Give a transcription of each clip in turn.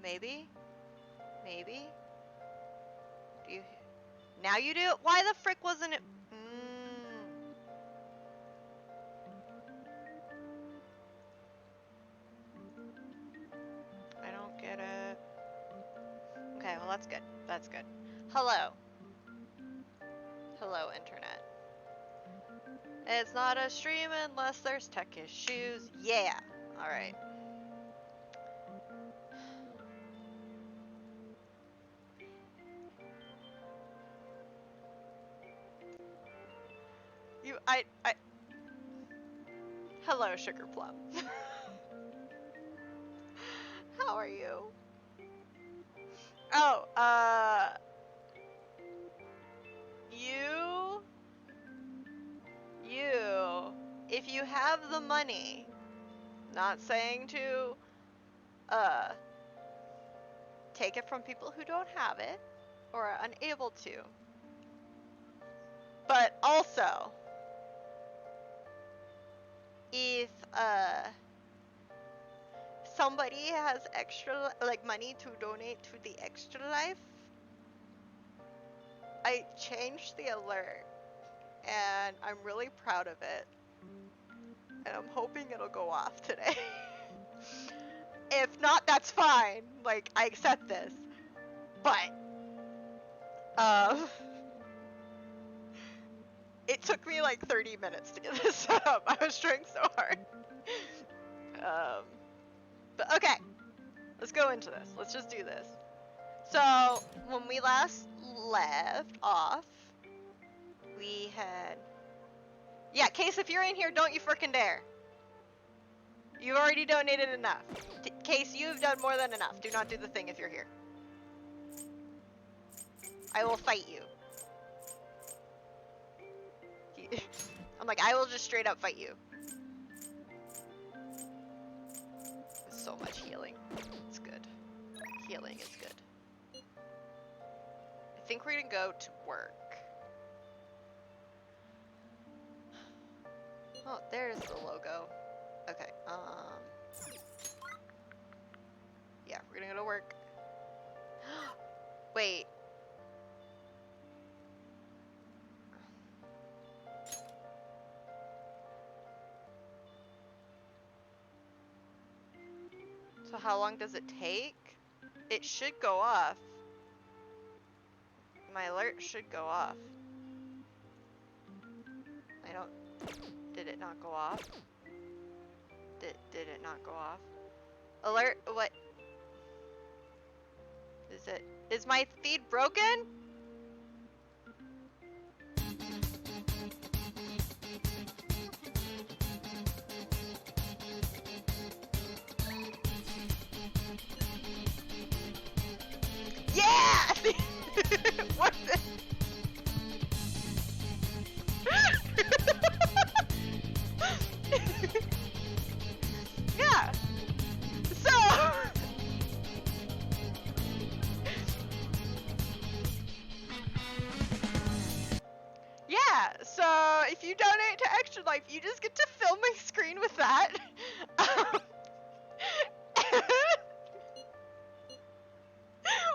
Maybe? Maybe? Do you... Now you do? Why the frick wasn't it? I don't get it. Okay, well that's good. That's good. Hello. Hello, internet. It's not a stream unless there's tech issues. Yeah. Alright. Hello, Sugar Plum. How are you? Oh, if you have the money, not saying to, take it from people who don't have it, or are unable to, but also, if, somebody has extra, like, money to donate to the Extra Life, I changed the alert, and I'm really proud of it, and I'm hoping it'll go off today. If not, that's fine, like, I accept this, but, it took me like 30 minutes to get this set up. I was trying so hard. But okay, let's go into this. Let's just do this. So, when we last left off, we had... Yeah, Case, if you're in here, don't you frickin' dare. You've already donated enough. Case, you've done more than enough. Do not do the thing if you're here. I will fight you. I'm like, I will just straight up fight you. So much healing. It's good. Healing is good. I think we're gonna go to work. Oh, there's the logo. Okay, yeah, we're gonna go to work. Wait. So how long does it take? It should go off. My alert should go off. I don't... Did it not go off? Did it not go off? Alert, what? Is it... Is my feed broken? Yeah! Worth it! Yeah! So... Yeah, so if you donate to Extra Life, you just get to fill my screen with that.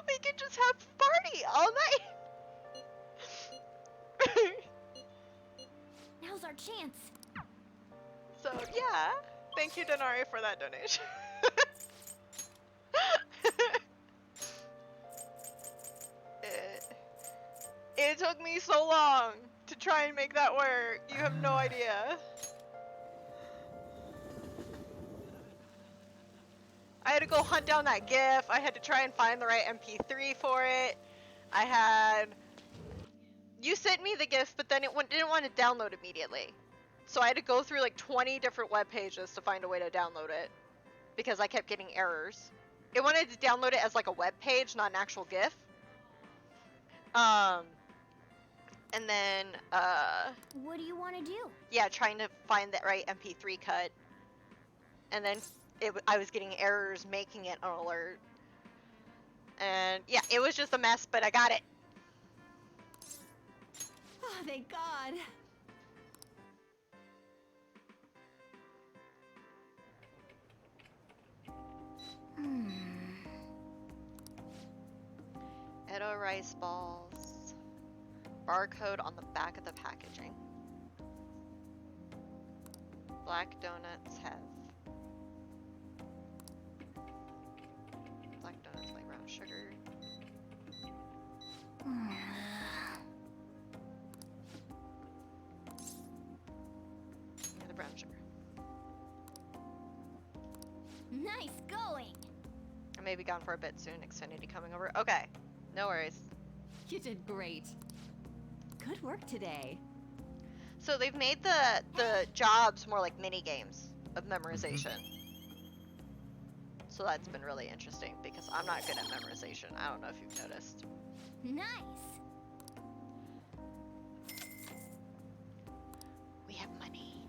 We can just have party all night. Now's our chance. So yeah, thank you Denari for that donation. It took me so long to try and make that work. You have no idea. I had to go hunt down that GIF. I had to try and find the right MP3 for it. I had... You sent me the GIF, but then it didn't want to download immediately. So I had to go through like 20 different web pages to find a way to download it. Because I kept getting errors. It wanted to download it as like a web page, not an actual GIF. And then, What do you want to do? yeah, trying to find that right MP3 cut. And then I was getting errors making it an alert. And yeah, it was just a mess, but I got it. Oh, thank God. Potato rice balls. Barcode on the back of the packaging. Black donuts have... Black donuts like brown sugar. Yeah, the brown sugar. Nice going. I may be gone for a bit soon. Xfinity coming over. Okay, no worries. You did great. Good work today. So they've made the jobs more like mini games of memorization. So that's been really interesting because I'm not good at memorization. I don't know if you've noticed. Nice. We have money.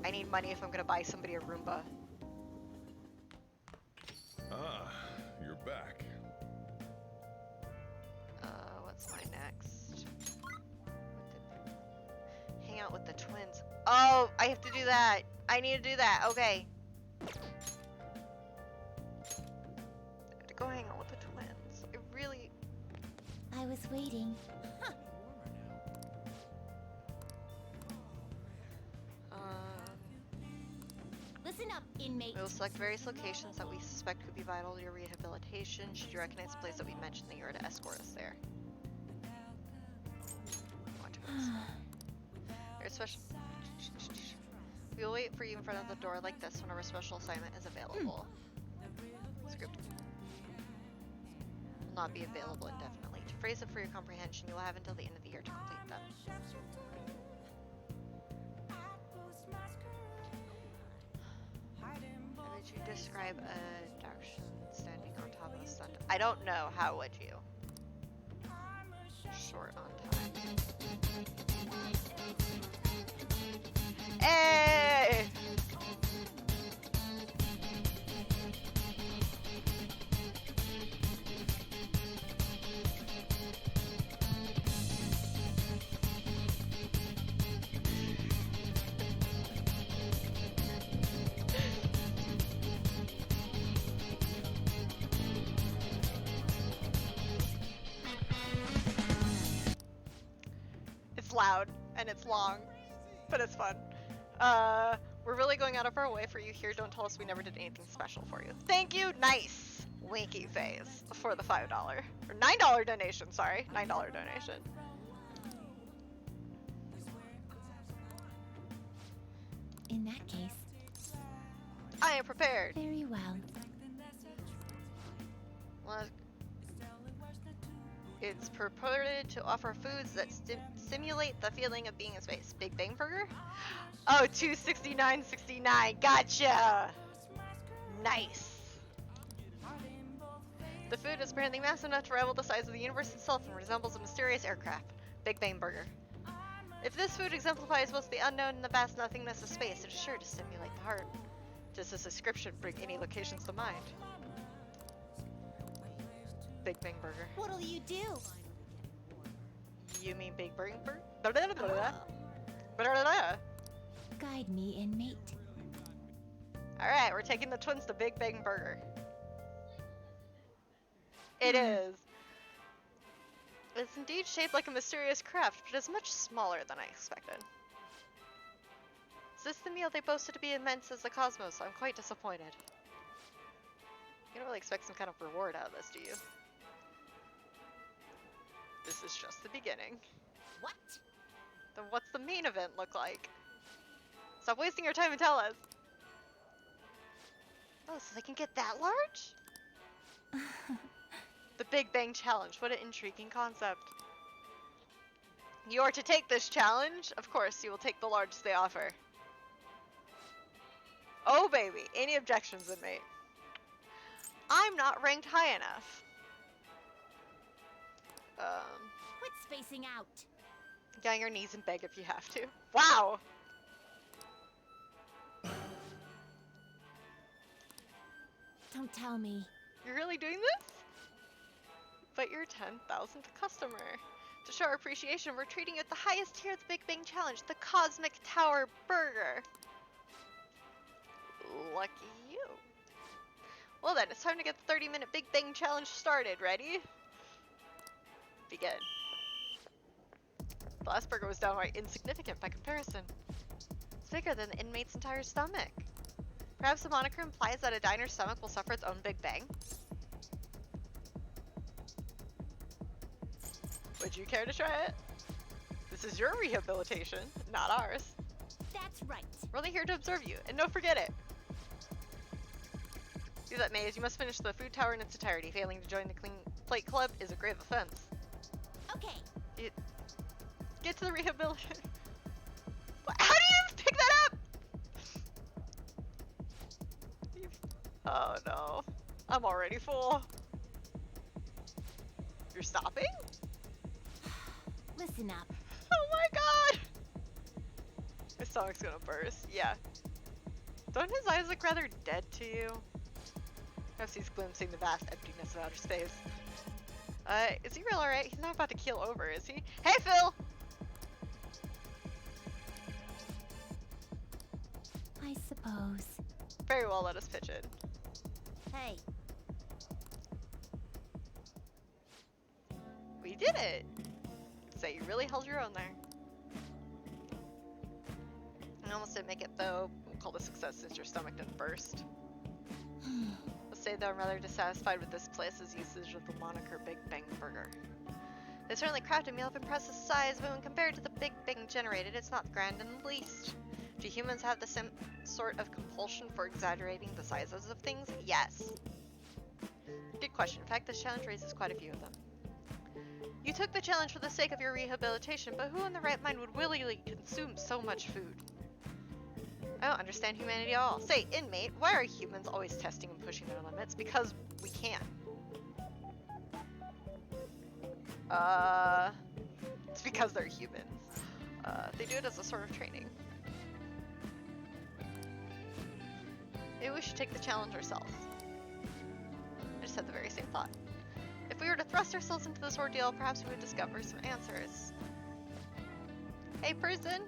I need money if I'm gonna buy somebody a Roomba. Ah, you're back. What's my next? Hang out with the twins. Oh, I have to do that. I need to do that. Okay. I have to go hang out with the twins. I really... I was waiting. Listen up, inmate. We will select various locations that we suspect could be vital to your rehabilitation. Should you recognize the place that we mentioned, then you are to escort us there. There's special. We will wait for you in front of the door like this whenever a special assignment is available. Script will not be available indefinitely. To phrase it for your comprehension, you will have until the end of the year to complete them. How would you describe a Dachshund standing on top of a stunt? I don't know. How would you? Short on time. Hey! It's loud and it's long, but it's fun. We're really going out of our way for you here. Don't tell us we never did anything special for you. Thank you. Nice. Winky face for the $5 or $9 donation. Sorry, $9 donation. In that case, I am prepared. very well. Well, it's purported to offer foods that simulate the feeling of being in space. Big Bang Burger? Oh, $269.69. Gotcha. Nice. The food is apparently massive enough to rival the size of the universe itself and resembles a mysterious aircraft. Big Bang Burger. If this food exemplifies both the unknown and the vast nothingness of space, it is sure to stimulate the heart. Does this description bring any locations to mind? Big Bang Burger. What'll you do? You mean Big Bang Burger? Blah, blah, blah, blah, blah. Blah, blah, blah. Guide me, inmate. Alright, we're taking the twins to Big Bang Burger. It is. It's indeed shaped like a mysterious craft, but is much smaller than I expected. Is this the meal they boasted to be immense as the cosmos? I'm quite disappointed. You don't really expect some kind of reward out of this, do you? This is just the beginning. What? Then what's the main event look like? Stop wasting your time and tell us. Oh, so they can get that large? The Big Bang Challenge. What an intriguing concept. You are to take this challenge. Of course, you will take the largest they offer. Oh, baby. Any objections, inmate? I'm not ranked high enough. Quit spacing out. Get on your knees and beg if you have to. Wow! Don't tell me. You're really doing this? But you're 10,000th customer. To show our appreciation, we're treating you at the highest tier of the Big Bang Challenge, the Cosmic Tower Burger. Lucky you. Well then, it's time to get the 30-minute Big Bang Challenge started. Ready? Begin. The last burger was downright insignificant by comparison. It's bigger than the inmate's entire stomach. Perhaps the moniker implies that a diner's stomach will suffer its own Big Bang? Would you care to try it? This is your rehabilitation, not ours. That's right. We're only here to observe you, and don't forget it. Be that may, you must finish the food tower in its entirety. Failing to join the Clean Plate Club is a grave offense. Okay. Get to the rehabilitation. How do you even pick that up? Oh no. I'm already full. You're stopping? Listen up. Oh my god! My stomach's gonna burst. Yeah. Don't his eyes look rather dead to you? Perhaps he's glimpsing the vast emptiness of outer space. Is he real alright? He's not about to keel over, is he? Hey, Phil! I suppose. Very well, let us pitch in. Hey. We did it! So you really held your own there. I almost didn't make it though. We'll call it a success since your stomach didn't burst. Let's say though I'm rather dissatisfied with this place's usage of the moniker Big Bang Burger. They certainly crafted a meal of impressive size, but when compared to the Big Bang generated, it's not grand in the least. Do humans have the same sort of compulsion for exaggerating the sizes of things? Yes. Good question. In fact, this challenge raises quite a few of them. You took the challenge for the sake of your rehabilitation, but who in their right mind would willingly consume so much food? I don't understand humanity at all. Say, inmate, why are humans always testing and pushing their limits? Because we can. It's because they're humans. They do it as a sort of training. Maybe we should take the challenge ourselves. I just had the very same thought. If we were to thrust ourselves into this ordeal, perhaps we would discover some answers. Hey, person!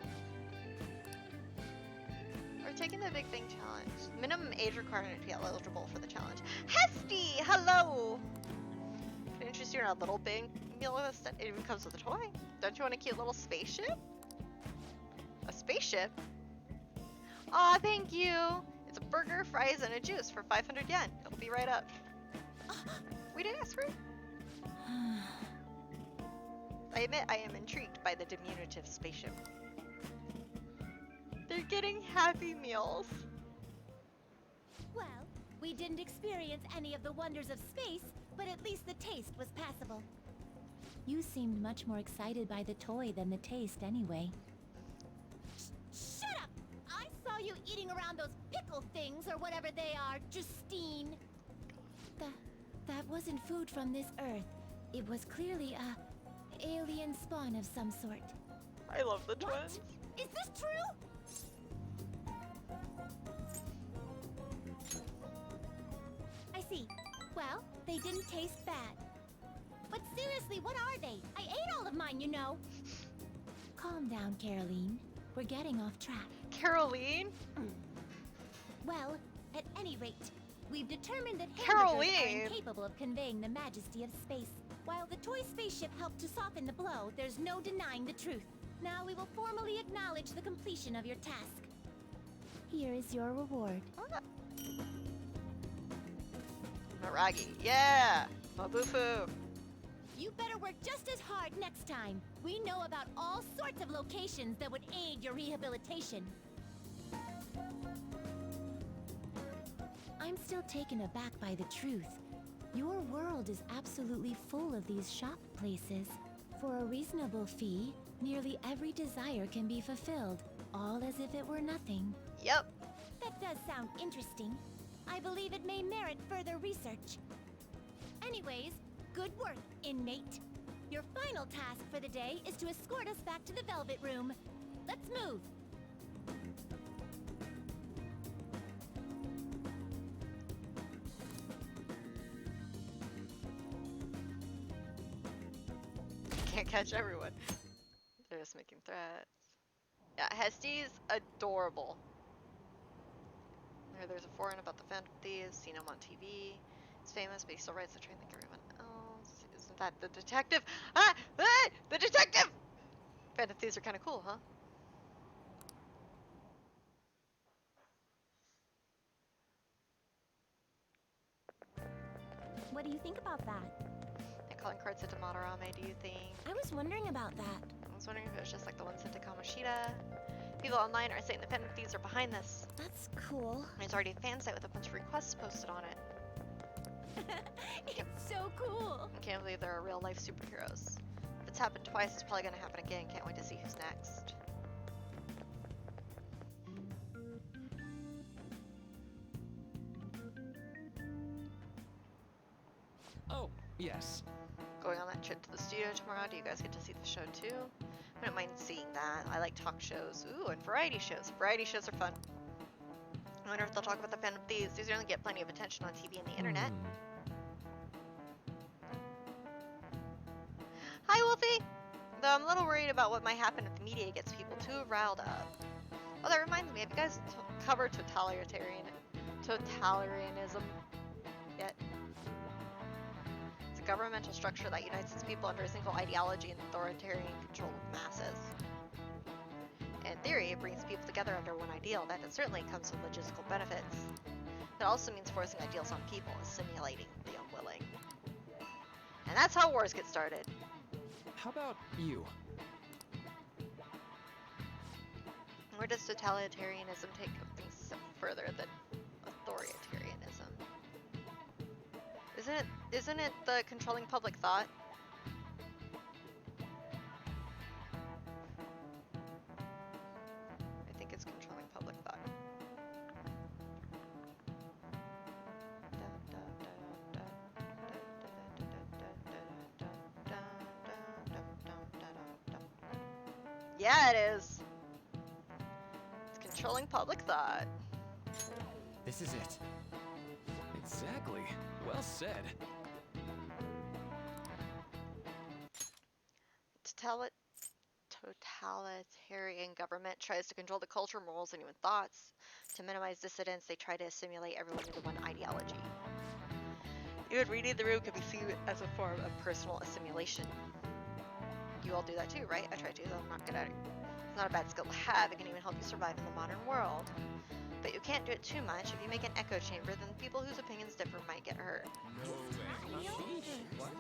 We're taking the Big Bang Challenge. Minimum age requirement to be eligible for the challenge. Hesty! Hello! Can I interest you in a little big meal list that even comes with a toy? Don't you want a cute little spaceship? A spaceship? Aw, thank you! It's a burger, fries, and a juice for 500 yen. It'll be right up. We didn't ask for it. I admit I am intrigued by the diminutive spaceship. They're getting Happy Meals. Well, we didn't experience any of the wonders of space, but at least the taste was passable. You seemed much more excited by the toy than the taste anyway. Shut up! I saw you eating around those pickle things or whatever they are, Justine. That wasn't food from this Earth. It was clearly a alien spawn of some sort. I love the What? twins. Is this true? I see. Well, they didn't taste bad. But seriously, what are they? I ate all of mine, you know. Calm down, Caroline. We're getting off track. Caroline? Well, at any rate, we've determined that hamburgers Caroline! are incapable of conveying the majesty of space. While the toy spaceship helped to soften the blow, there's no denying the truth. Now we will formally acknowledge the completion of your task. Here is your reward. Naragi. Yeah! Mabufu. You better work just as hard next time. We know about all sorts of locations that would aid your rehabilitation. I'm still taken aback by the truth. Your world is absolutely full of these shop places. For a reasonable fee, nearly every desire can be fulfilled, all as if it were nothing. Yep. That does sound interesting. I believe it may merit further research. Anyways, good work, inmate. Your final task for the day is to escort us back to the Velvet Room. Let's move. Can't catch everyone. They're just making threats. Yeah, Hesty's adorable. There's a forum about the Phantom Thieves, seen him on TV. He's famous, but he still rides the train like everyone else. Isn't that the detective? Ah! Ah! The detective! Phantom Thieves are kind of cool, huh? What do you think about that? And calling cards into Madarame, do you think? I was wondering about that. I was wondering if it was just like the one sent to Kamoshida. People online are saying the Phantom Thieves are behind this. That's cool. There's already a fan site with a bunch of requests posted on it. It's so cool. I can't believe there are real life superheroes. If it's happened twice, it's probably gonna happen again. Can't wait to see who's next. Oh, yes. Going on that trip to the studio tomorrow. Do you guys get to see the show too? I don't mind seeing that. I like talk shows. Ooh, and variety shows. Variety shows are fun. I wonder if they'll talk about the Phantom Thieves. These certainly get plenty of attention on TV and the internet. Hi, Wolfie! Though I'm a little worried about what might happen if the media gets people too riled up. Oh, that reminds me. Have you guys covered totalitarianism yet? It's a governmental structure that unites its people under a single ideology and authoritarian control of masses. In theory, it brings people together under one ideal. That certainly comes with logistical benefits. It also means forcing ideals on people, assimilating the unwilling. And that's how wars get started. How about you? Where does totalitarianism take things a step further than authoritarianism? Isn't it the controlling public thought? I think it's controlling public thought. Yeah, it is. It's controlling public thought. This is it. Exactly. Well said. Totalitarian government tries to control the culture, morals, and even thoughts. To minimize dissidents, they try to assimilate everyone into one ideology. Even reading the room could be seen as a form of personal assimilation. You all do that too, right? I try to, though I'm not good at it. It's not a bad skill to have. It can even help you survive in the modern world. But you can't do it too much. If you make an echo chamber, then people whose opinions differ might get hurt. No way. What?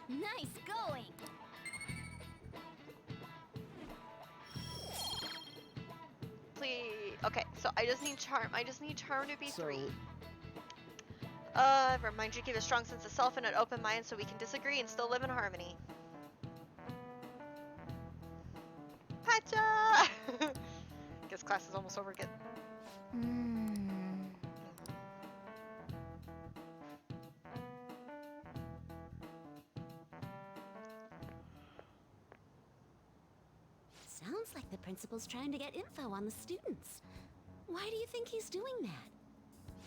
Nice going. Please. Okay, so I just need charm. I just need charm to be So- 3. Remind you to keep a strong sense of self and an open mind so we can disagree and still live in harmony. Pacha! Guess class is almost over again. Sounds like the principal's trying to get info on the students. Why do you think he's doing that?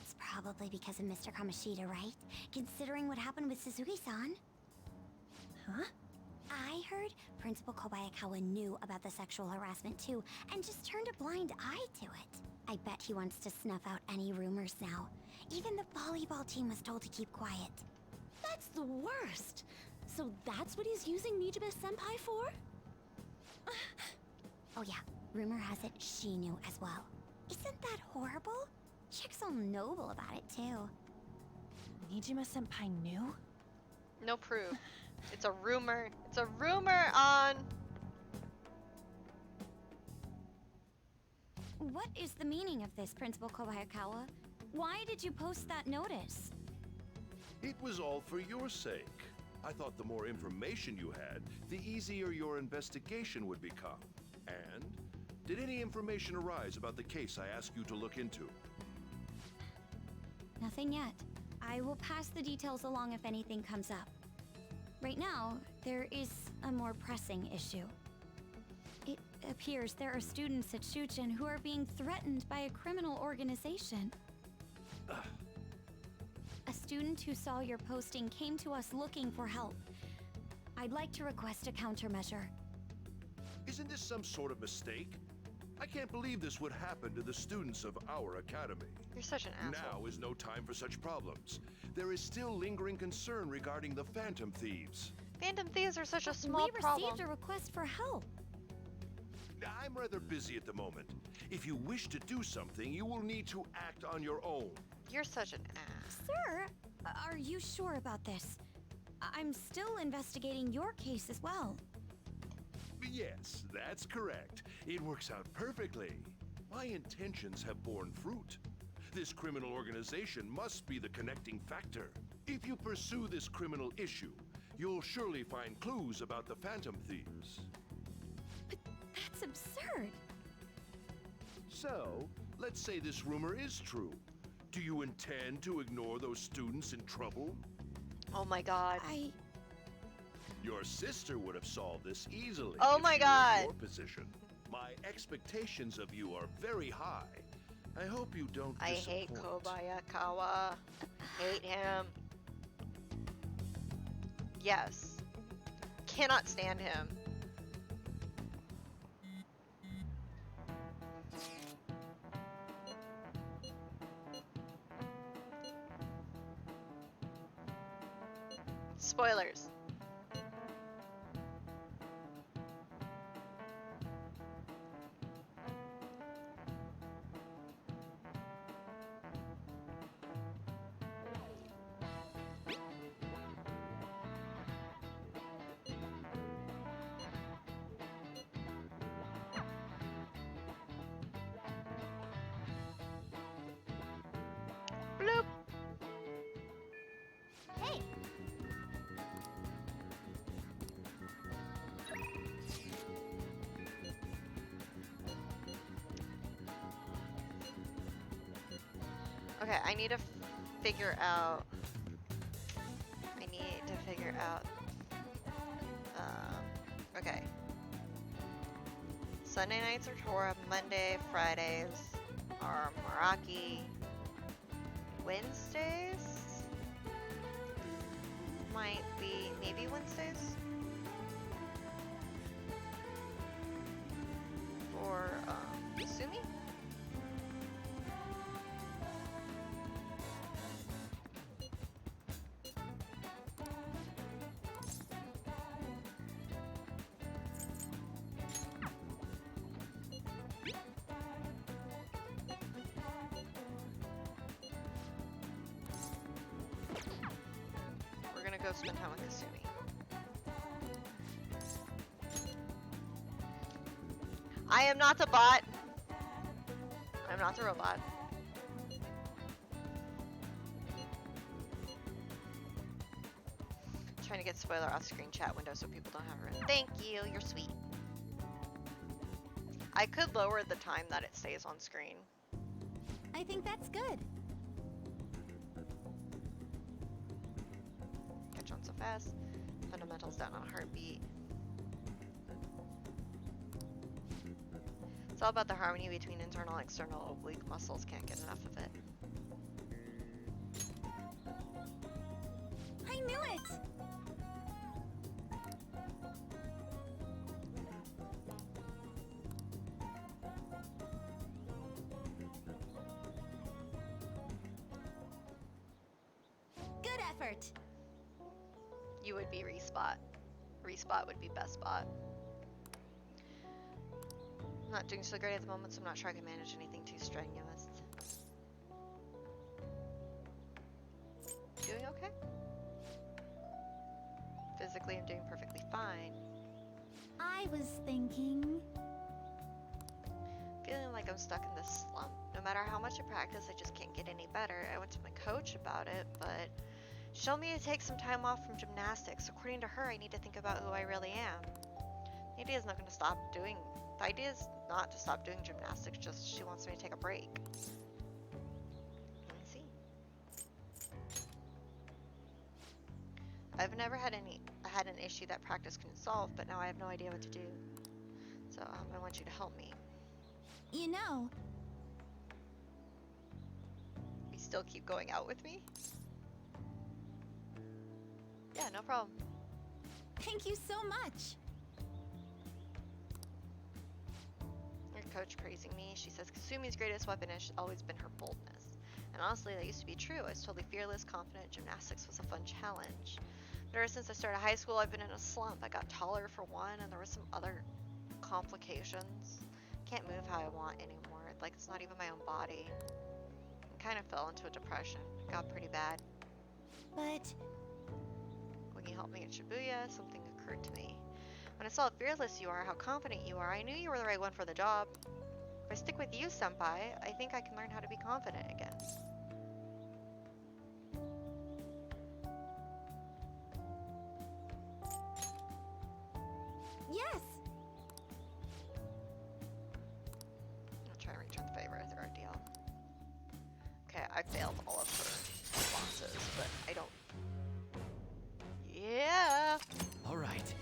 It's probably because of Mr. Kamoshida, right? Considering what happened with Suzuki-san. Huh? I heard Principal Kobayakawa knew about the sexual harassment too, and just turned a blind eye to it. I bet he wants to snuff out any rumors now. Even the volleyball team was told to keep quiet. That's the worst! So that's what he's using Nijibe-senpai for? Oh yeah, rumor has it she knew as well. Isn't that horrible? Chick's all noble about it too. Nijima-senpai knew? No proof. It's a rumor. It's a rumor on... What is the meaning of this, Principal Kobayakawa? Why did you post that notice? It was all for your sake. I thought the more information you had, the easier your investigation would become. And did any information arise about the case I asked you to look into? Nothing yet. I will pass the details along if anything comes up. Right now, there is a more pressing issue. It appears there are students at Shuchen who are being threatened by a criminal organization. A student who saw your posting came to us looking for help. I'd like to request a countermeasure. Isn't this some sort of mistake? I can't believe this would happen to the students of our academy. You're such an asshole. Now is no time for such problems. There is still lingering concern regarding the Phantom Thieves. Phantom Thieves are such a small We problem. received a request for help. I'm rather busy at the moment. If you wish to do something, you will need to act on your own. You're such an ass. Sir, are you sure about this? I'm still investigating your case as well. Yes, that's correct. It works out perfectly. My intentions have borne fruit. This criminal organization must be the connecting factor. If you pursue this criminal issue, you'll surely find clues about the Phantom Thieves. That's absurd. So, let's say this rumor is true. Do you intend to ignore those students in trouble? Oh my god. Your sister would have solved this easily. Oh if my she were in God. your position. My expectations of you are very high. I hope you don't I hate disappoint. Kobayakawa. Hate him. Yes. Cannot stand him. Spoilers. Bloop. Hey, Okay, I need to figure out. Okay. Sunday nights are Torah. Monday, Fridays are Meraki. Wednesdays might be maybe Wednesdays for Sumi. We're gonna go spend time with Kasumi. I am not the bot. I'm not the robot. Trying to get spoiler off screen chat window so people don't have it written. Thank you, you're sweet. I could lower the time that it stays on screen. I think that's good. Catch on so fast. Fundamentals down on a heartbeat. It's all about the harmony between internal and external oblique muscles. Can't get enough of it. I knew it! Good effort. You would be Respot. Respot would be best spot. I'm not doing so great at the moment, so I'm not sure I can manage anything too strenuous. Doing okay? Physically, I'm doing perfectly fine. I was thinking. Feeling like I'm stuck in this slump. No matter how much I practice, I just can't get any better. I went to my coach about it, but she told me to take some time off from gymnastics. According to her, I need to think about who I really am. The idea is not going to stop doing. The idea is not to stop doing gymnastics. Just she wants me to take a break. Let me see. I've never had an issue that practice couldn't solve, but now I have no idea what to do. So I want you to help me. You know, You still keep going out with me? Yeah, no problem. thank you so much. Your coach praising me. She says Kasumi's greatest weapon has always been her boldness. And honestly, that used to be true. I was totally fearless, confident. Gymnastics was a fun challenge. But ever since I started high school, I've been in a slump. I got taller for one, and there were some other complications. Can't move how I want anymore. Like, it's not even my own body. I kind of fell into a depression. It got pretty bad. But When you helped me at Shibuya, something occurred to me. When I saw how fearless you are, how confident you are, I knew you were the right one for the job. If I stick with you, Senpai, I think I can learn how to be confident again. Yes! I'll try and return the favor through our deal. Okay, I failed all of her responses, but I don't... Yeah! All right.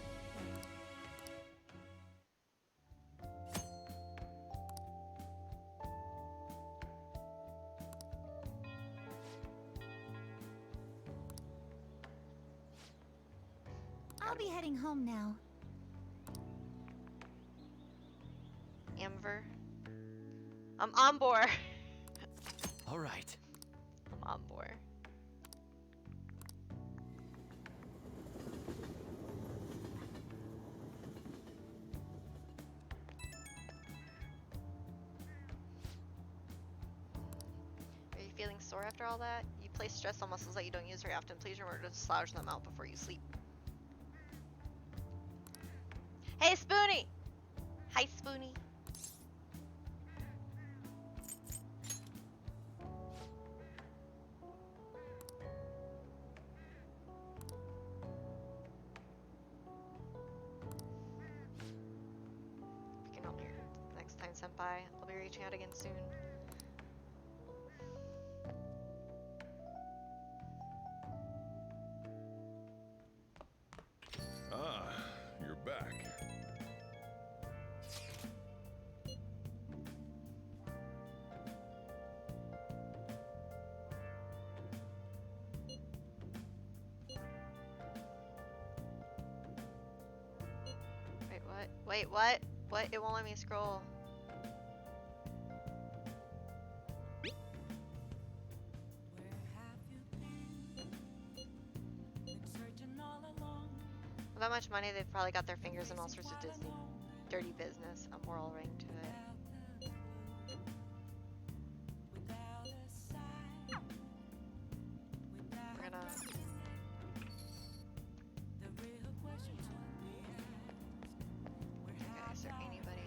I'll be heading home now. Amber. I'm on board. All right. I'm on board. Are you feeling sore after all that? You place stress on muscles that you don't use very often. Please remember to slouch them out before you sleep. Hey, Spoonie! Hi, Spoonie. If you can help me next time, Senpai. I'll be reaching out again soon. Ah, you're back. Wait, what? Wait, what? What? It won't let me scroll. With that much money, they've probably got their fingers in all sorts of Disney dirty business. A moral ring to it. We're gonna... Okay, is there anybody...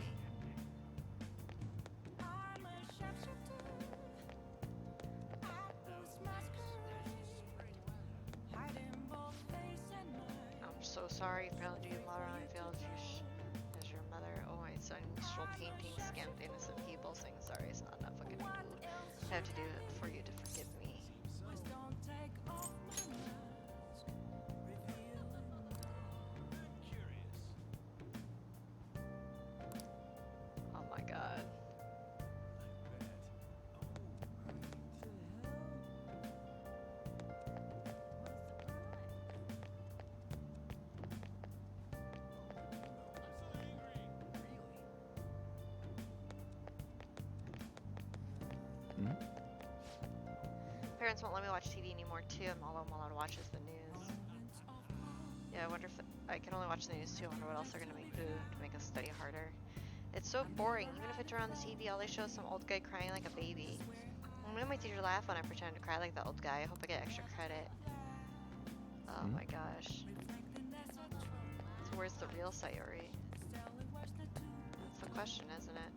I'm so sorry if I don't do you modern I feel as your mother. Oh, my son, stroll painting, scammed innocent people, saying sorry is not enough. What can I do? I have to do it for you to forgive me. Oh my god. Hmm? Parents won't let me watch TV anymore too, and all I'm allowed to watch is the news. Yeah, I wonder if I can only watch the news too. I wonder what else they're gonna make to make us study harder. It's so boring. Even if I turn on the TV, all they show is some old guy crying like a baby. I made my teacher laugh when I pretended to cry like the old guy. I hope I get extra credit. Oh my gosh. So where's the real Sayori? That's the question, isn't it?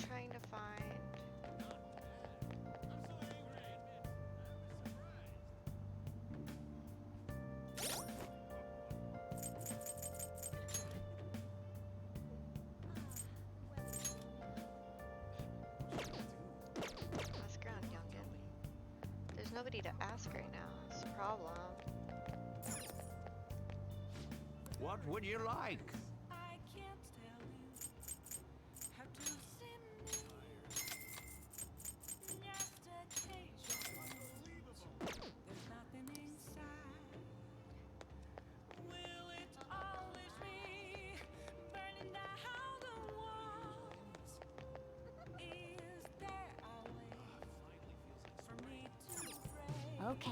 Try nobody to ask right now. That's the problem. What would you like? Okay.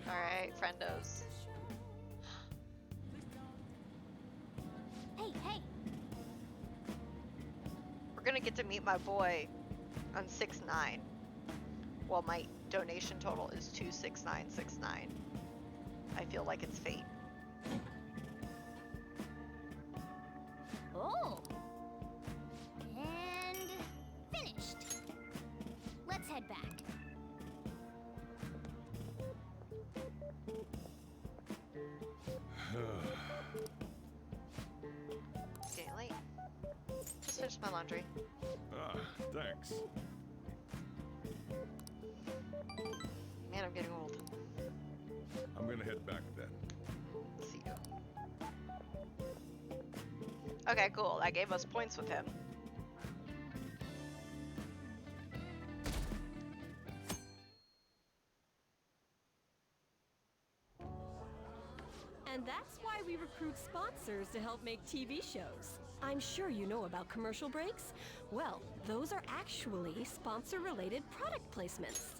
Alright, friendos. Hey, hey! We're gonna get to meet my boy on 6-9. Well, my donation total is 26969. I feel like it's fate. Oh! And finished. Let's head back. It's getting late. Just finished my laundry. Ah, thanks. Man, I'm getting old. I'm gonna head back then. See you. Okay, cool. That gave us points with him. And that's why we recruit sponsors to help make TV shows. I'm sure you know about commercial breaks. Well, those are actually sponsor-related product placements.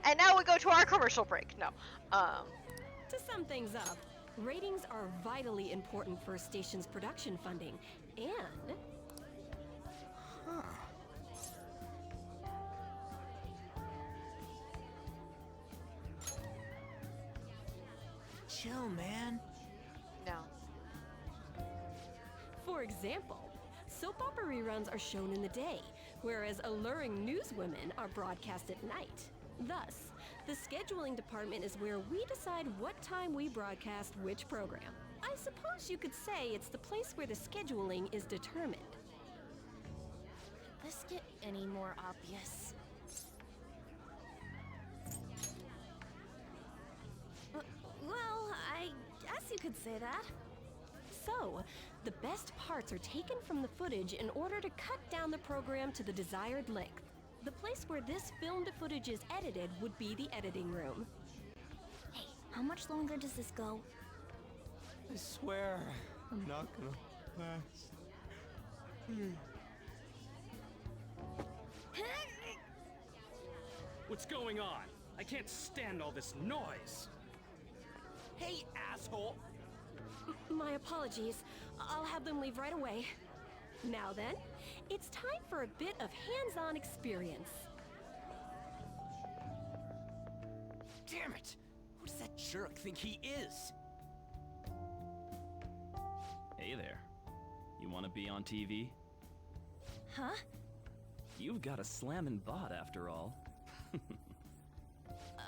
And now we go to our commercial break. No. To sum things up, ratings are vitally important for a station's production funding, and... Chill, man. No. For example, soap opera reruns are shown in the day, whereas alluring newswomen are broadcast at night. Thus, the scheduling department is where we decide what time we broadcast which program. I suppose you could say it's the place where the scheduling is determined. Could this get any more obvious? Well, I guess you could say that. So, the best parts are taken from the footage in order to cut down the program to the desired length. The place where this filmed footage is edited would be the editing room. Hey, how much longer does this go? I swear, I'm not gonna last. What's going on? I can't stand all this noise. Hey, asshole! My apologies. I'll have them leave right away. Now then, it's time for a bit of hands-on experience. Damn it! Who does that jerk think he is? Hey there. You want to be on TV? Huh? You've got a slammin' bot after all.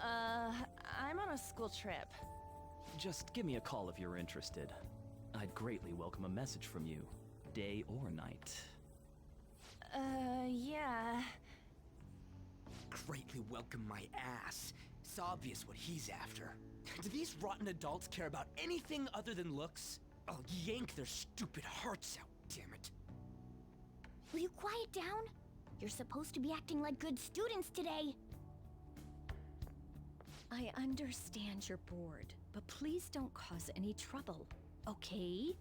I'm on a school trip. Just give me a call if you're interested. I'd greatly welcome a message from you, day or night. Yeah. Greatly welcome my ass. It's obvious what he's after. Do these rotten adults care about anything other than looks? I'll yank their stupid hearts out, damn it. Will you quiet down? You're supposed to be acting like good students today. I understand you're bored, but please don't cause any trouble, okay?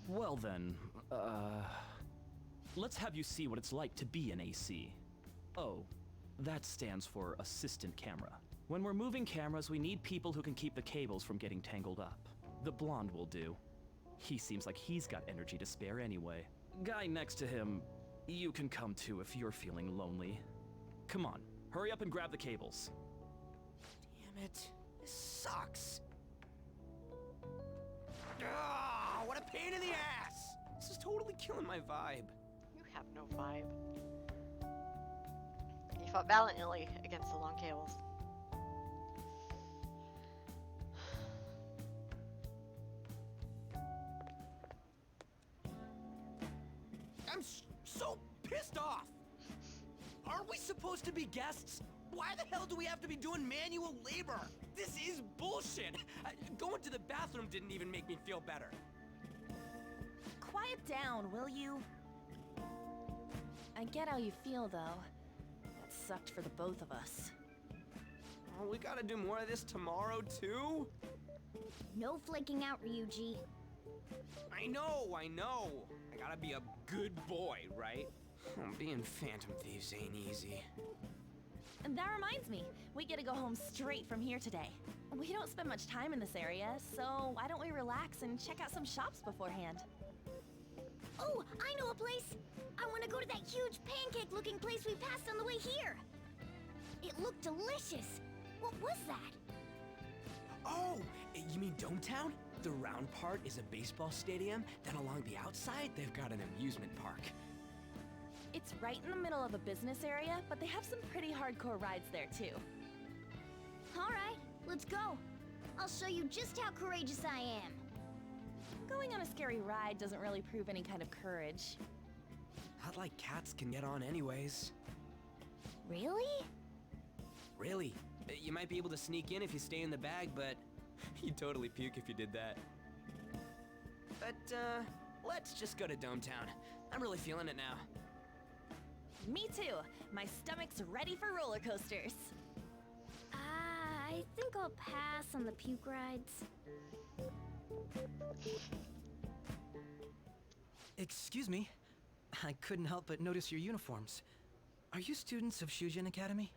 Well then, let's have you see what it's like to be an AC. Oh, that stands for assistant camera. When we're moving cameras, we need people who can keep the cables from getting tangled up. The blonde will do. He seems like he's got energy to spare anyway. Guy next to him, you can come too if you're feeling lonely. Come on, hurry up and grab the cables. Damn it. This sucks. Ah, what a pain in the ass! This is totally killing my vibe. You have no vibe. You fought valiantly against the long cables. I'm so pissed off! Aren't we supposed to be guests? Why the hell do we have to be doing manual labor? This is bullshit! Going to the bathroom didn't even make me feel better. Quiet down, will you? I get how you feel, though. That sucked for the both of us. Oh, we gotta do more of this tomorrow, too? No flaking out, Ryuji. I know. I gotta be a good boy, right? Being Phantom Thieves ain't easy. And that reminds me, we get to go home straight from here today. We don't spend much time in this area, so why don't we relax and check out some shops beforehand? Oh, I know a place! I want to go to that huge pancake-looking place we passed on the way here! It looked delicious! What was that? Oh, you mean Dometown? The round part is a baseball stadium, then along the outside, they've got an amusement park. It's right in the middle of a business area, but they have some pretty hardcore rides there too. Alright, let's go. I'll show you just how courageous I am. Going on a scary ride doesn't really prove any kind of courage. Not like cats can get on anyways. Really? Really? You might be able to sneak in if you stay in the bag, but you'd totally puke if you did that. But, let's just go to Dometown. I'm really feeling it now. Me too. My stomach's ready for roller coasters. I think I'll pass on the puke rides. Excuse me. I couldn't help but notice your uniforms. Are you students of Shujin Academy?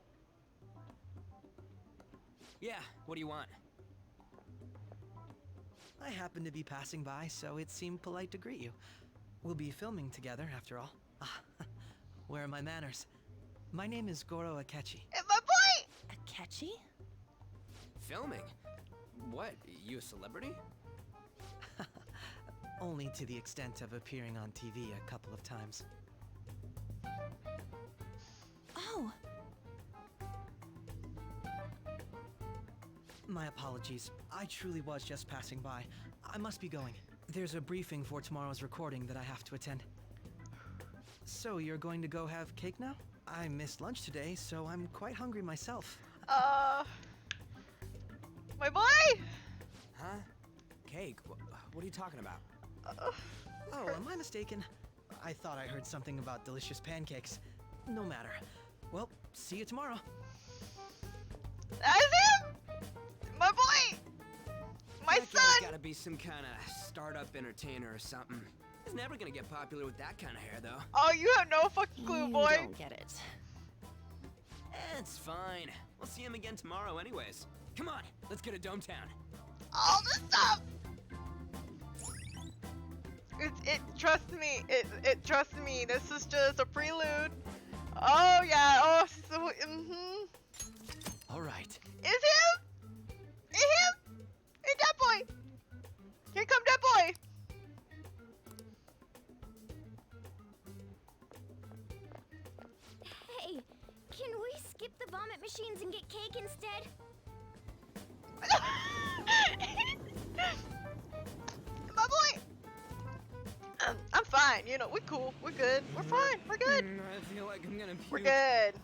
Yeah, what do you want? I happened to be passing by, so it seemed polite to greet you. We'll be filming together, after all. Where are my manners? My name is Goro Akechi. And my boy! Akechi? Filming? What, you a celebrity? Only to the extent of appearing on TV a couple of times. Oh! My apologies. I truly was just passing by. I must be going. There's a briefing for tomorrow's recording that I have to attend. So you're going to go have cake now? I missed lunch today, so I'm quite hungry myself. My boy! Huh? Cake? What are you talking about? Oh, am I mistaken? I thought I heard something about delicious pancakes. No matter. Well, see you tomorrow. That's him! My boy! My That son! guy's gotta be some kind of startup entertainer or something. He's never gonna get popular with that kind of hair, though. Oh, you have no fucking clue, You boy. don't get it. It's fine. We'll see him again tomorrow anyways. Come on, let's go to Dometown. All this stuff! Trust me, trust me, this is just a prelude. Oh yeah, oh, so, All right. Is him? Is him? Hey, that boy! Here come that boy! Hey, can we skip the vomit machines and get cake instead? My boy! I'm fine, you know, we're cool, we're good, we're fine, we're good. I feel like I'm gonna puke. We're good.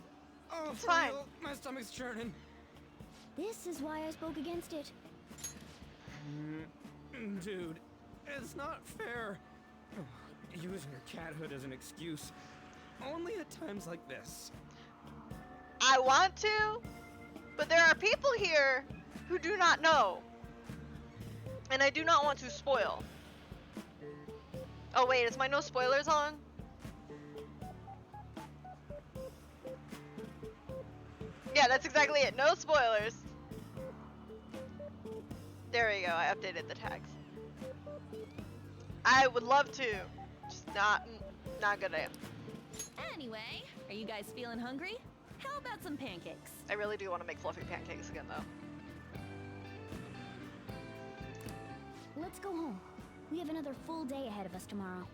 Oh, It's for fine. real, my stomach's churning. This is why I spoke against it. Dude, it's not fair. Using your cathood as an excuse. Only at times like this. I want to, but there are people here who do not know. And I do not want to spoil. Oh wait, is my no spoilers on? Yeah, that's exactly it. No spoilers. There we go. I updated the tags. I would love to, just not good at it. Anyway, are you guys feeling hungry? How about some pancakes? I really do want to make fluffy pancakes again, though. Let's go home. We have another full day ahead of us tomorrow.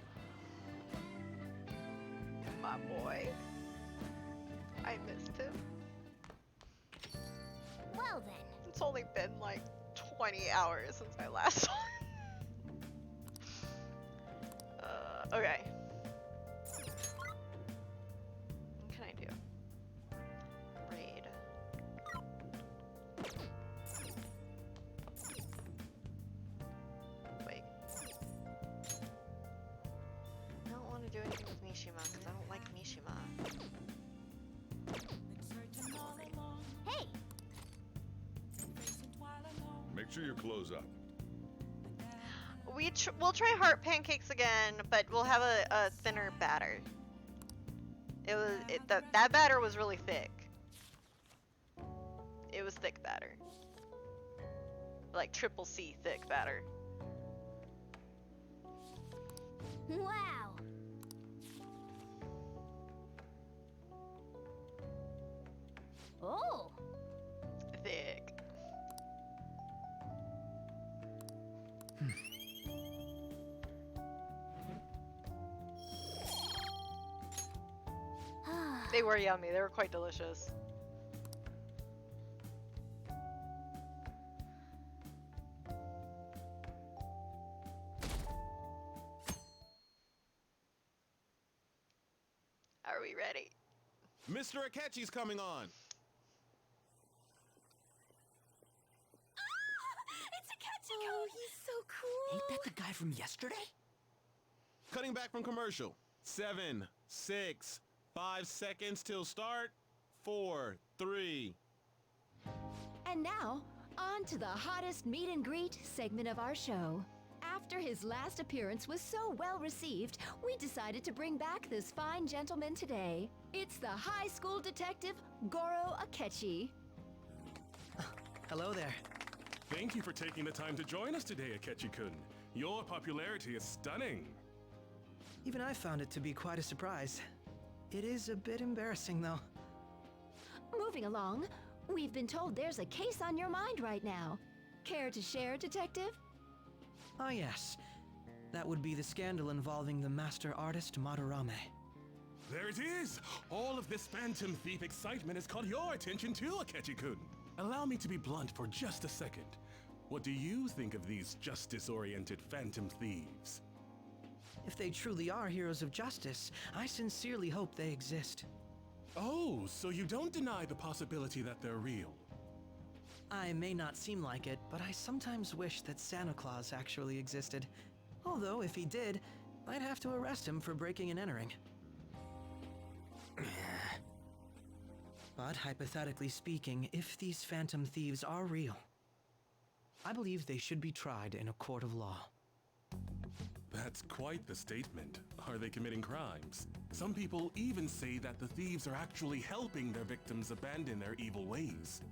My boy. I missed him. Well then. It's only been like 20 hours since I last saw him. Okay. What can I do? Raid. Wait. I don't want to do anything with Mishima because I don't like Mishima. Hey! Make sure your clothes up. We'll try heart pancakes again, but we'll have a thinner batter. That batter was really thick. It was thick batter. Like triple C thick batter. Wow! Oh! Thick. They were yummy. They were quite delicious. Are we ready? Mr. Akechi's coming on. It's Akechi! Oh, he's so cool! Ain't that the guy from yesterday? Cutting back from commercial. 7, 6, 5 seconds till start. 4, 3. And now, on to the hottest meet and greet segment of our show. After his last appearance was so well received, we decided to bring back this fine gentleman today. It's the high school detective, Goro Akechi. Hello there. Thank you for taking the time to join us today, Akechi-kun. Your popularity is stunning. Even I found it to be quite a surprise. It is a bit embarrassing, though. Moving along, we've been told there's a case on your mind right now. Care to share, detective? Ah, yes. That would be the scandal involving the master artist Madarame. There it is! All of this Phantom Thief excitement has caught your attention too, Akechi-kun. Allow me to be blunt for just a second. What do you think of these justice-oriented Phantom Thieves? If they truly are heroes of justice, I sincerely hope they exist. Oh, so you don't deny the possibility that they're real? I may not seem like it, but I sometimes wish that Santa Claus actually existed. Although, if he did, I'd have to arrest him for breaking and entering. But hypothetically speaking, if these Phantom Thieves are real, I believe they should be tried in a court of law. That's quite the statement. Are they committing crimes? Some people even say that the thieves are actually helping their victims abandon their evil ways.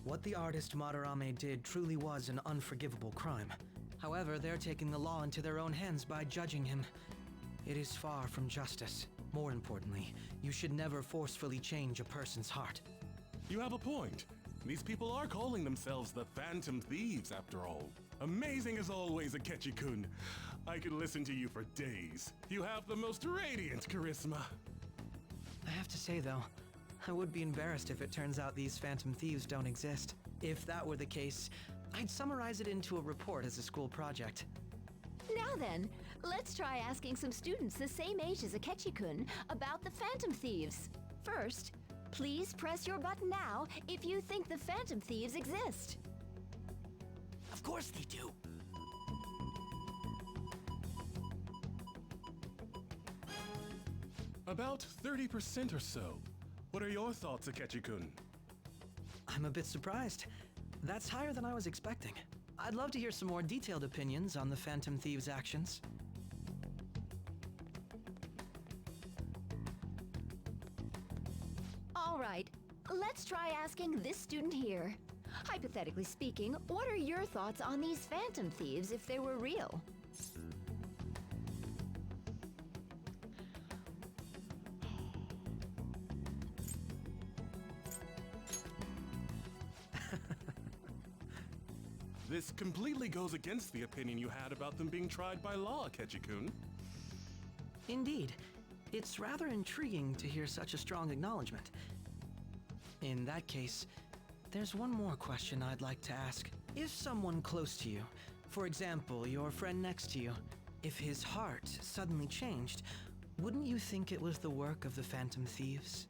What the artist Madarame did truly was an unforgivable crime. However, they're taking the law into their own hands by judging him. It is far from justice. More importantly, you should never forcefully change a person's heart. You have a point. These people are calling themselves the Phantom Thieves, after all. Amazing as always, Akechi-kun. I could listen to you for days. You have the most radiant charisma. I have to say, though, I would be embarrassed if it turns out these Phantom Thieves don't exist. If that were the case, I'd summarize it into a report as a school project. Now then, let's try asking some students the same age as Akechi-kun about the Phantom Thieves. First, please press your button now if you think the Phantom Thieves exist. Of course they do. About 30% or so. What are your thoughts, Akechi-kun? I'm a bit surprised. That's higher than I was expecting. I'd love to hear some more detailed opinions on the Phantom Thieves' actions. All right, let's try asking this student here. Hypothetically speaking, what are your thoughts on these Phantom Thieves if they were real? This completely goes against the opinion you had about them being tried by law, Akechi-kun. Indeed. It's rather intriguing to hear such a strong acknowledgement. In that case, there's one more question I'd like to ask. If someone close to you, for example, your friend next to you, if his heart suddenly changed, wouldn't you think it was the work of the Phantom Thieves?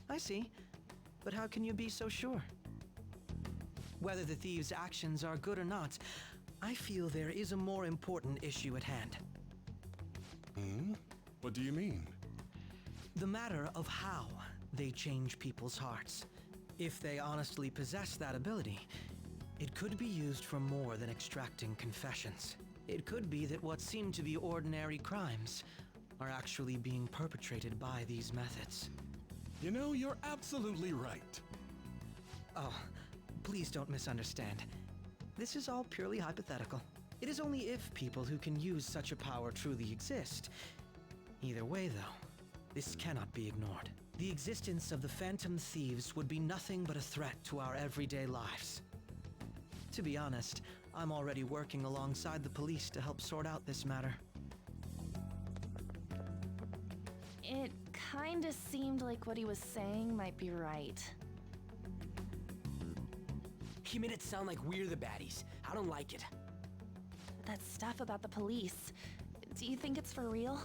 I see. But how can you be so sure? Whether the thieves' actions are good or not, I feel there is a more important issue at hand. Hmm? What do you mean? The matter of how they change people's hearts. If they honestly possess that ability, it could be used for more than extracting confessions. It could be that what seem to be ordinary crimes are actually being perpetrated by these methods. You know, you're absolutely right. Oh, please don't misunderstand. This is all purely hypothetical. It is only if people who can use such a power truly exist. Either way, though, this cannot be ignored. The existence of the Phantom Thieves would be nothing but a threat to our everyday lives. To be honest, I'm already working alongside the police to help sort out this matter. It kinda seemed like what he was saying might be right. He made it sound like we're the baddies. I don't like it. That stuff about the police, do you think it's for real?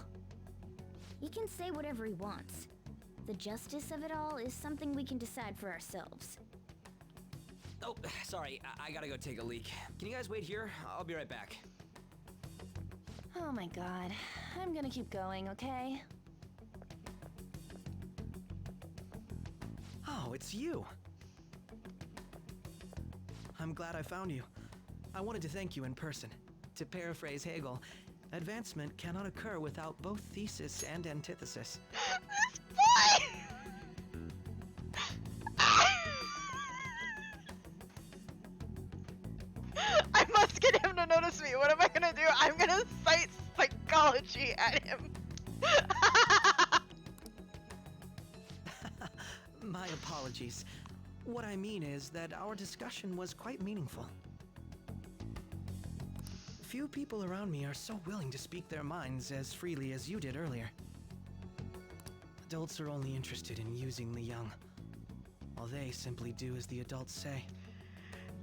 He can say whatever he wants. The justice of it all is something we can decide for ourselves. Oh, sorry. I gotta go take a leak. Can you guys wait here? I'll be right back. Oh my god. I'm gonna keep going, okay? Oh, it's you! I'm glad I found you. I wanted to thank you in person. To paraphrase Hegel, advancement cannot occur without both thesis and antithesis. This boy! I must get him to notice me. What am I gonna do? I'm gonna cite psychology at him. My apologies. What I mean is that our discussion was quite meaningful. Few people around me are so willing to speak their minds as freely as you did earlier. Adults are only interested in using the young, while they simply do as the adults say.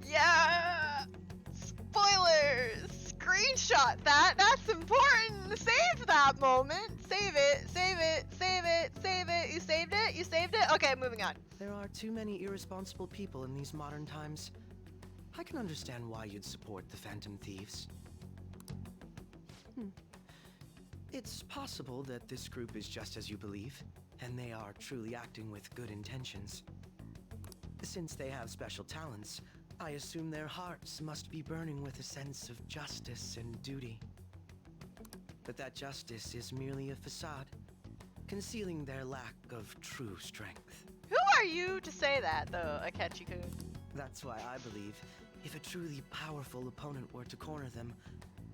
Yeah! Spoilers! Screenshot that! That's important! Save that moment! Save it, save it, save it, save it! You saved it? You saved it? Okay, moving on. There are too many irresponsible people in these modern times. I can understand why you'd support the Phantom Thieves. It's possible that this group is just as you believe, and they are truly acting with good intentions. Since they have special talents, I assume their hearts must be burning with a sense of justice and duty. But that justice is merely a facade, concealing their lack of true strength. Who are you to say that, though, Akechi-kun? That's why I believe if a truly powerful opponent were to corner them,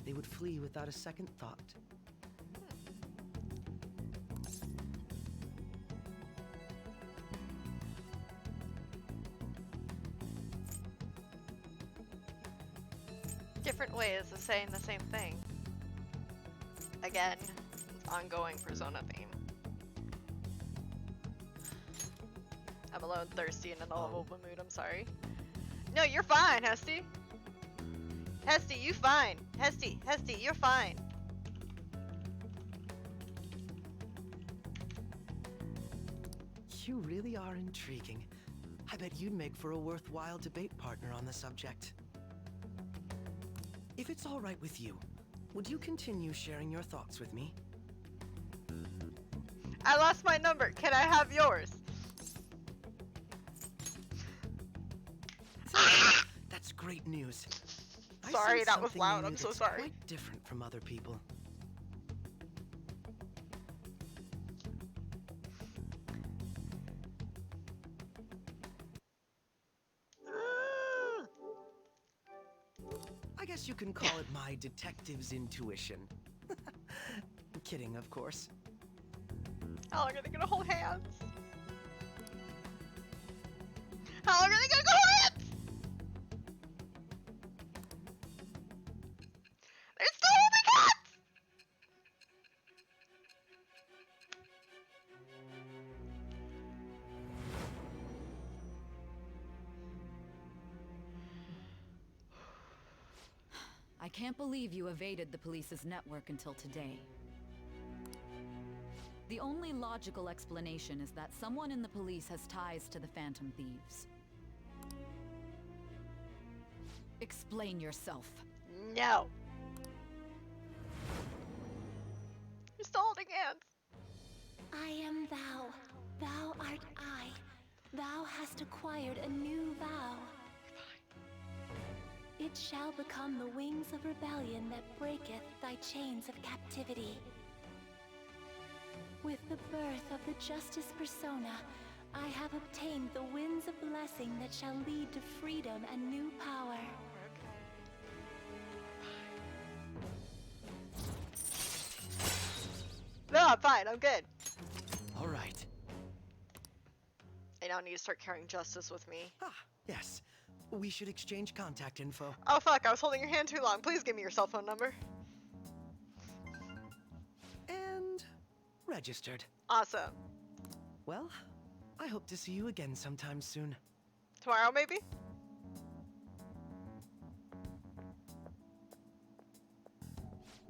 they would flee without a second thought. Different ways of saying the same thing. Again, ongoing Persona theme. I'm alone, thirsty, and in a lovable mood, I'm sorry. No, you're fine, Hesty. Hesty, you fine. Hesty, you're fine. You really are intriguing. I bet you'd make for a worthwhile debate partner on the subject. If it's all right with you, would you continue sharing your thoughts with me? I lost my number. Can I have yours? That's great news. I Sorry, sense that was something loud. in you I'm so that's sorry. Quite different from other people. guess you can call it my detective's intuition. Kidding, of course. How long are they gonna hold hands? How long are they gonna go hold hands? They're still holding hands! I can't believe you evaded the police's network until today. The only logical explanation is that someone in the police has ties to the Phantom Thieves. Explain yourself. No. You're still holding hands. I am thou. Thou art I. Thou hast acquired a new vow. It shall become the wings of rebellion that breaketh thy chains of captivity. With the birth of the Justice Persona, I have obtained the winds of blessing that shall lead to freedom and new power. No, I'm fine. I'm good. All right. I now need to start carrying justice with me. Ah, yes. We should exchange contact info. Oh fuck, I was holding your hand too long. Please give me your cell phone number. And registered. Awesome. Well, I hope to see you again sometime soon. Tomorrow, maybe?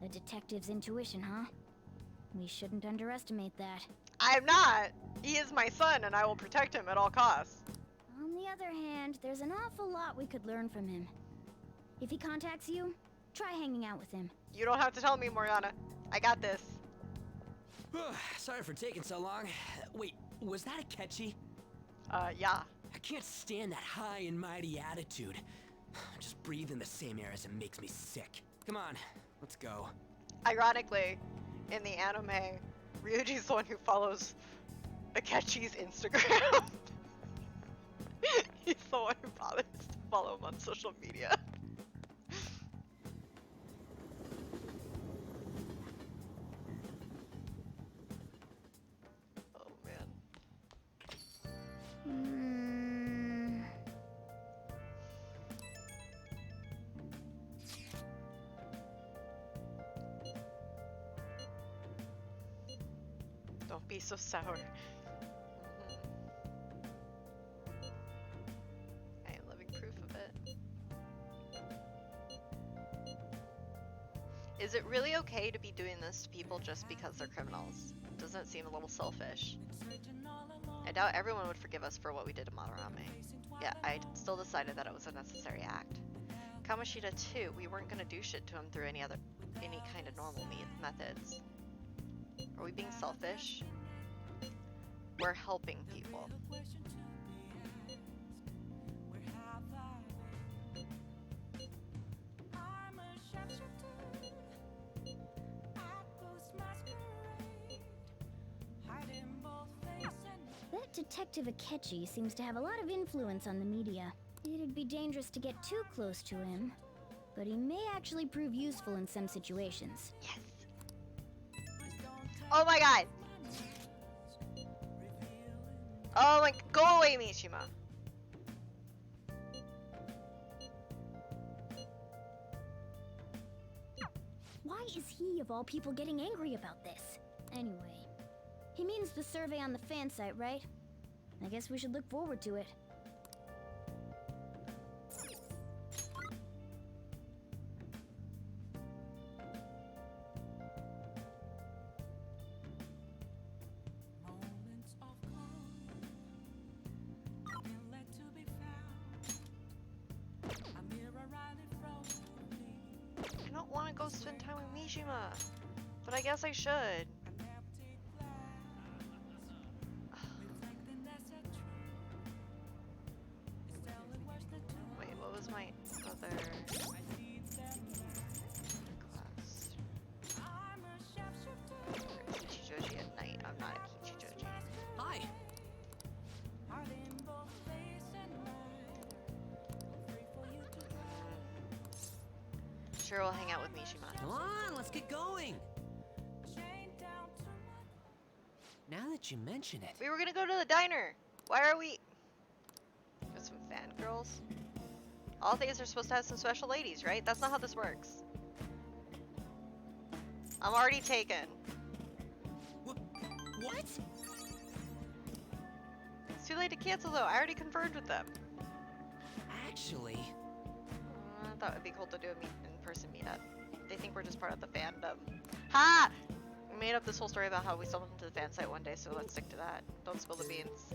The detective's intuition, huh? We shouldn't underestimate that. I'm not. He is my son, and I will protect him at all costs. On the other hand, there's an awful lot we could learn from him. If he contacts you, try hanging out with him. You don't have to tell me, Morgana. I got this. Sorry for taking so long. Wait, was that a catchy? Yeah. I can't stand that high and mighty attitude. Just breathing the same air as it makes me sick. Come on, let's go. Ironically, in the anime, Ryuji's the one who follows Akechi's Instagram. He's the one who bothers to follow him on social media. Oh man. Don't be so sour. I am living proof of it. Is it really okay to be doing this to people just because they're criminals? Doesn't it seem a little selfish? I doubt everyone would forgive us for what we did to Madarame. Yeah, I still decided that it was a necessary act. Kamoshida too, we weren't gonna do shit to him through any kind of normal methods. Are we being selfish? We're helping people. That Detective Akechi seems to have a lot of influence on the media. It'd be dangerous to get too close to him, but he may actually prove useful in some situations. Yes. Oh my god. Oh my, go away, Mishima. Why is he, of all people, getting angry about this? Anyway, he means the survey on the fan site, right? I guess we should look forward to it. I don't want to go spend time with Mishima, but I guess I should. Wait, what was my other request? Kichijoji at night. I'm not a Kichijoji. Hi. Sure, we'll hang out with Mishima. Come on, let's get going. Now that you mention it. We were gonna go to the diner. Why are we? Got some fangirls. All things are supposed to have some special ladies, right? That's not how this works. I'm already taken. What? It's too late to cancel though. I already conferred with them. Actually. I thought it'd be cool to do a in-person meetup. They think we're just part of the fandom. Ha! We made up this whole story about how we stumbled into the fan site one day, so let's stick to that. Don't spill the beans.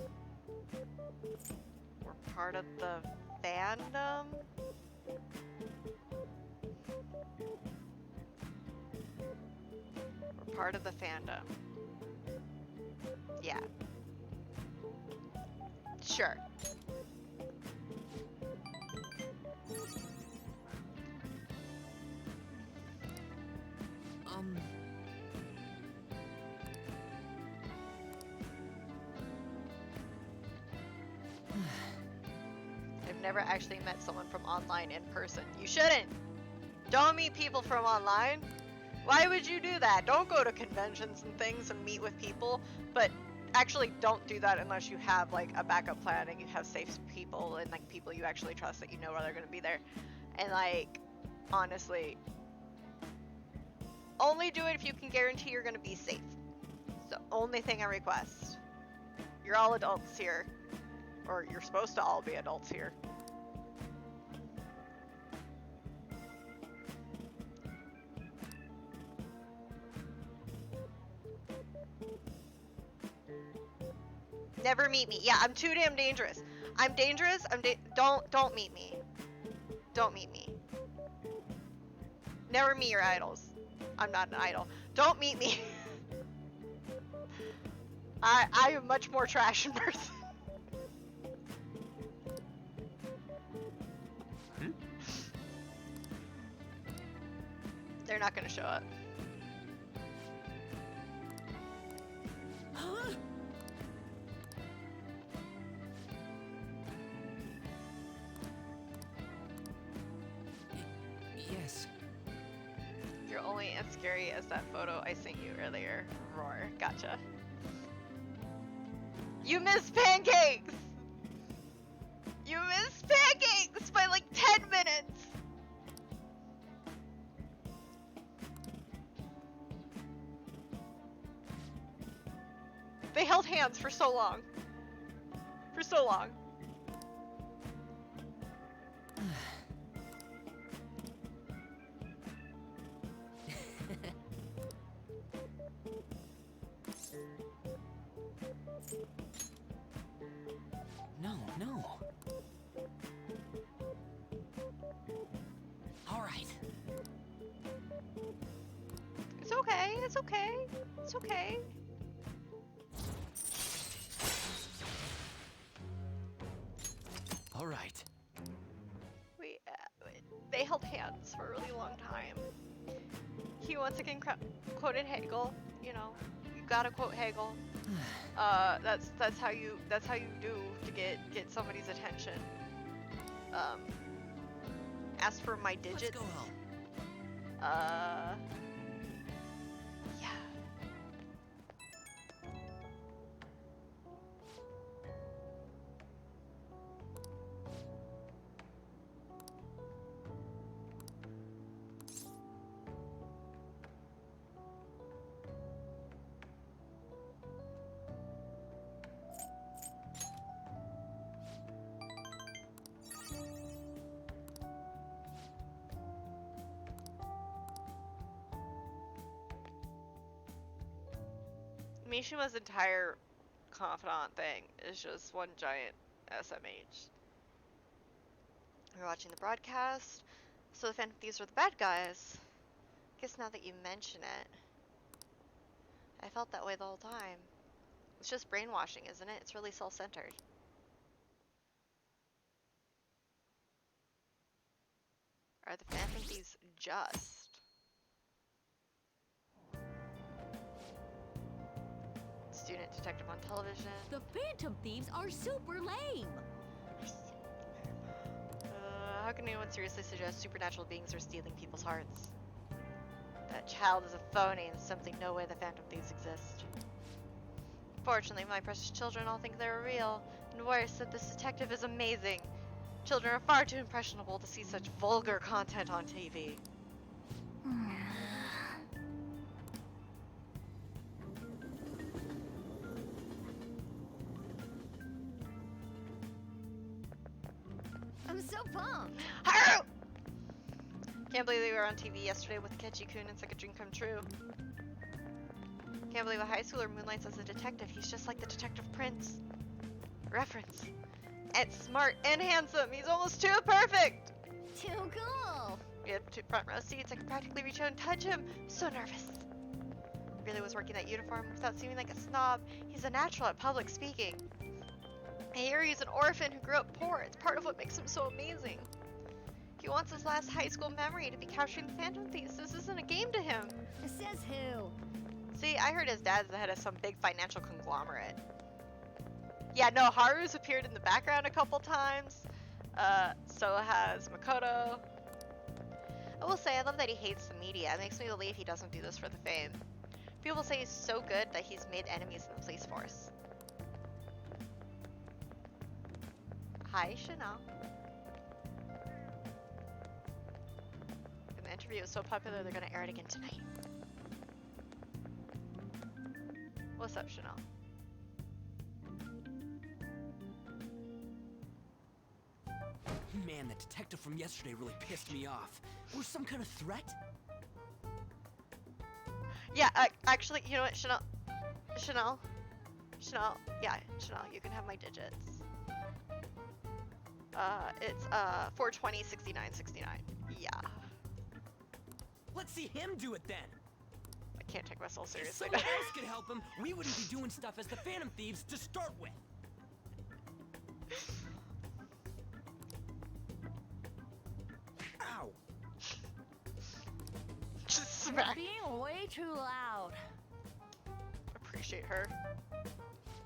We're part of the fandom? We're part of the fandom. Yeah. Sure. I've never actually met someone from online in person. You shouldn't! Don't meet people from online. Why would you do that? Don't go to conventions and things and meet with people, but actually don't do that unless you have like a backup plan and you have safe people and like people you actually trust that you know are going to be there. And like, honestly, only do it if you can guarantee you're going to be safe. It's the only thing I request. You're all adults here. Or you're supposed to all be adults here. Never meet me. Yeah, I'm too damn dangerous. I'm dangerous. Don't meet me. Don't meet me. Never meet your idols. I'm not an idol. Don't meet me. I am much more trash in person. They're not gonna show up. Huh? Yes. You're only as scary as that photo I sent you earlier. Roar. Gotcha. You missed pancakes! You missed pancakes by like 10 minutes! They held hands for so long. For so long. No. All right. It's okay, it's okay, it's okay. All right. They held hands for a really long time. He once again quoted Hegel. You know, you gotta quote Hegel. That's how you do to get somebody's attention. Ask for my digits. Let's go home. Yeah. Mishima's entire confidant thing is just one giant SMH. We're watching the broadcast. So the Phantom Thieves were the bad guys. Guess now that you mention it, I felt that way the whole time. It's just brainwashing, isn't it? It's really self-centered. Are the Phantom Thieves just? Student detective on television. The Phantom Thieves are super lame. How can anyone anyone seriously suggests supernatural beings are stealing people's hearts. That child is a phony and simply no way the Phantom Thieves exist. Fortunately, my precious children all think they're real, and worse, that this detective is amazing. Children are far too impressionable to see such vulgar content on TV. I'm so pumped. Haru! Can't believe we were on TV yesterday with Kechi-kun. It's like a dream come true. Can't believe a high schooler moonlights as a detective. He's just like the Detective Prince. Reference. And smart and handsome. He's almost too perfect. Too cool. We have 2 front row seats. I could practically reach out and touch him. So nervous. Really was working that uniform without seeming like a snob. He's a natural at public speaking. I hear he's an orphan who grew up poor. It's part of what makes him so amazing. He wants his last high school memory to be capturing the Phantom Thieves. This isn't a game to him. Says who? See, I heard his dad's the head of some big financial conglomerate. Yeah, no, Haru's appeared in the background a couple times. So has Makoto. I will say, I love that he hates the media. It makes me believe he doesn't do this for the fame. People say he's so good that he's made enemies in the police force. Hi, Chanel. And the interview was so popular, they're gonna air it again tonight. What's up, Chanel? Man, that detective from yesterday really pissed me off. Was some kind of threat? Yeah, actually, you know what, Chanel, yeah, Chanel, you can have my digits. It's 420 69 69. Yeah. Let's see him do it then. I can't take myself If seriously. someone else could help him, we wouldn't be doing stuff as the Phantom Thieves to start with. Ow. Just You're smack. being way too loud. Appreciate her.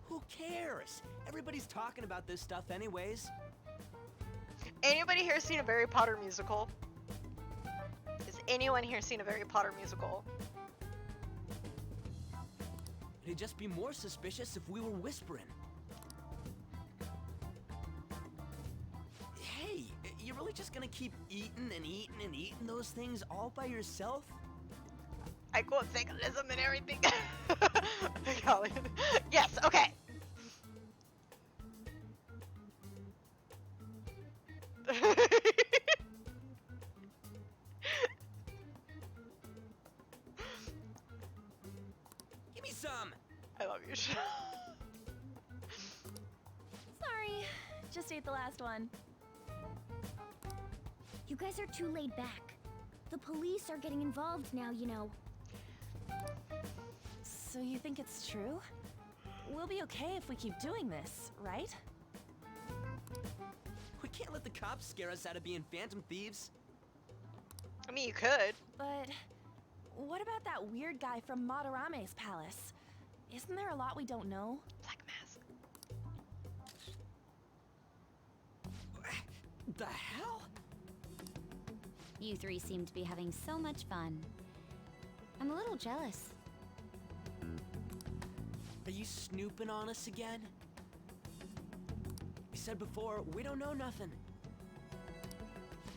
Who cares? Everybody's talking about this stuff anyways. Anybody here seen a Harry Potter musical? Has anyone here seen a Harry Potter musical? It'd just be more suspicious if we were whispering. Hey, you really just gonna keep eating and eating and eating those things all by yourself? I quote symbolism and everything. Colin. Yes, okay. Give me some! I love you, Chanel. Sorry, just ate the last one. You guys are too laid back. The police are getting involved now, you know. So you think it's true? We'll be okay if we keep doing this, right? We can't let the cops scare us out of being Phantom Thieves. I mean, you could. But what about that weird guy from Madarame's palace? Isn't there a lot we don't know? Black Mask. The hell? You 3 seem to be having so much fun. I'm a little jealous. Are you snooping on us again? You said before, we don't know nothing.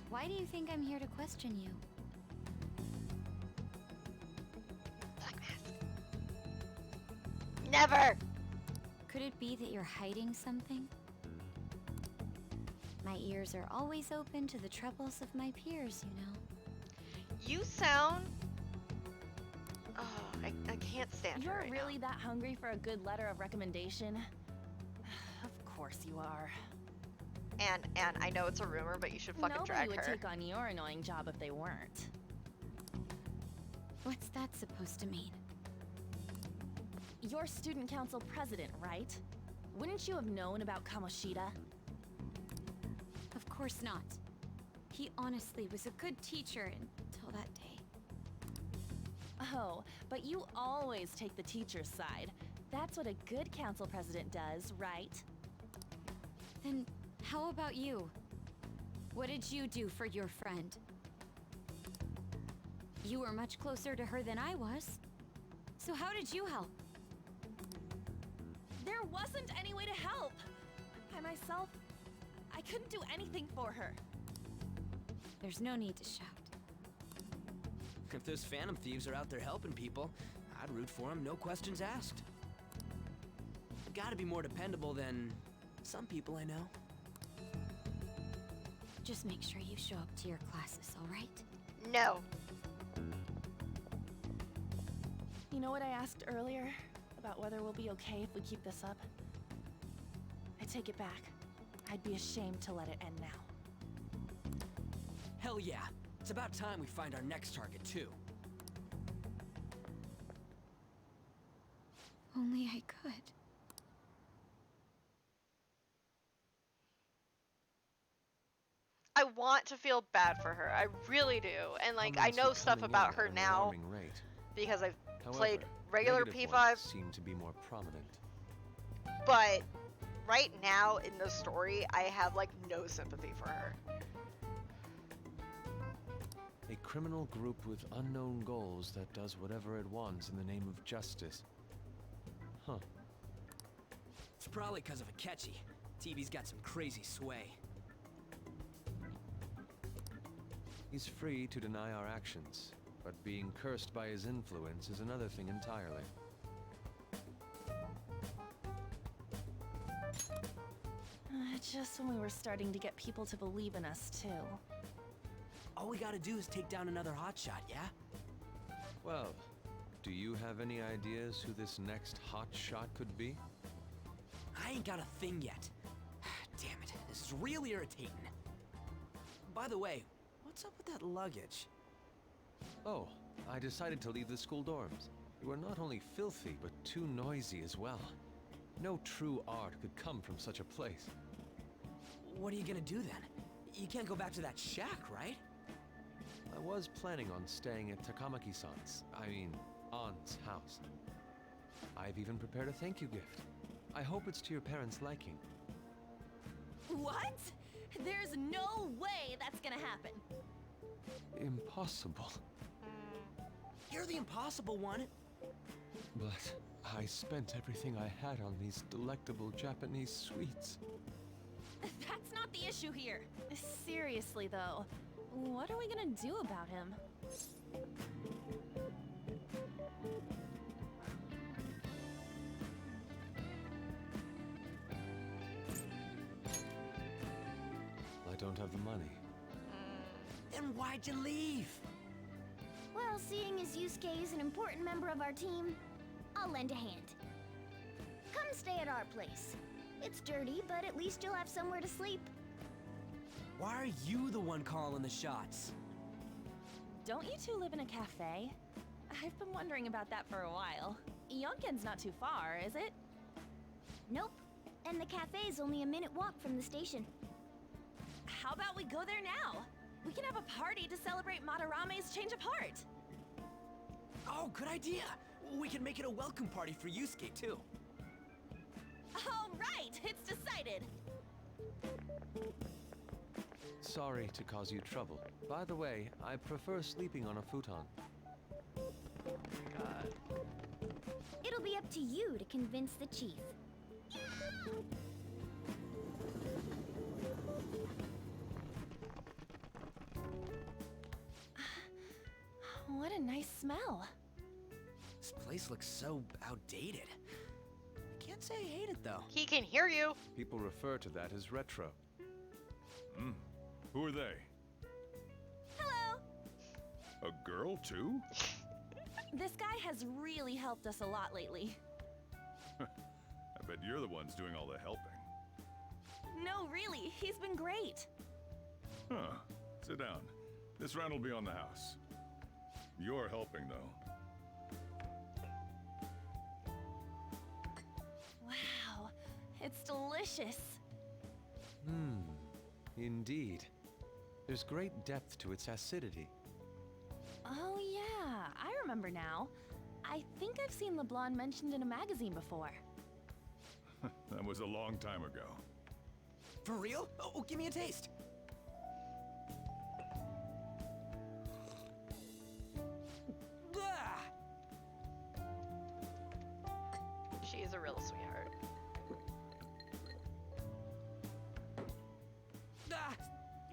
Why do you think I'm here to question you? Black Mask. Never! Could it be that you're hiding something? My ears are always open to the troubles of my peers, you know. You sound... Oh, I can't stand her You're right really now. that hungry for a good letter of recommendation? Of course you are. And I know it's a rumor, but you should fucking Nobody drag would her. take on your annoying job if they weren't. What's that supposed to mean? You're student council president, right? Wouldn't you have known about Kamoshida? Of course not. He honestly was a good teacher until that day. Oh, but you always take the teacher's side. That's what a good council president does, right? Then how about you? What did you do for your friend? You were much closer to her than I was. So how did you help? There wasn't any way to help. By myself, I couldn't do anything for her. There's no need to shout. If those Phantom Thieves are out there helping people, I'd root for them, no questions asked. Gotta be more dependable than some people I know. Just make sure you show up to your classes, all right? No. You know what I asked earlier? About whether we'll be okay if we keep this up? I take it back. I'd be ashamed to let it end now. Hell yeah. It's about time we find our next target, too. Only I could. I want to feel bad for her. I really do. And like I know stuff about her now because I've played regular P5. Seem to be more prominent. But right now in the story, I have like no sympathy for her. A criminal group with unknown goals that does whatever it wants in the name of justice. Huh. It's probably because of Akechi. TV's got some crazy sway. He's free to deny our actions, but being cursed by his influence is another thing entirely. Just when we were starting to get people to believe in us, too. All we gotta do is take down another hotshot, yeah? Well, do you have any ideas who this next hotshot could be? I ain't got a thing yet. Damn it, this is real irritating. By the way, what's up with that luggage? Oh, I decided to leave the school dorms. You are not only filthy, but too noisy as well. No true art could come from such a place. What are you gonna do then? You can't go back to that shack, right? I was planning on staying at Takamaki-san's, Ann's house. I've even prepared a thank you gift. I hope it's to your parents' liking. What? There's no way that's gonna happen. Impossible. You're the impossible one. But I spent everything I had on these delectable Japanese sweets. That's not the issue here. Seriously, though, what are we gonna do about him? I don't have the money. Then why'd you leave? Well, seeing as Yusuke is an important member of our team, I'll lend a hand. Come stay at our place. It's dirty, but at least you'll have somewhere to sleep. Why are you the one calling the shots? Don't you two live in a cafe? I've been wondering about that for a while. Yonken's not too far, is it? Nope. And the cafe's only a minute walk from the station. How about we go there now? We can have a party to celebrate Madarame's change of heart. Oh, good idea. We can make it a welcome party for Yusuke, too. All right, it's decided. Sorry to cause you trouble. By the way, I prefer sleeping on a futon. It'll be up to you to convince the chief. What a nice smell. This place looks so outdated. I can't say I hate it, though. He can hear you. People refer to that as retro. Who are they? Hello. A girl, too? This guy has really helped us a lot lately. I bet you're the ones doing all the helping. No, really, he's been great. Huh. Sit down. This round will be on the house. You're helping, though. Wow, it's delicious. Indeed. There's great depth to its acidity. Oh yeah, I remember now. I think I've seen the blonde mentioned in a magazine before. That was a long time ago. For real? Oh, give me a taste.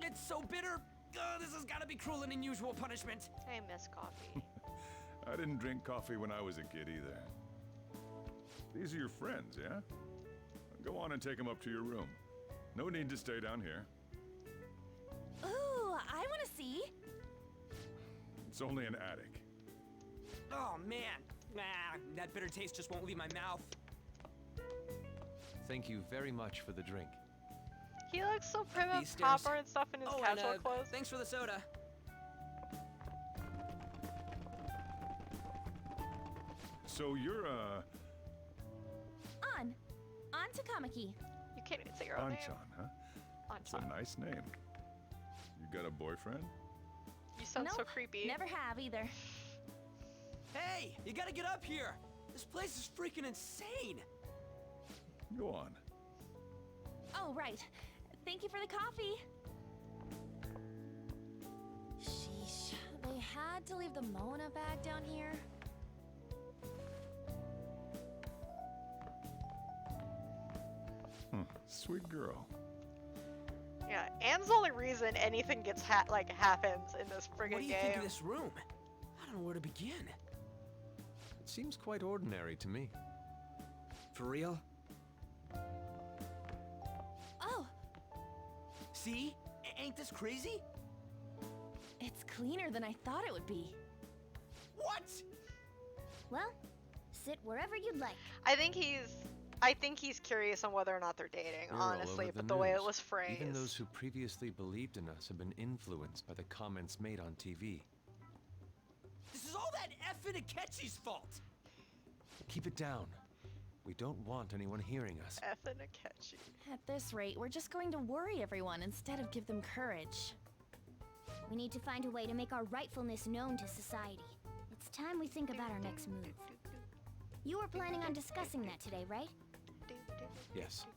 It's so bitter. This has got to be cruel and unusual punishment. I miss coffee. I didn't drink coffee when I was a kid either. These are your friends, yeah? Go on and take them up to your room. No need to stay down here. Ooh, I want to see. It's only an attic. Oh, man. That bitter taste just won't leave my mouth. Thank you very much for the drink. He looks so primitive, These stairs. proper and stuff in his Oh, casual and, clothes. thanks for the soda. So you're, On to Kamaki. You can't even say your own name. Anchan, huh? It's a Anchan. nice name. You got a boyfriend? You sound so Nope, creepy. Never have either. Hey, you gotta get up here. This place is freaking insane. Go on. Oh, right. Thank you for the coffee. Sheesh. They had to leave the Mona bag down here. Sweet girl. Yeah, Anne's the only reason anything gets happens in this friggin' What do you game. think of this room? I don't know where to begin. It seems quite ordinary to me. For real? Oh, See? Ain't this crazy? it's cleaner than I thought it would be. What? Well, sit wherever you'd like. I think he's curious on whether or not they're dating, We're all honestly, over but the way it news. was phrased. Even those who previously believed in us have been influenced by the comments made on TV. This is all that effing Akechi's fault. Keep it down. We don't want anyone hearing us. Effing Akechi. At this rate, we're just going to worry everyone instead of give them courage. We need to find a way to make our rightfulness known to society. It's time we think about our next move. You were planning on discussing that today, right? Yes.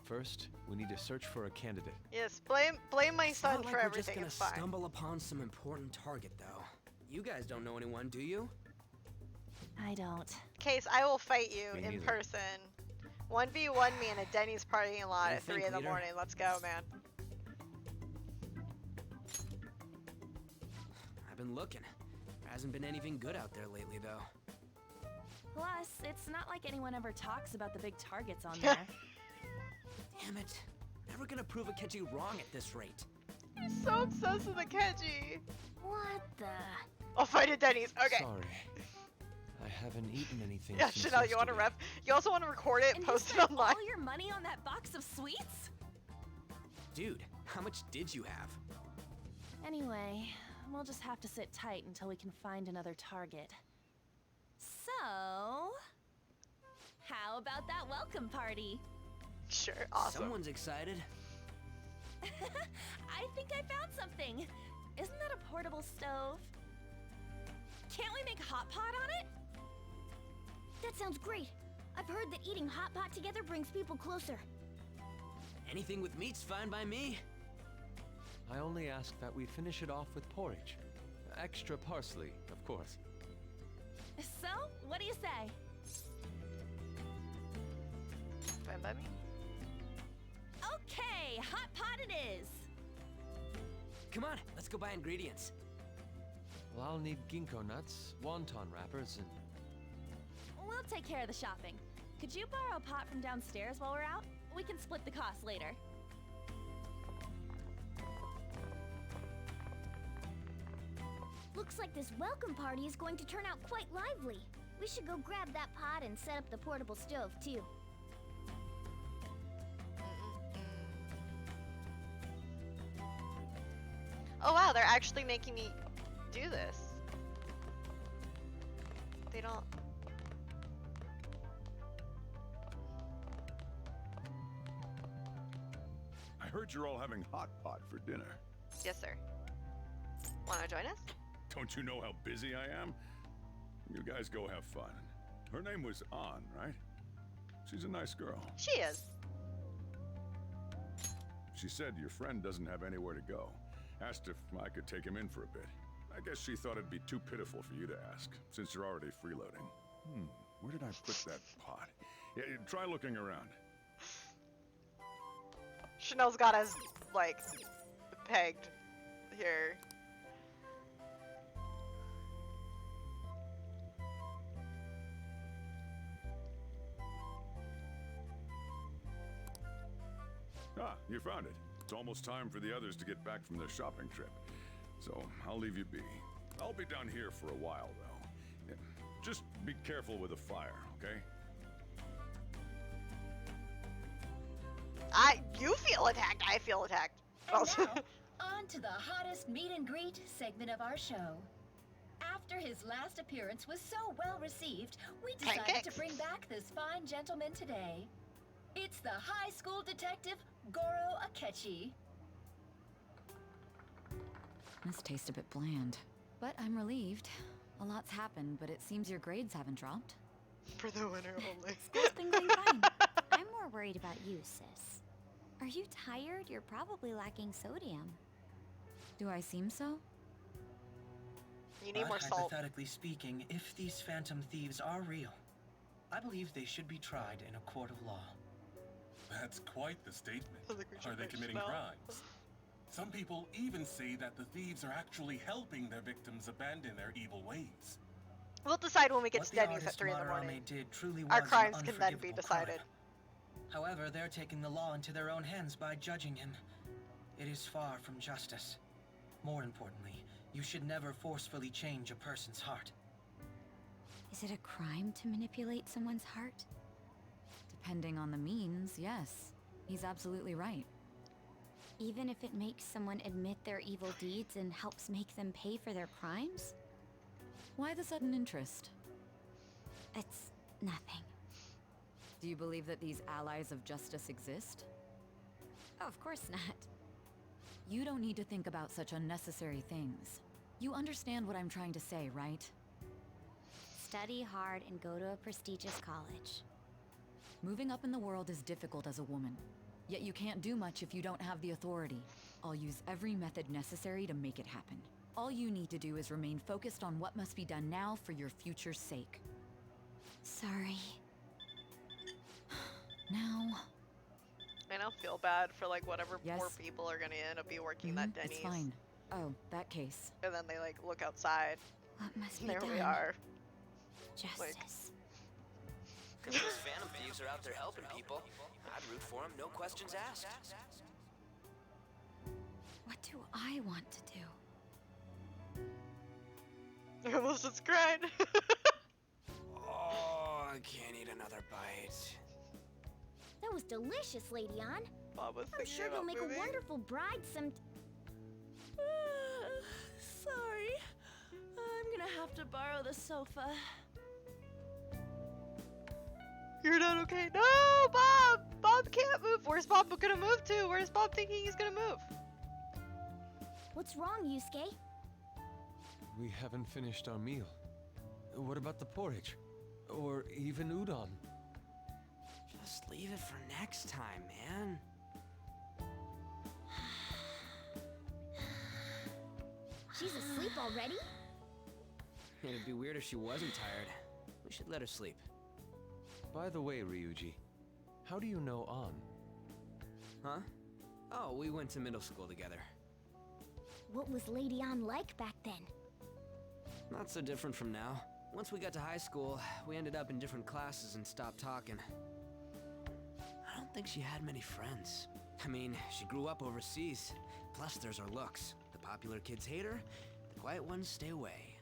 First, we need to search for a candidate. Yes, blame my It's son not like for we're everything. just It's gonna fine. stumble upon some important target, though. You guys don't know anyone, do you? I don't. Case, I will fight you Me in neither. person. 1v1 me in a Denny's parking lot What do you at 3 think, in the leader? morning. Let's go, man. I've been looking. Hasn't been anything good out there lately, though. Plus, it's not like anyone ever talks about the big targets on there. Damn it. Never gonna prove Akechi wrong at this rate. He's so obsessed with Akechi. What the? I'll fight at Denny's. Okay. Sorry. I haven't eaten anything Yeah, since Chanel, you want to yesterday. You also want to record it, And post you it spent online. all your money on that box of sweets? Dude, how much did you have? Anyway, we'll just have to sit tight until we can find another target. So, how about that welcome party? Sure, awesome. Someone's excited. I think I found something. Isn't that a portable stove? Can't we make hot pot on it? That sounds great. I've heard that eating hot pot together brings people closer. Anything with meat's fine by me. I only ask that we finish it off with porridge. Extra parsley, of course. So, what do you say? Fine by me. Okay, hot pot it is. Come on, let's go buy ingredients. Well, I'll need ginkgo nuts, wonton wrappers, and We'll take care of the shopping. Could you borrow a pot from downstairs while we're out? We can split the cost later. Looks like this welcome party is going to turn out quite lively. We should go grab that pot and set up the portable stove, too. Oh wow, they're actually making me do this. They don't. I heard you're all having hot pot for dinner. Yes, sir. Wanna join us? Don't you know how busy I am? You guys go have fun. Her name was An, right? She's a nice girl. She is. She said your friend doesn't have anywhere to go. Asked if I could take him in for a bit. I guess she thought it'd be too pitiful for you to ask, since you're already freeloading. Where did I put that pot? Yeah, try looking around. Chanel's got his, like, pegged here. Ah, you found it. It's almost time for the others to get back from their shopping trip. So I'll leave you be. I'll be down here for a while, though. Yeah, just be careful with the fire, okay? You feel attacked, I feel attacked. And now, on to the hottest meet and greet segment of our show. After his last appearance was so well received, we decided to bring back this fine gentleman today. It's the high school detective, Goro Akechi. This tastes a bit bland, but I'm relieved. A lot's happened, but it seems your grades haven't dropped. For the winner only. School's been going fine. I'm more worried about you, sis. Are you tired? You're probably lacking sodium. Do I seem so? You need more salt. Hypothetically speaking, if these Phantom Thieves are real, I believe they should be tried in a court of law. That's quite the statement. Are they committing crimes? Some people even say that the thieves are actually helping their victims abandon their evil ways. We'll decide when we get steadies at 3 in the morning. Our crimes can then be decided. However, they're taking the law into their own hands by judging him. It is far from justice. More importantly, you should never forcefully change a person's heart. Is it a crime to manipulate someone's heart? Depending on the means, yes. He's absolutely right. Even if it makes someone admit their evil deeds and helps make them pay for their crimes? Why the sudden interest? It's nothing. Do you believe that these allies of justice exist? Oh, of course not. You don't need to think about such unnecessary things. You understand what I'm trying to say, right? Study hard and go to a prestigious college. Moving up in the world is difficult as a woman. Yet you can't do much if you don't have the authority. I'll use every method necessary to make it happen. All you need to do is remain focused on what must be done now for your future's sake. Sorry. Now... I now feel bad for like whatever poor people are gonna end up be working that Denny's. It's fine. Oh, that case. And then they like look outside. What must be there done? we are. Justice. Like, Because those Phantom Thieves are out there helping people. I'd root for them, no questions asked. What do I want to do? I almost just cried. Oh, I can't eat another bite. That was delicious, Lady Ann. Bob was I'm sure you'll make a wonderful bride some... Sorry. I'm gonna have to borrow the sofa. You're not okay. No, Bob! Bob can't move. Where's Bob gonna move to? Where's Bob thinking he's gonna move? What's wrong, Yusuke? We haven't finished our meal. What about the porridge? Or even udon? Just leave it for next time, man. She's asleep already? It'd be weird if she wasn't tired. We should let her sleep. By the way, Ryuji, how do you know An? Huh? Oh, we went to middle school together. What was Lady Ann like back then? Not so different from now. Once we got to high school, we ended up in different classes and stopped talking. I don't think she had many friends. I mean, she grew up overseas. Plus, there's her looks. The popular kids hate her, the quiet ones stay away.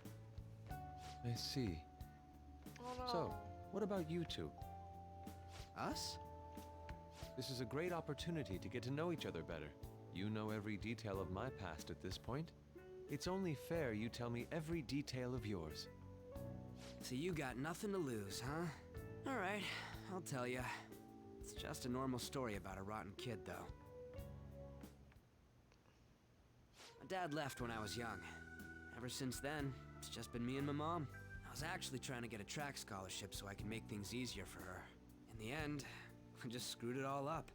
I see. Oh, no. So, what about you two? Us? This is a great opportunity to get to know each other better. You know every detail of my past at this point. It's only fair you tell me every detail of yours. So you got nothing to lose, huh? Alright, I'll tell ya. It's just a normal story about a rotten kid, though. My dad left when I was young. Ever since then, it's just been me and my mom. I was actually trying to get a track scholarship so I can make things easier for her. In the end, I just screwed it all up.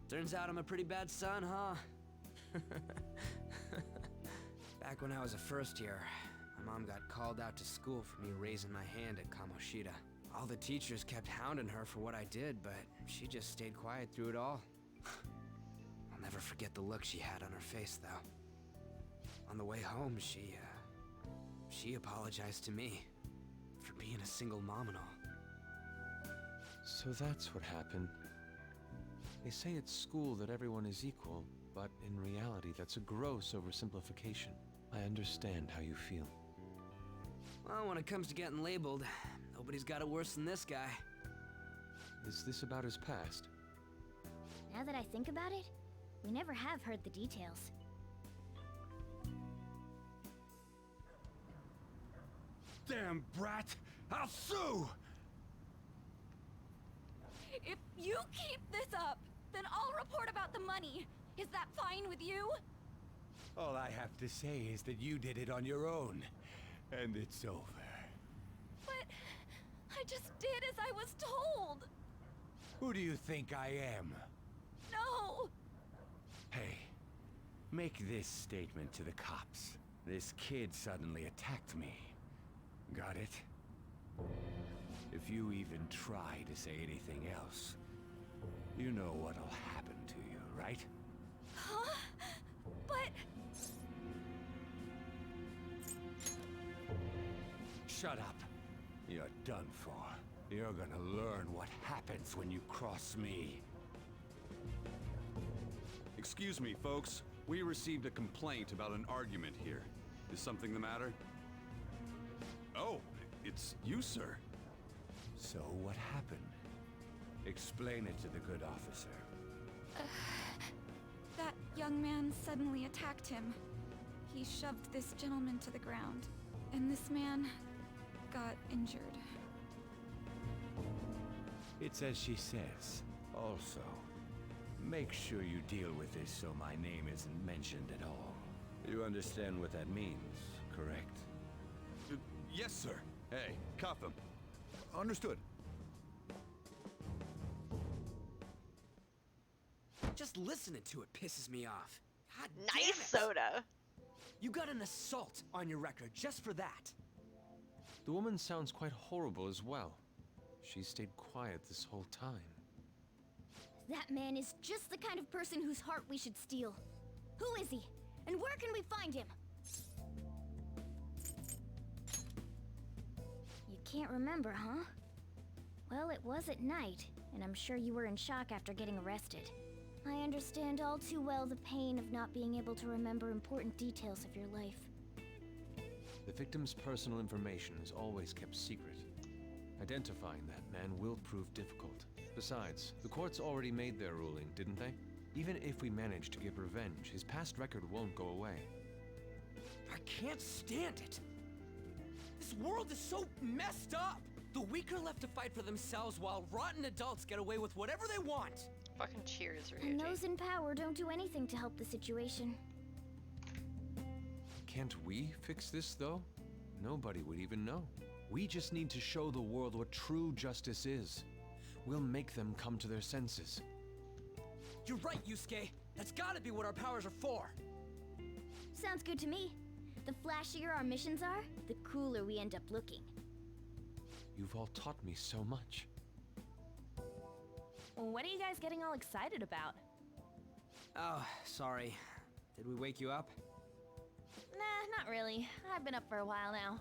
Turns out I'm a pretty bad son, huh? Back when I was a first year, my mom got called out to school for me raising my hand at Kamoshida. All the teachers kept hounding her for what I did, but she just stayed quiet through it all. I'll never forget the look she had on her face, though. On the way home, she apologized to me for being a single mom and all. So that's what happened. They say at school that everyone is equal, but in reality, that's a gross oversimplification. I understand how you feel. Well, when it comes to getting labeled, nobody's got it worse than this guy. Is this about his past? Now that I think about it, we never have heard the details. Damn brat! I'll sue! If you keep this up, then I'll report about the money. Is that fine with you? All I have to say is that you did it on your own, and it's over. But I just did as I was told. Who do you think I am? No! Hey, make this statement to the cops. This kid suddenly attacked me. Got it? If you even try to say anything else, you know what'll happen to you, right? Huh? But... Shut up. You're done for. You're gonna learn what happens when you cross me. Excuse me, folks. We received a complaint about an argument here. Is something the matter? Oh, it's you, sir. So what happened? Explain it to the good officer. That young man suddenly attacked him. He shoved this gentleman to the ground, and this man got injured. It's as she says. Also, make sure you deal with this so my name isn't mentioned at all. You understand what that means, correct? Yes, sir. Hey, cuff him. Understood. Just listening to it pisses me off. God Nice damn it. soda. You got an assault on your record just for that. The woman sounds quite horrible as well. She stayed quiet this whole time. That man is just the kind of person whose heart we should steal. Who is he? And where can we find him? You can't remember, huh? Well, it was at night, and I'm sure you were in shock after getting arrested. I understand all too well the pain of not being able to remember important details of your life. The victim's personal information is always kept secret. Identifying that man will prove difficult. Besides, the courts already made their ruling, didn't they? Even if we manage to get revenge, his past record won't go away. I can't stand it. This world is so messed up. The weak are left to fight for themselves while rotten adults get away with whatever they want. Fucking cheers, Ryuji. And those in power don't do anything to help the situation. Can't we fix this, though? Nobody would even know. We just need to show the world what true justice is. We'll make them come to their senses. You're right, Yusuke. That's gotta be what our powers are for. Sounds good to me. The flashier our missions are, the cooler we end up looking. You've all taught me so much. What are you guys getting all excited about? Oh, sorry. Did we wake you up? Nah, not really. I've been up for a while now.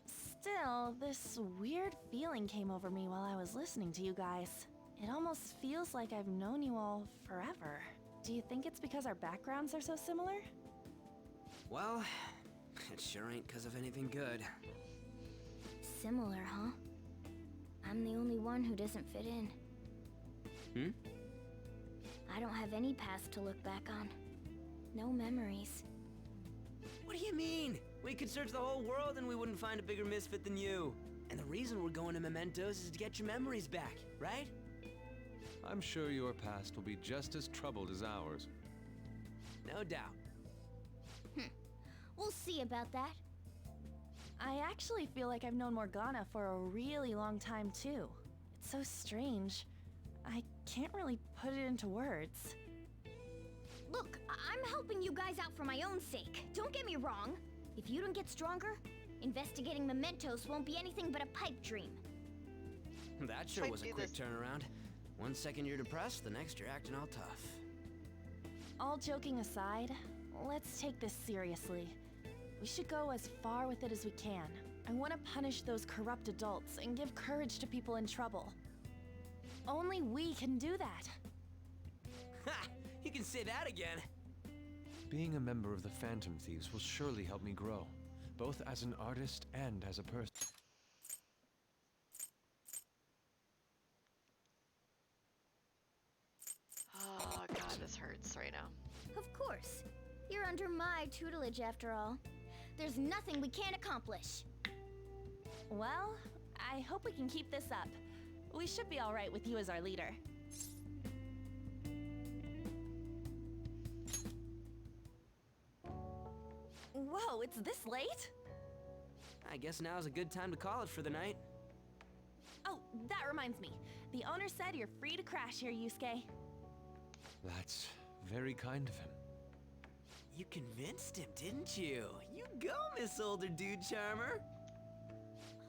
Still, this weird feeling came over me while I was listening to you guys. It almost feels like I've known you all forever. Do you think it's because our backgrounds are so similar? Well, it sure ain't because of anything good. Similar, huh? I'm the only one who doesn't fit in. I don't have any past to look back on. No memories. What do you mean? We could search the whole world and we wouldn't find a bigger misfit than you. And the reason we're going to Mementos is to get your memories back, right? I'm sure your past will be just as troubled as ours. No doubt. We'll see about that. I actually feel like I've known Morgana for a really long time, too. It's so strange. I can't really put it into words. Look, I'm helping you guys out for my own sake. Don't get me wrong. If you don't get stronger, investigating Mementos won't be anything but a pipe dream. That sure I was a do quick this- turnaround. 1 second you're depressed, the next you're acting all tough. All joking aside, let's take this seriously. We should go as far with it as we can. I want to punish those corrupt adults and give courage to people in trouble. Only we can do that. Ha! You can say that again. Being a member of the Phantom Thieves will surely help me grow, both as an artist and as a person. Oh god, this hurts right now. Of course. You're under my tutelage after all. There's nothing we can't accomplish. Well, I hope we can keep this up. We should be all right with you as our leader. Whoa, it's this late? I guess now's a good time to call it for the night. Oh, that reminds me. The owner said you're free to crash here, Yusuke. That's very kind of him. You convinced him, didn't you? You go, Miss Older Dude Charmer.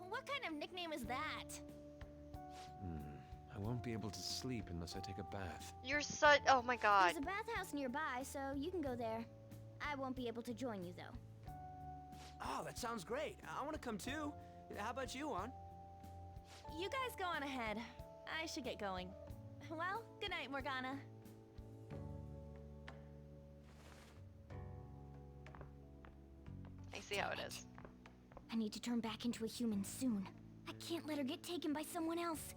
What kind of nickname is that? I won't be able to sleep unless I take a bath. You're such. Oh my god. There's a bathhouse nearby, so you can go there. I won't be able to join you, though. Oh, that sounds great. I want to come too. How about you, An? You guys go on ahead. I should get going. Well, good night, Morgana. I see how it is. I need to turn back into a human soon. I can't let her get taken by someone else.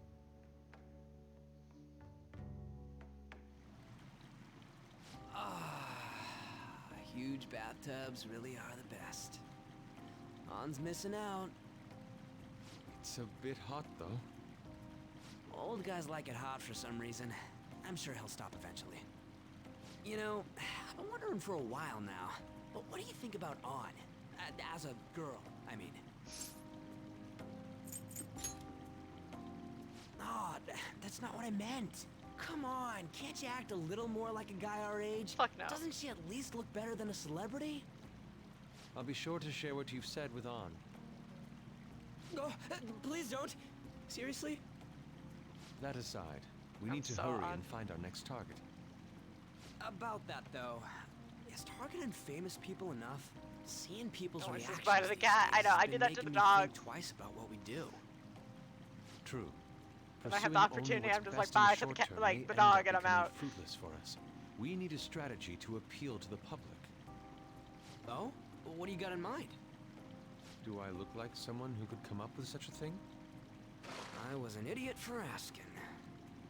Huge bathtubs really are the best. An's missing out. It's a bit hot, though. Old guys like it hot for some reason. I'm sure he'll stop eventually. You know, I've been wondering for a while now, but what do you think about An? As a girl, I mean. Oh, that's not what I meant. Come on, can't you act a little more like a guy our age? Fuck no. Doesn't she at least look better than a celebrity? I'll be sure to share what you've said with An. Oh, please don't. Seriously? That aside, we I'm need to so hurry on. and find our next target. About that, though, is targeting famous people enough? Seeing people's Oh, it's reactions just bite of the these cat. I days know, has I did been that to making the me dog. think twice about what we do. True. If I have Pursuing the only opportunity, what's I'm just like, best in the bye to the short cat, term like may the end dog, up and I'm becoming out. fruitless for us. We need a strategy to appeal to the public. Oh? What do you got in mind? Do I look like someone who could come up with such a thing? I was an idiot for asking.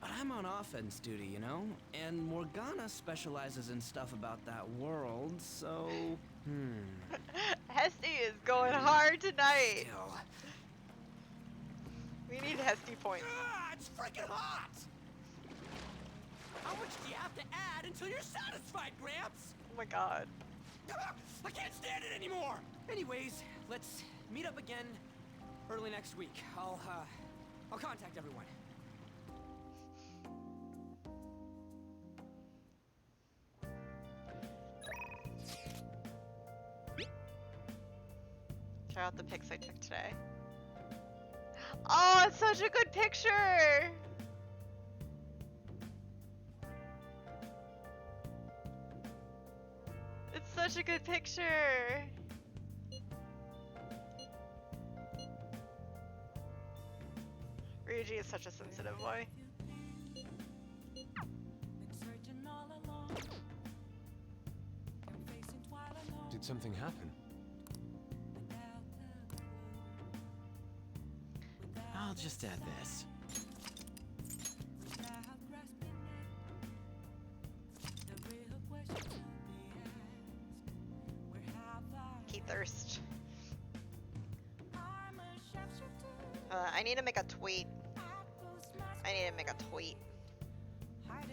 But I'm on offense duty, you know? And Morgana specializes in stuff about that world, so... Hesty is going hard tonight. Still. We need Hesty points. It's freaking hot! How much do you have to add until you're satisfied, Gramps? Oh my god. I can't stand it anymore! Anyways, let's meet up again early next week. I'll contact everyone. Check out the pics I took today. Oh, it's such a good picture! It's such a good picture! Ryuji is such a sensitive boy. Did something happen? I'll just add this. He thirst. I need to make a tweet. I need to make a tweet.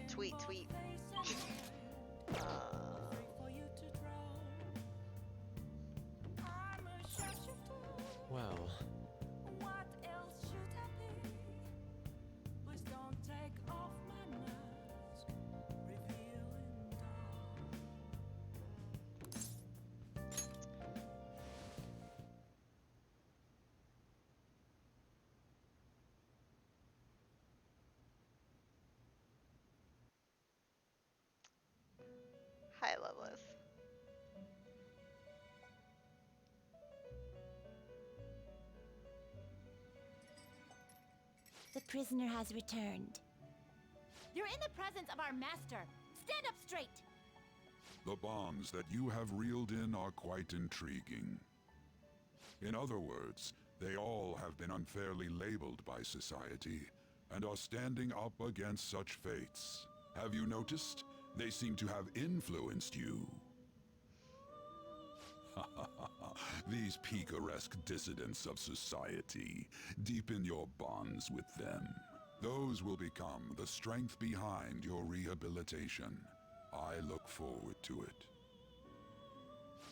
Tweet. Well, The prisoner has returned. You're in the presence of our master. Stand up straight! The bonds that you have reeled in are quite intriguing. In other words, they all have been unfairly labeled by society and are standing up against such fates. Have you noticed? They seem to have influenced you. These picaresque dissidents of society, deepen your bonds with them. Those will become the strength behind your rehabilitation. I look forward to it.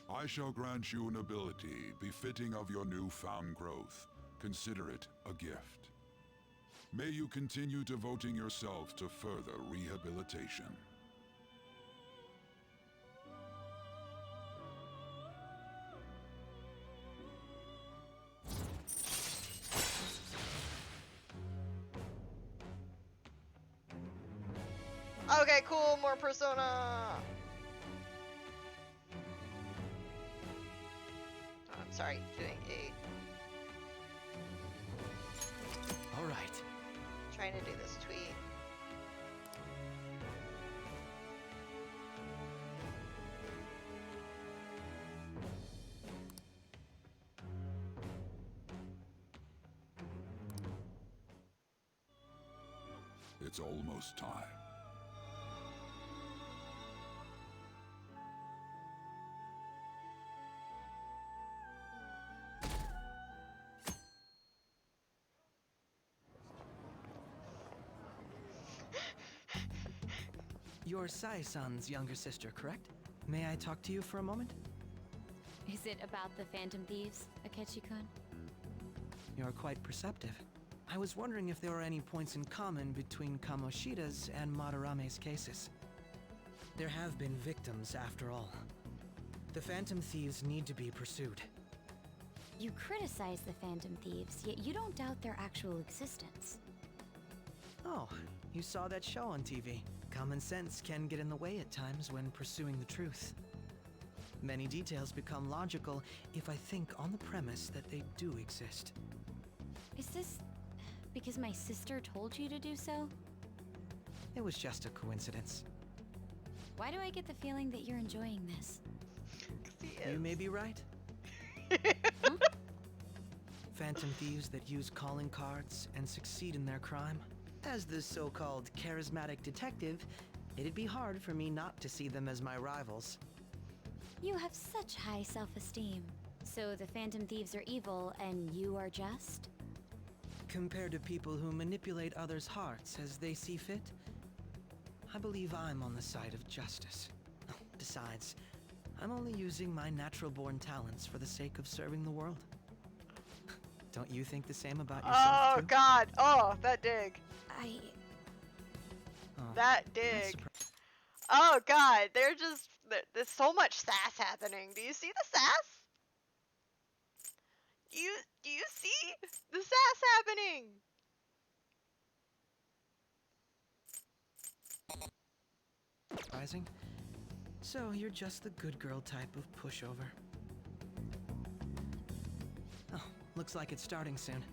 I shall grant you an ability befitting of your newfound growth. Consider it a gift. May you continue devoting yourself to further rehabilitation. Okay, cool, more Persona. Oh, I'm sorry, doing a... Alright. Trying to do this tweet. It's almost time. You're Sai-san's younger sister, correct? May I talk to you for a moment? Is it about the Phantom Thieves, Akechi-kun? You're quite perceptive. I was wondering if there were any points in common between Kamoshida's and Madarame's cases. There have been victims, after all. The Phantom Thieves need to be pursued. You criticize the Phantom Thieves, yet you don't doubt their actual existence. Oh, you saw that show on TV. Common sense can get in the way at times when pursuing the truth. Many details become logical if I think on the premise that they do exist. Is this because my sister told you to do so? It was just a coincidence. Why do I get the feeling that you're enjoying this? You may be right. Phantom thieves that use calling cards and succeed in their crime. As the so-called charismatic detective, it'd be hard for me not to see them as my rivals. You have such high self-esteem. So the Phantom Thieves are evil and you are just? Compared to people who manipulate others' hearts as they see fit, I believe I'm on the side of justice. Besides, I'm only using my natural-born talents for the sake of serving the world. Don't you think the same about yourself, too? Oh, God. Oh, that dig. Oh, that dig. Oh, God. There's so much sass happening. Do you see the sass? Do you see the sass happening? Surprising. So you're just the good girl type of pushover. Oh, looks like it's starting soon.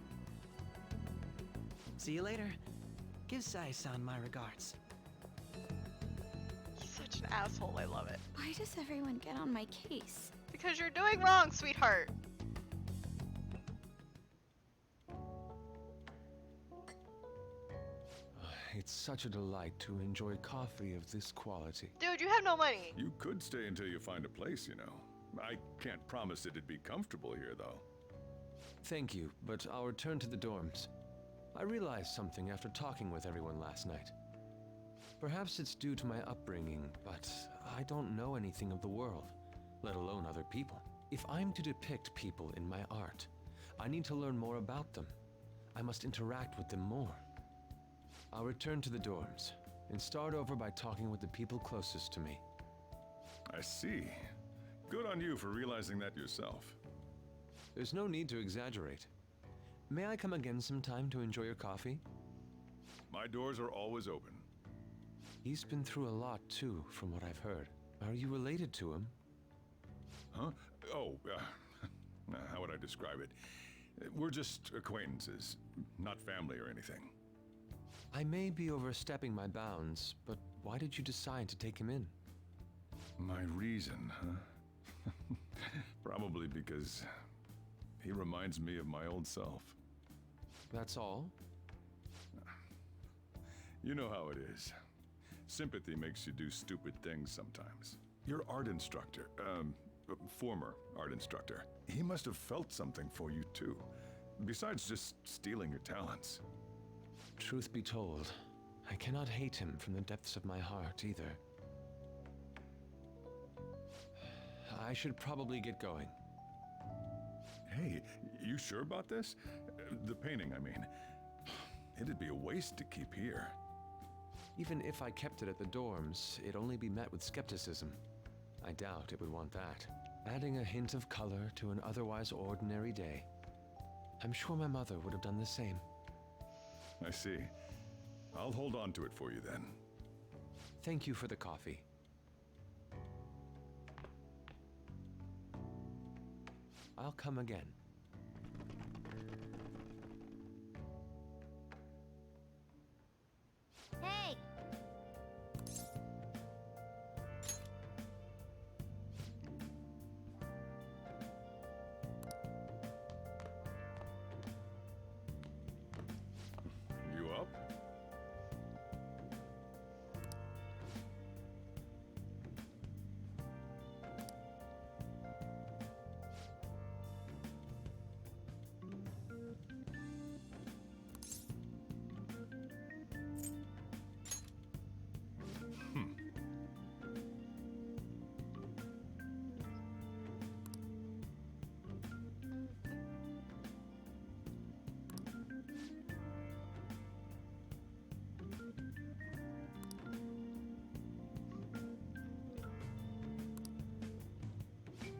See you later. Give Sai-san my regards. He's such an asshole, I love it. Why does everyone get on my case? Because you're doing wrong, sweetheart. It's such a delight to enjoy coffee of this quality. Dude, you have no money. You could stay until you find a place, you know. I can't promise it'd be comfortable here, though. Thank you, but I'll return to the dorms. I realized something after talking with everyone last night. Perhaps it's due to my upbringing, but I don't know anything of the world, let alone other people. If I'm to depict people in my art, I need to learn more about them. I must interact with them more. I'll return to the dorms and start over by talking with the people closest to me. I see. Good on you for realizing that yourself. There's no need to exaggerate. May I come again sometime to enjoy your coffee? My doors are always open. He's been through a lot too, from what I've heard. Are you related to him? Huh? Oh, how would I describe it? We're just acquaintances, not family or anything. I may be overstepping my bounds, but why did you decide to take him in? My reason, huh? Probably because he reminds me of my old self. That's all? You know how it is. Sympathy makes you do stupid things sometimes. Your art instructor, former art instructor, he must have felt something for you too. Besides just stealing your talents. Truth be told, I cannot hate him from the depths of my heart either. I should probably get going. Hey, you sure about this? The painting, I mean. It'd be a waste to keep here. Even if I kept it at the dorms, it'd only be met with skepticism. I doubt it would want that. Adding a hint of color to an otherwise ordinary day. I'm sure my mother would have done the same. I see. I'll hold on to it for you then. Thank you for the coffee. I'll come again. Hey! You up?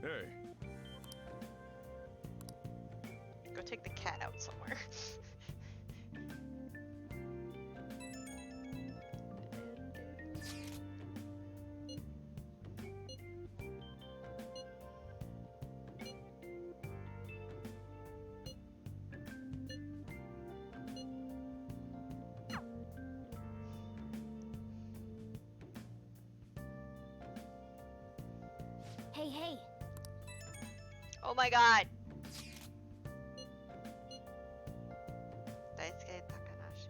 Hey. Go take the cat out somewhere. Hey, hey! Oh my god! Daisuke Takanashi.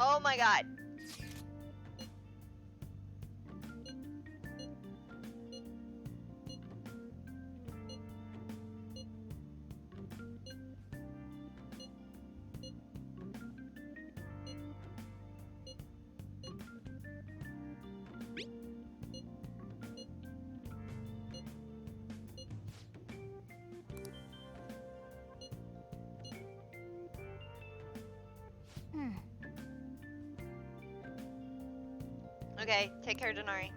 Oh my god! Okay, take care, Denari.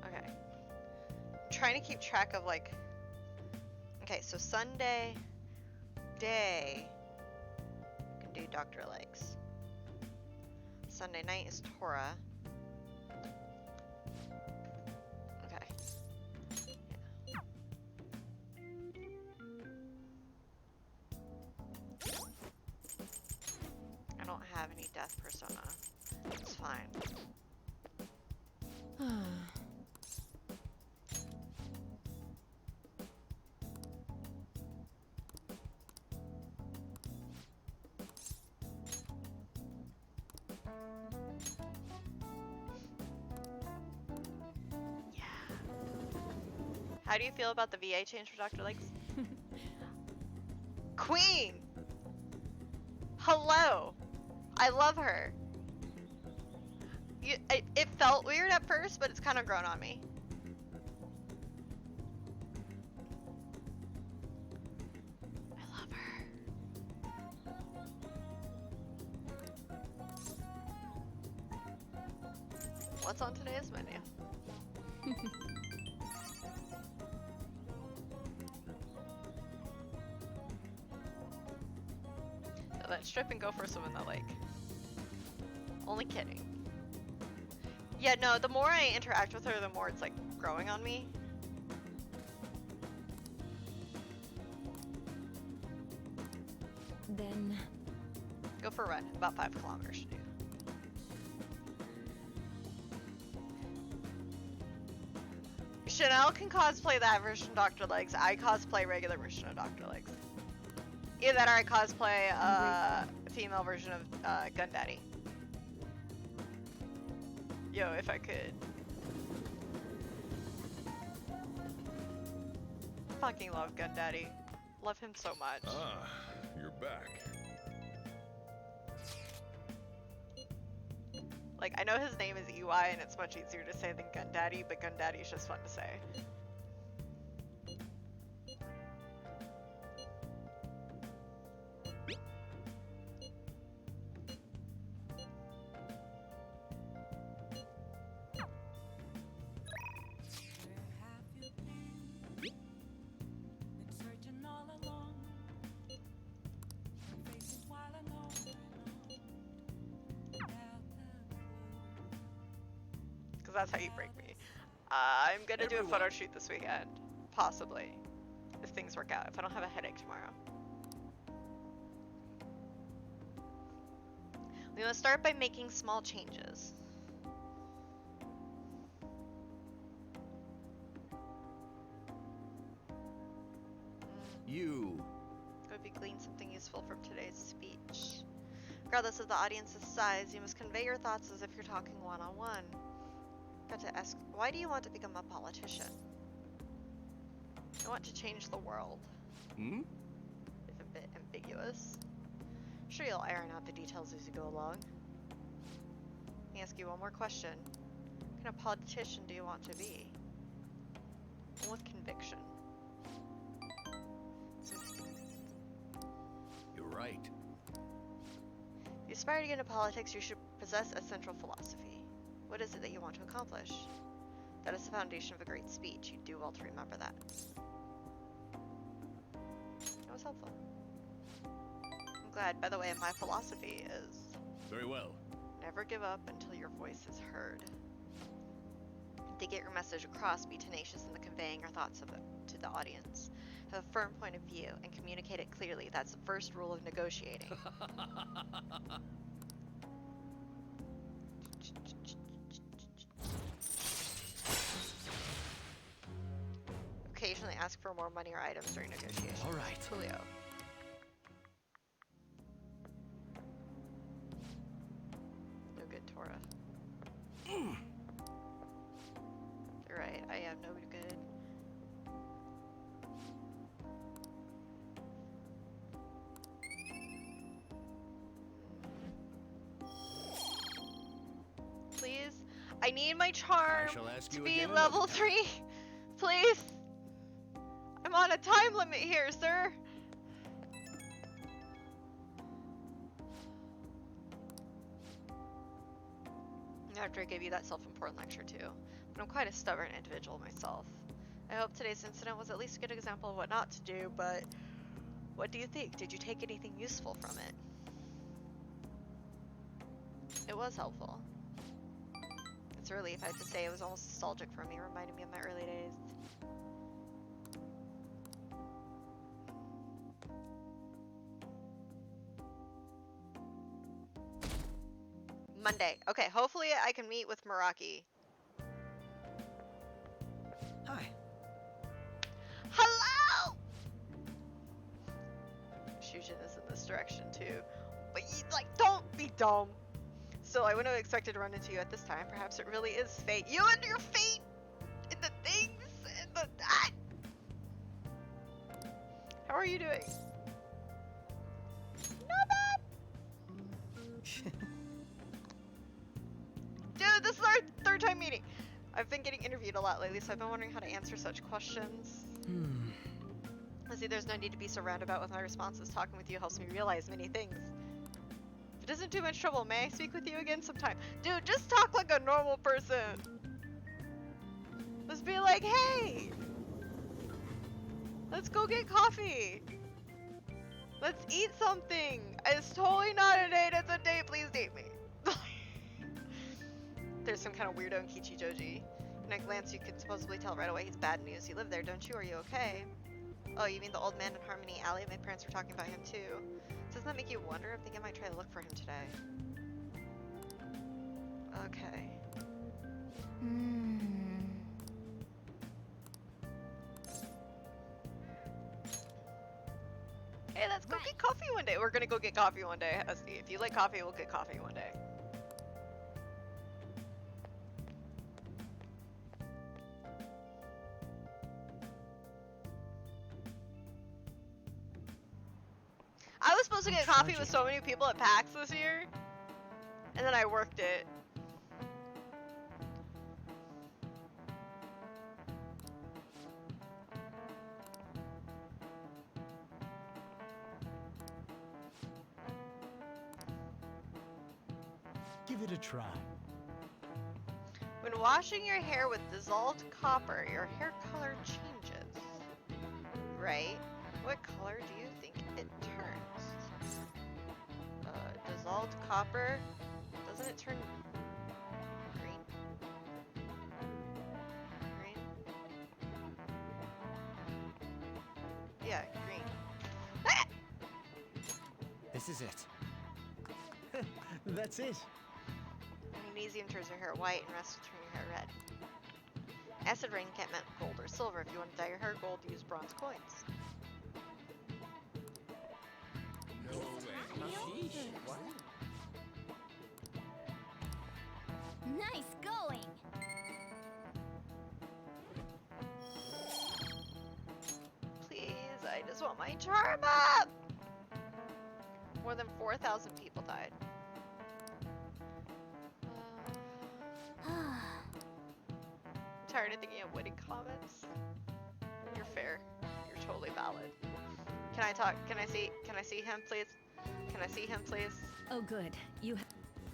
Okay. I'm trying to keep track of like... Okay, so Sunday... day I can do Dr. Legs. Sunday night is Torah. Okay. Yeah. I don't have any death persona. It's fine. How do you feel about the VA change for Dr. Legs? Queen! Hello! I love her. It felt weird at first, but it's kind of grown on me. What's on today's menu? Then strip and go for a swim in the lake. Only kidding. Yeah, no, the more I interact with her, the more it's like growing on me. Then go for a run, about 5 kilometers to do. Chanel can cosplay that version of Dr. Legs. I cosplay regular version of Dr. Legs. Either that or I cosplay a female version of Gun Daddy. Yo, if I could. Fucking love Gun Daddy. Love him so much. Ah, you're back. Like, I know his name is EY and it's much easier to say than Gun Daddy, but Gun Daddy is just fun to say. That's how you break me. I'm gonna do a photo shoot this weekend. Possibly. If things work out. If I don't have a headache tomorrow. We want to start by making small changes. You. Could we glean something useful from today's speech? Regardless of the audience's size, you must convey your thoughts as if you're talking one-on-one. Got to ask, why do you want to become a politician? I want to change the world. Hmm? It's a bit ambiguous. Sure, you'll iron out the details as you go along. Let me ask you one more question. What kind of politician do you want to be? One with conviction. You're right. If you aspire to get into politics, you should possess a central philosophy. What is it that you want to accomplish? That is the foundation of a great speech. You do well to remember that. That was helpful. I'm glad. By the way, my philosophy is... Very well. Never give up until your voice is heard. To get your message across, be tenacious in the conveying your thoughts to the audience. Have a firm point of view and communicate it clearly. That's the first rule of negotiating. Occasionally ask for more money or items during negotiations. All right. Julio. No good, Tora. You're right, I am no good. Please? I need my charm to be level 3. Please? I'm on a time limit here, sir. After I gave you that self-important lecture too, but I'm quite a stubborn individual myself. I hope today's incident was at least a good example of what not to do, but what do you think? Did you take anything useful from it? It was helpful. It's a relief. I have to say it was almost nostalgic for me, reminding me of my early days. Monday. Okay, hopefully I can meet with Meraki. Hi. Hello! Shujin is in this direction too. But you, like, don't be dumb. Still, I wouldn't have expected to run into you at this time. Perhaps it really is fate. You and your fate! And the things and the that! How are you doing? Not bad! Dude, this is our third time meeting. I've been getting interviewed a lot lately, so I've been wondering how to answer such questions. Let's see, there's no need to be so roundabout with my responses. Talking with you helps me realize many things. If it isn't too much trouble, may I speak with you again sometime? Dude, just talk like a normal person. Let's be like, hey! Let's go get coffee. Let's eat something. It's totally not a date, it's a date. Please date me. There's some kind of weirdo in Kichijoji. In a glance, you could supposedly tell right away he's bad news. You live there, don't you? Are you okay? Oh, you mean the old man in Harmony Alley? My parents were talking about him too. Doesn't that make you wonder? I think I might try to look for him today. Okay. Hey, let's go get coffee one day. We're gonna go get coffee one day, Husky. If you like coffee, we'll get coffee one day. I was supposed to get coffee with so many people at PAX this year, and then I worked it. Give it a try. When washing your hair with dissolved copper, your hair color changes. Right? What color do you think it turns? Dissolved copper. Doesn't it turn green? Green? Yeah, green. Ah! This is it. That's it. Magnesium turns your hair white and rust will turn your hair red. Acid rain can't melt gold or silver. If you want to dye your hair gold, use bronze coins. No way. Nice going. Please, I just want my charm up! More than 4,000 people died. I'm tired of thinking of witty comments. You're fair. You're totally valid. Can I talk? Can I see him, please? Can I see him, please? Oh, good. You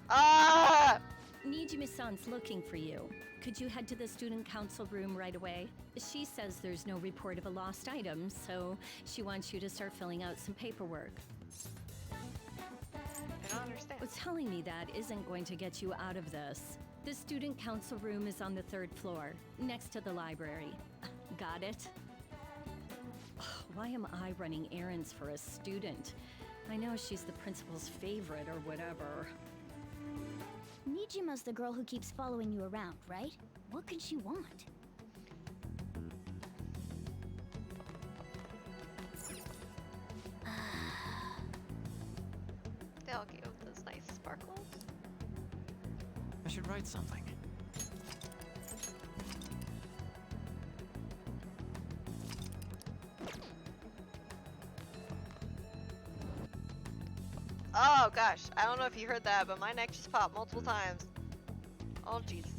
Ah! Nijimi-san's looking for you. Could you head to the student council room right away? She says there's no report of a lost item, so she wants you to start filling out some paperwork. I don't understand. Well, telling me that isn't going to get you out of this. The student council room is on the 3rd floor, next to the library. Got it? Why am I running errands for a student? I know she's the principal's favorite or whatever. Nijima's the girl who keeps following you around, right? What could she want? They'll give those nice sparkles. I should write something. Oh gosh, I don't know if you heard that, but my neck just popped multiple times. Oh Jesus.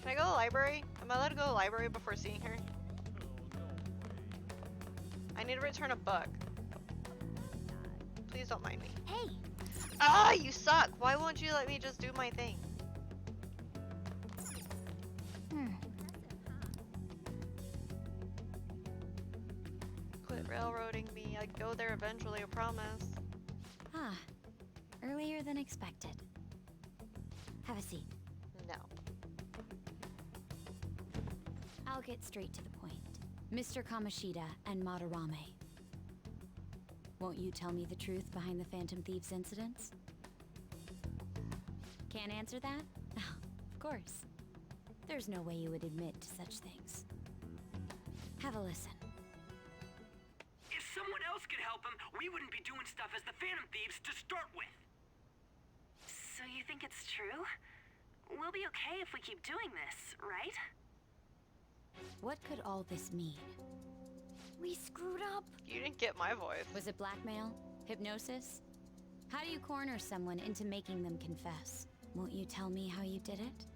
Can I go to the library? Am I allowed to go to the library before seeing her? I need to return a book. Please don't mind me. Hey! Ah, you suck! Why won't you let me just do my thing? Quit railroading me. I'd go there eventually, I promise. Ah, earlier than expected. Have a seat. No. I'll get straight to the point. Mr. Kamoshida and Madarame. Won't you tell me the truth behind the Phantom Thieves incidents? Can't answer that? Of course. There's no way you would admit to such things. Have a listen. If someone else could help him, we wouldn't be doing stuff as the Phantom Thieves to start with. So you think it's true? We'll be okay if we keep doing this, right? What could all this mean? We screwed up. You didn't get my voice. Was it blackmail? Hypnosis? How do you corner someone into making them confess? Won't you tell me how you did it?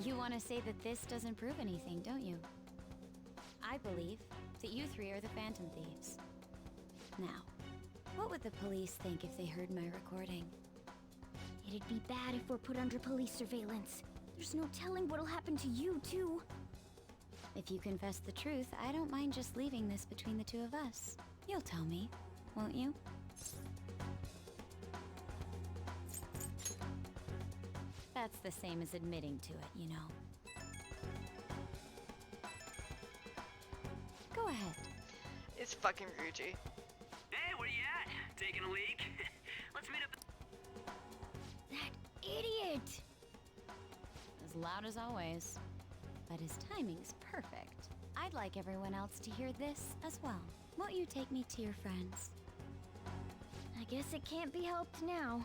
You want to say that this doesn't prove anything, don't you? I believe that you three are the Phantom Thieves. Now, what would the police think if they heard my recording? It'd be bad if we're put under police surveillance. There's no telling what'll happen to you, too. If you confess the truth, I don't mind just leaving this between the two of us. You'll tell me, won't you? That's the same as admitting to it, you know. Go ahead. It's fucking Ryuji. Hey, where you at? Taking a leak? Let's meet up. That idiot! As loud as always. But his timing's perfect. I'd like everyone else to hear this as well. Won't you take me to your friends? I guess it can't be helped now.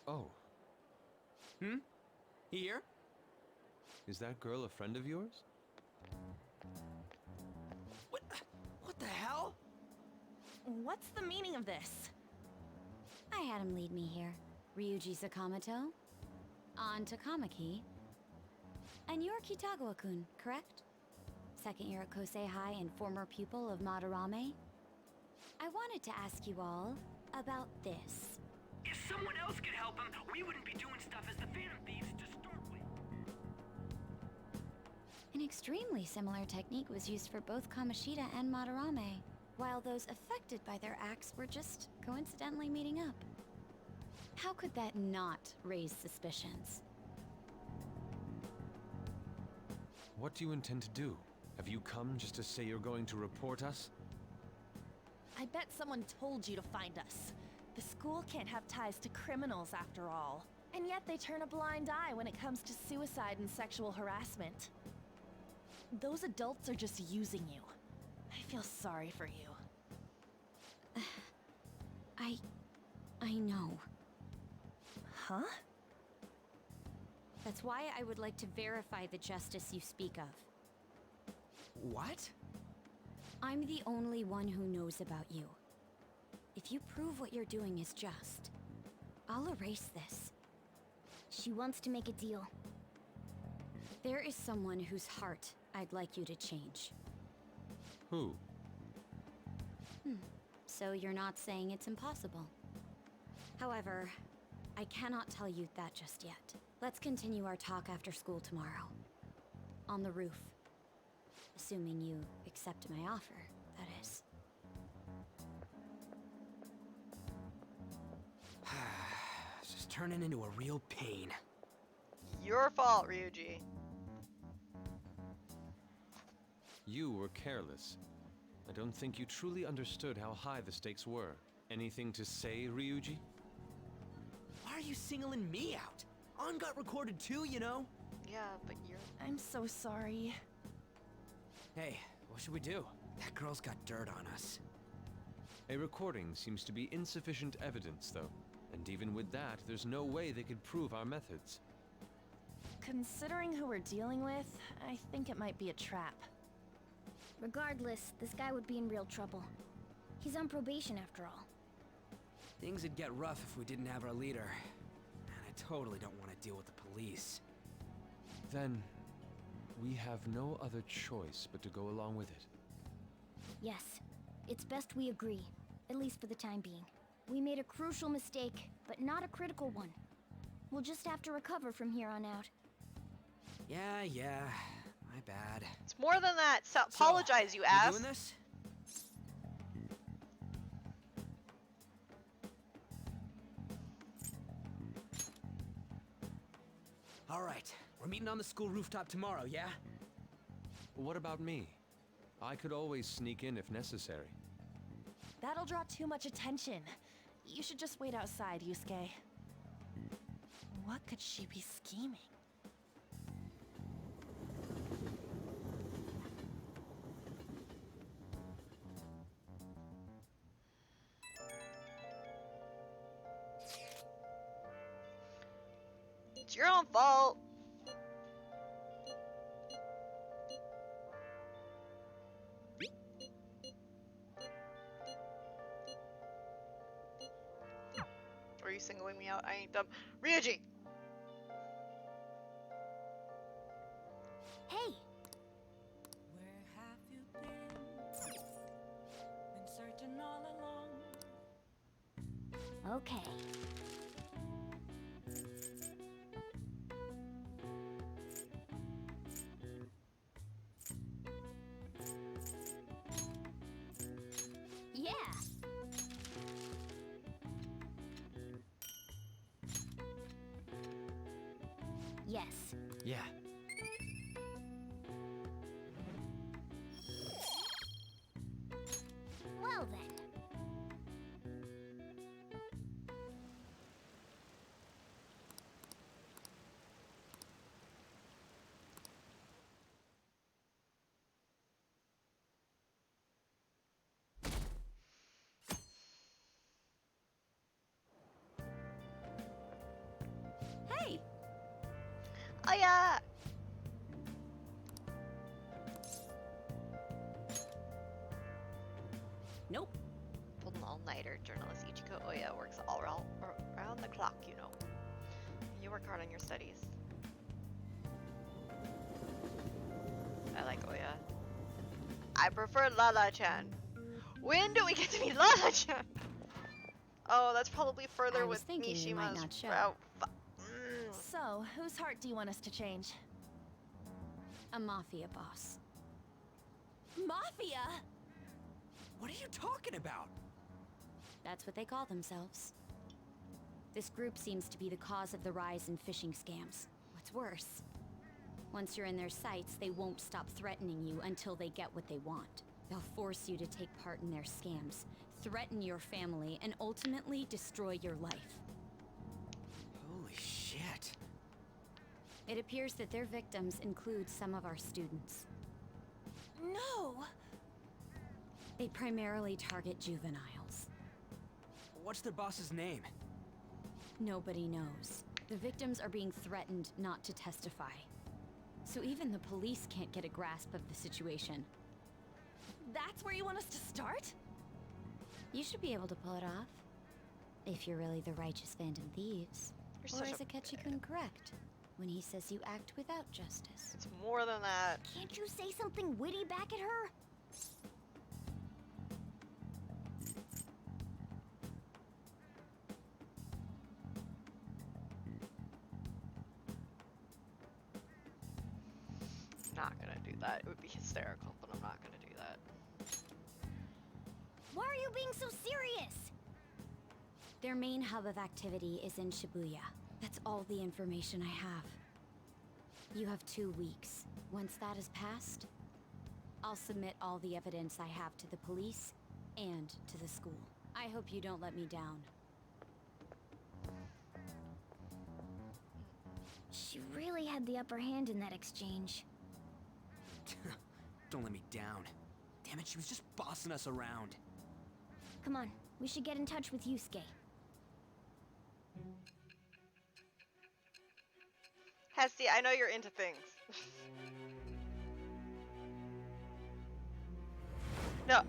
Oh, Here? is that girl a friend of yours? What the hell? What's the meaning of this? I had him lead me here. Ryuji Sakamoto, on to Kamaki, and you're Kitagawa-kun, correct? Second year at Kosei High and former pupil of Madarame. I wanted to ask you all about this. If someone else could help him, we wouldn't be doing stuff as the Phantom Thieves to start with. An extremely similar technique was used for both Kamoshida and Madarame, while those affected by their acts were just coincidentally meeting up. How could that not raise suspicions? What do you intend to do? Have you come just to say you're going to report us? I bet someone told you to find us. The school can't have ties to criminals after all. And yet they turn a blind eye when it comes to suicide and sexual harassment. Those adults are just using you. I feel sorry for you. I know. Huh? That's why I would like to verify the justice you speak of. What? I'm the only one who knows about you. If you prove what you're doing is just, I'll erase this. She wants to make a deal. There is someone whose heart I'd like you to change. Who? So you're not saying it's impossible. However, I cannot tell you that just yet. Let's continue our talk after school tomorrow. On the roof. Assuming you accept my offer, that is. It's just turning into a real pain. Your fault, Ryuji. You were careless. I don't think you truly understood how high the stakes were. Anything to say, Ryuji? Why are you singling me out? On got recorded too, you know? Yeah, but you're... I'm so sorry. Hey, what should we do? That girl's got dirt on us. A recording seems to be insufficient evidence, though. And even with that, there's no way they could prove our methods. Considering who we're dealing with, I think it might be a trap. Regardless, this guy would be in real trouble. He's on probation after all. Things would get rough if we didn't have our leader. And I totally don't want to deal with the police. Then, we have no other choice but to go along with it. Yes, it's best we agree, at least for the time being. We made a crucial mistake, but not a critical one. We'll just have to recover from here on out. Yeah, my bad. It's more than that. So apologize, you ass. You doing this? All right, we're meeting on the school rooftop tomorrow, yeah? What about me? I could always sneak in if necessary. That'll draw too much attention. You should just wait outside, Yusuke. What could she be scheming? It's your own fault. you singling me out? I ain't dumb. Ryuji! Hey! Where have you been? Been searching all along. Okay. Yeah! Yes. Yeah. Well then. Hey! Oh yeah! Nope. Pulled an all-nighter. Journalist Ichiko Oya works all around the clock, you know. You work hard on your studies. I like Oya. I prefer Lala-chan. When do we get to meet Lala-chan? Oh, that's probably further I was with thinking you might not Mishima's show. route. So, whose heart do you want us to change? A mafia boss. Mafia? What are you talking about? That's what they call themselves. This group seems to be the cause of the rise in phishing scams. What's worse, once you're in their sights, they won't stop threatening you until they get what they want. They'll force you to take part in their scams, threaten your family, and ultimately destroy your life. Holy shit. It appears that their victims include some of our students. No! They primarily target juveniles. What's their boss's name? Nobody knows. The victims are being threatened not to testify. So even the police can't get a grasp of the situation. That's where you want us to start? You should be able to pull it off. If you're really the righteous Phantom Thieves. You're Or such is a Akechi-kun correct when he says you act without justice? It's more than that. Can't you say something witty back at her? Not gonna do that. It would be hysterical, but I'm not gonna do that. Why are you being so serious? Their main hub of activity is in Shibuya. That's all the information I have. You have 2 weeks. Once that is passed, I'll submit all the evidence I have to the police and to the school. I hope you don't let me down. She really had the upper hand in that exchange. Don't let me down. Damn it, she was just bossing us around. Come on, we should get in touch with Yusuke. Hesty, I know you're into things. No.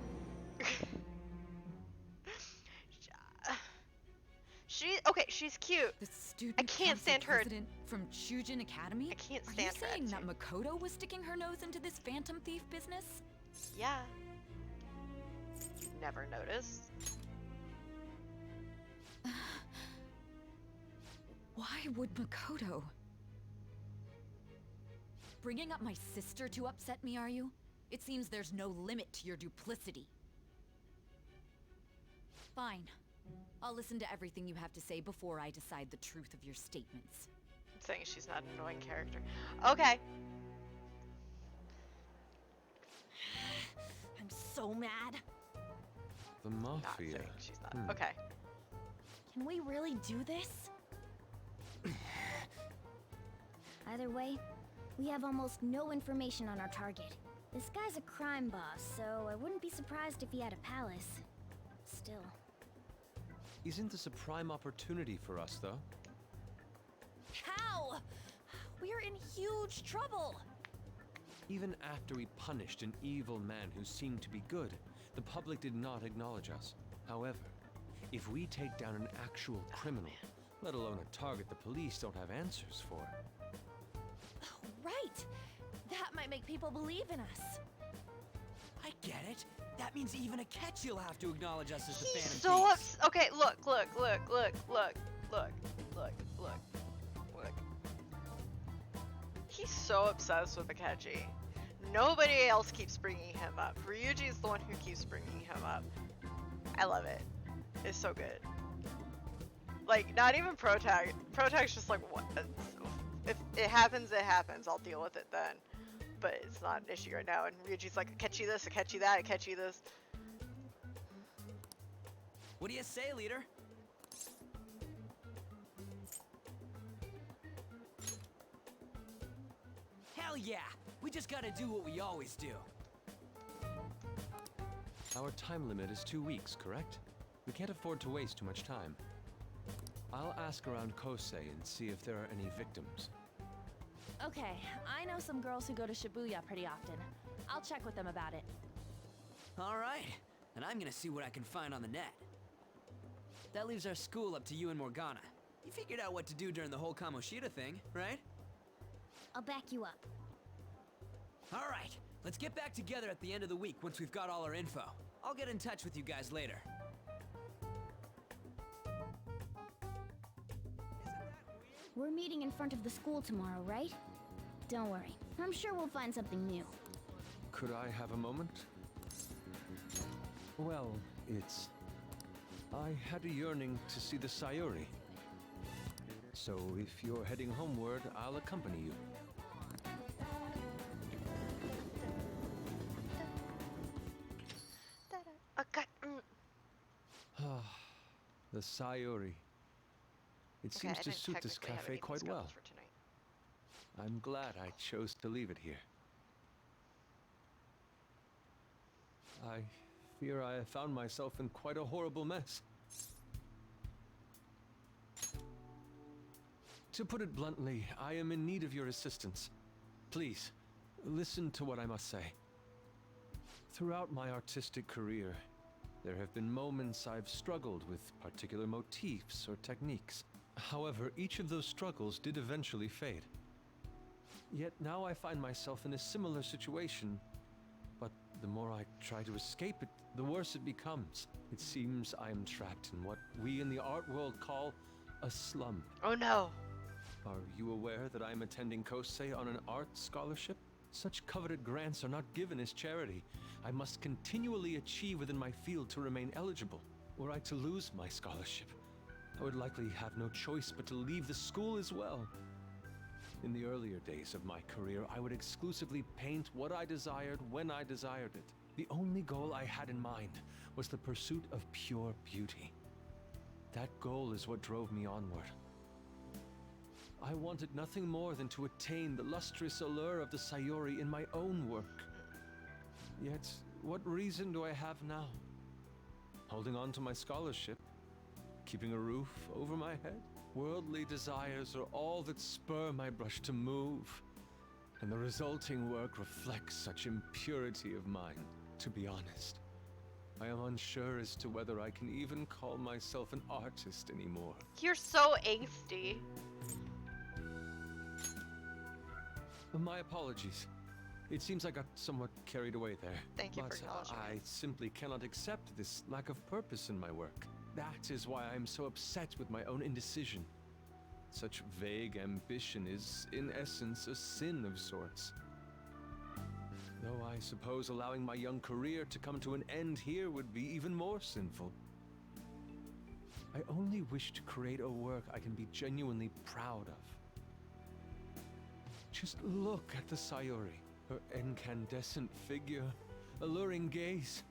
She's cute. The student I can't stand her. president from Chujin Academy? I can't Are stand you her saying that attitude. Makoto was sticking her nose into this phantom thief business? Yeah. You never noticed. Why would Makoto? Bringing up my sister to upset me, are you? It seems there's no limit to your duplicity. Fine. I'll listen to everything you have to say before I decide the truth of your statements. I'm saying she's not an annoying character. Okay. I'm so mad. The Not Mafia. saying she's not. Okay. Can we really do this? Either way, we have almost no information on our target. This guy's a crime boss, so I wouldn't be surprised if he had a palace. Still. Isn't this a prime opportunity for us, though? How? We're in huge trouble. Even after we punished an evil man who seemed to be good, the public did not acknowledge us. However, If we take down an actual criminal, let alone a target the police don't have answers for. Right! That might make people believe in us. I get it. That means even Akechi will have to acknowledge us as the He's Phantom so Thieves. okay, look. He's so obsessed with Akechi. Nobody else keeps bringing him up. Ryuji's the one who keeps bringing him up. I love it. It's so good. Like, not even Protag. Protag's just like, what? If it happens, it happens. I'll deal with it then. But it's not an issue right now. And Ryuji's like, Akechi this, Akechi that, Akechi this. What do you say, leader? Hell yeah! We just gotta do what we always do. Our time limit is 2 weeks, correct? We can't afford to waste too much time. I'll ask around Kosei and see if there are any victims. Okay, I know some girls who go to Shibuya pretty often. I'll check with them about it. Alright, and I'm gonna see what I can find on the net. That leaves our school up to you and Morgana. You figured out what to do during the whole Kamoshida thing, right? I'll back you up. Alright, let's get back together at the end of the week once we've got all our info. I'll get in touch with you guys later. We're meeting in front of the school tomorrow, right? Don't worry. I'm sure we'll find something new. Could I have a moment? Well, I had a yearning to see the Sayuri. So if you're heading homeward, I'll accompany you. The Sayuri. It seems to suit this cafe quite well. I'm glad I chose to leave it here. I fear I have found myself in quite a horrible mess. To put it bluntly, I am in need of your assistance. Please, listen to what I must say. Throughout my artistic career, there have been moments I've struggled with particular motifs or techniques. However, each of those struggles did eventually fade. Yet now I find myself in a similar situation, but the more I try to escape it, the worse it becomes. It seems I am trapped in what we in the art world call a slum. Oh no! Are you aware that I am attending Kosei on an art scholarship? Such coveted grants are not given as charity. I must continually achieve within my field to remain eligible. Were I to lose my scholarship, I would likely have no choice but to leave the school as well. In the earlier days of my career, I would exclusively paint what I desired when I desired it. The only goal I had in mind was the pursuit of pure beauty. That goal is what drove me onward. I wanted nothing more than to attain the lustrous allure of the Sayuri in my own work. Yet, what reason do I have now? Holding on to my scholarship? Keeping a roof over my head? Worldly desires are all that spur my brush to move, and the resulting work reflects such impurity of mind. To be honest, I am unsure as to whether I can even call myself an artist anymore. You're so angsty. My apologies. It seems I got somewhat carried away there. Thank you for but acknowledging I simply cannot accept this lack of purpose in my work. That is why I am so upset with my own indecision. Such vague ambition is, in essence, a sin of sorts. Though I suppose allowing my young career to come to an end here would be even more sinful. I only wish to create a work I can be genuinely proud of. Just look at the Sayuri, her incandescent figure, alluring gaze.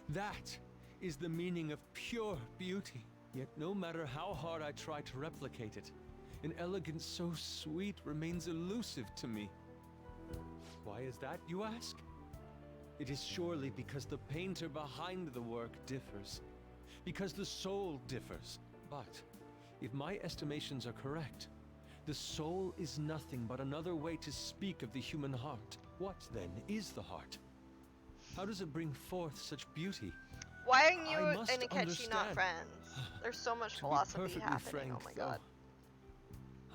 That is the meaning of pure beauty. Yet no matter how hard I try to replicate it, an elegance so sweet remains elusive to me. Why is that, you ask? It is surely because the painter behind the work differs, because the soul differs. But if my estimations are correct, the soul is nothing but another way to speak of the human heart. What, then, is the heart? How does it bring forth such beauty? Why are you I and must Akechi not understand. friends? There's so much To be philosophy perfectly happening. frank, Oh my though, god.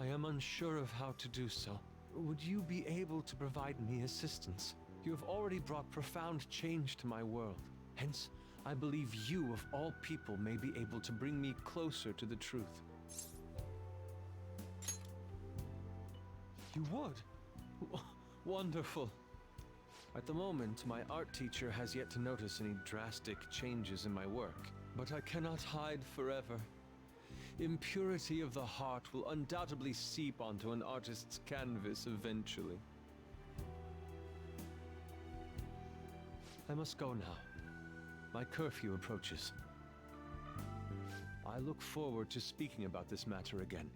I am unsure of how to do so. Would you be able to provide me assistance? You have already brought profound change to my world. Hence, I believe you, of all people, may be able to bring me closer to the truth. You would? Wonderful. At the moment, my art teacher has yet to notice any drastic changes in my work, but I cannot hide forever. Impurity of the heart will undoubtedly seep onto an artist's canvas eventually. I must go now. My curfew approaches. I look forward to speaking about this matter again.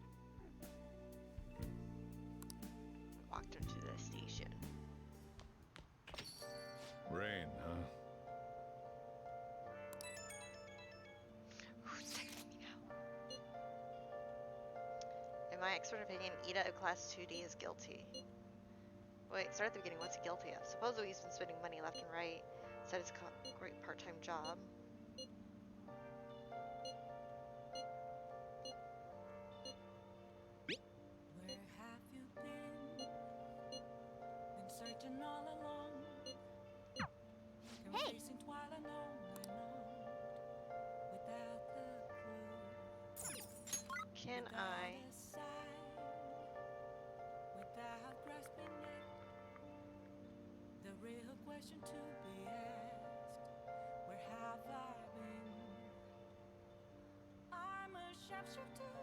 Walked into the station. Rain, huh? Who's texting me now? In my expert opinion, Ida of Class 2D is guilty. Wait, start at the beginning. What's he guilty of? Supposedly he's been spending money left and right. Said it's a great part-time job. Where have you been? Been searching all along. Hey! Confessing while I know without the clue. Can I? Without a sign, without grasping it. The real question to be asked, where have I been? I'm a sharpshooter.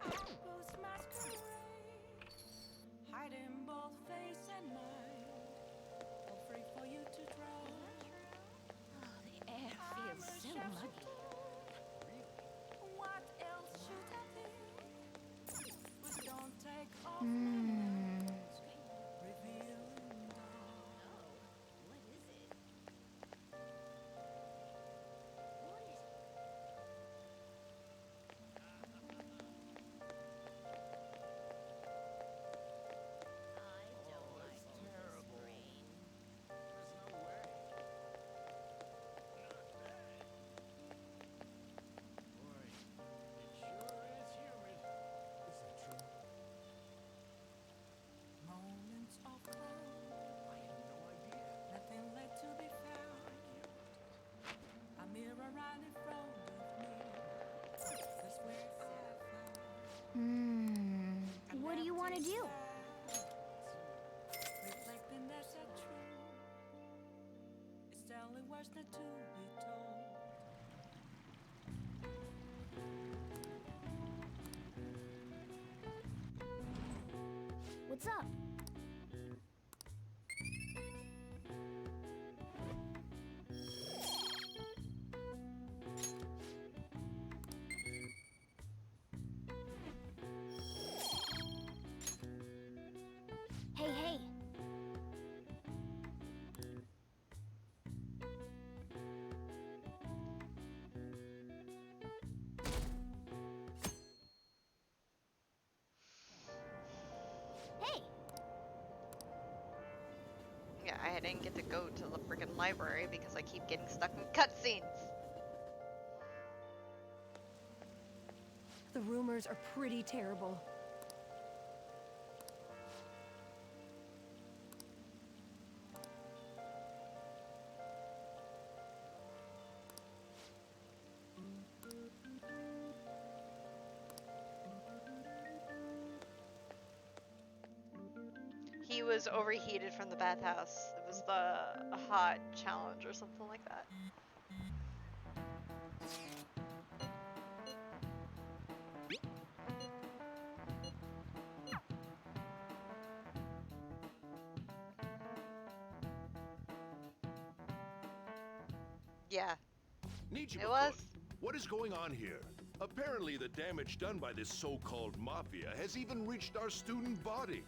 Outpost masquerade, hiding both face and mind, all free for you to draw. Oh, the air feels so muggy. What else should I be? But don't take off revealing dawn. What is it? Moments of calm. Nothing left to be found. A mirror right in front of me. That's where I found. What do you want to do? Reflecting that's a truth. It's telling words not to be told. What's up? Hey, hey! Hey! Yeah, I didn't get to go to the freaking library because I keep getting stuck in cutscenes. The rumors are pretty terrible. He was overheated from the bathhouse. It was the hot challenge or something like that. Yeah. Nietzsche, It was. what is going on here? Apparently the damage done by this so-called mafia has even reached our student body.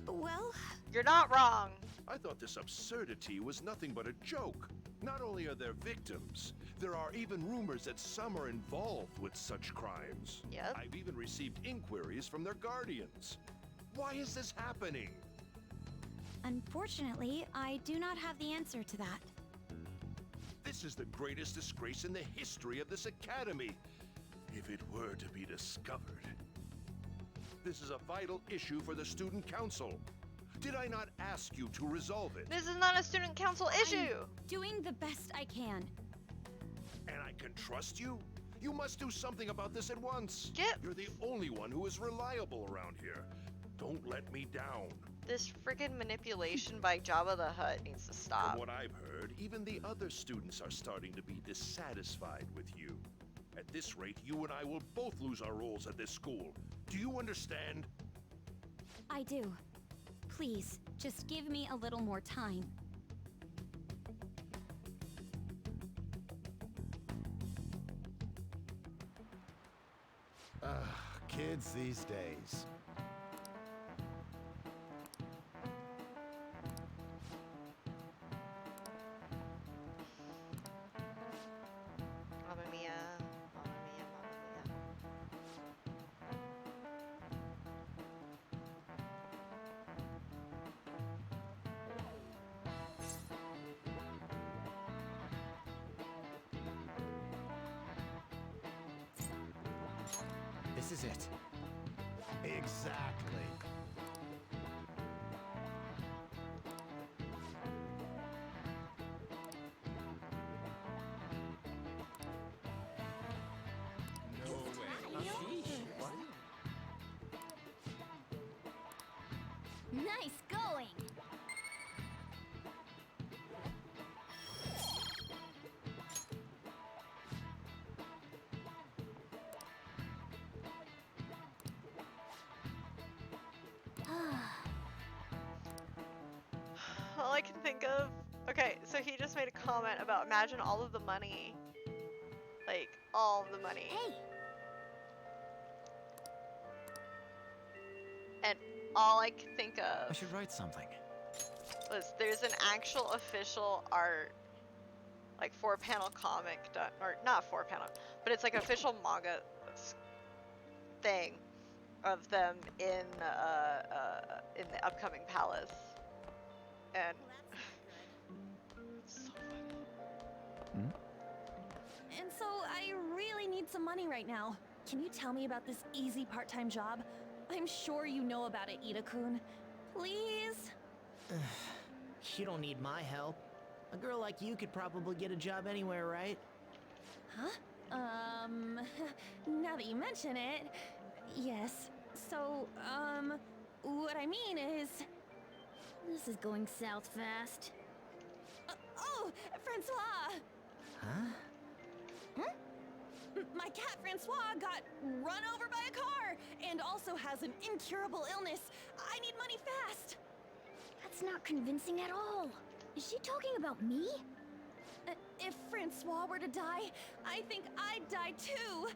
Well, you're not wrong. I thought this absurdity was nothing but a joke. Not only are there victims, there are even rumors that some are involved with such crimes. Yep. I've even received inquiries from their guardians. Why is this happening? Unfortunately, I do not have the answer to that. This This is the greatest disgrace in the history of this academy, if it were to be discovered. This is a vital issue for the student council. Did I not ask you to resolve it? This is not a student council issue. I'm doing the best I can. And I can trust you? You must do something about this at once. Yep. You're the only one who is reliable around here. Don't let me down. This friggin' manipulation by Jabba the Hutt needs to stop. From what I've heard, even the other students are starting to be dissatisfied with you. At this rate, you and I will both lose our roles at this school. Do you understand? I do. Please, just give me a little more time. Kids these days. Mamma mia, mamma mia, mamma mia. This is it. Exactly. No way. Nice going! All I can think of. Okay, so he just made a comment about imagine all of the money. Like, all of the money. Hey! And all I could think I of should write something. was there's an actual official art, like 4-panel comic done, or not 4-panel, but it's like official manga thing of them in the upcoming palace. And so funny. And so I really need some money right now. Can you tell me about this easy part-time job? I'm sure you know about it, Ida-kun. Please? You don't need my help. A girl like you could probably get a job anywhere, right? Huh? Now that you mention it, yes. So, what I mean is... This is going south fast. Oh, Francois! Huh? Huh? My cat Francois got run over by a car and also has an incurable illness. I need money fast. That's not convincing at all. Is she talking about me? If Francois were to die, I think I'd die too.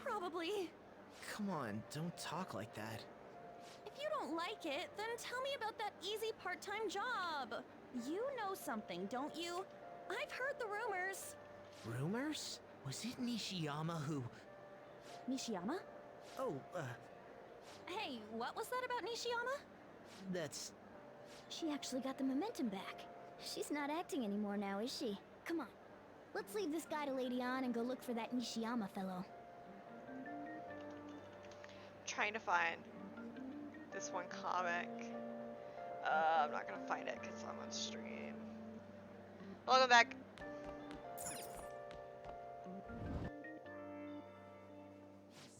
Probably. Come on, don't talk like that. If you don't like it, then tell me about that easy part-time job. You know something, don't you? I've heard the rumors. Rumors? Was it Nishiyama who... Nishiyama? Oh, Hey, what was that about Nishiyama? that's... She actually got the momentum back. She's not acting anymore now, is she? Come on. Let's leave this guy to Lady An and go look for that Nishiyama fellow. Trying to find this one comic. I'm not gonna find it because I'm on stream. Welcome back.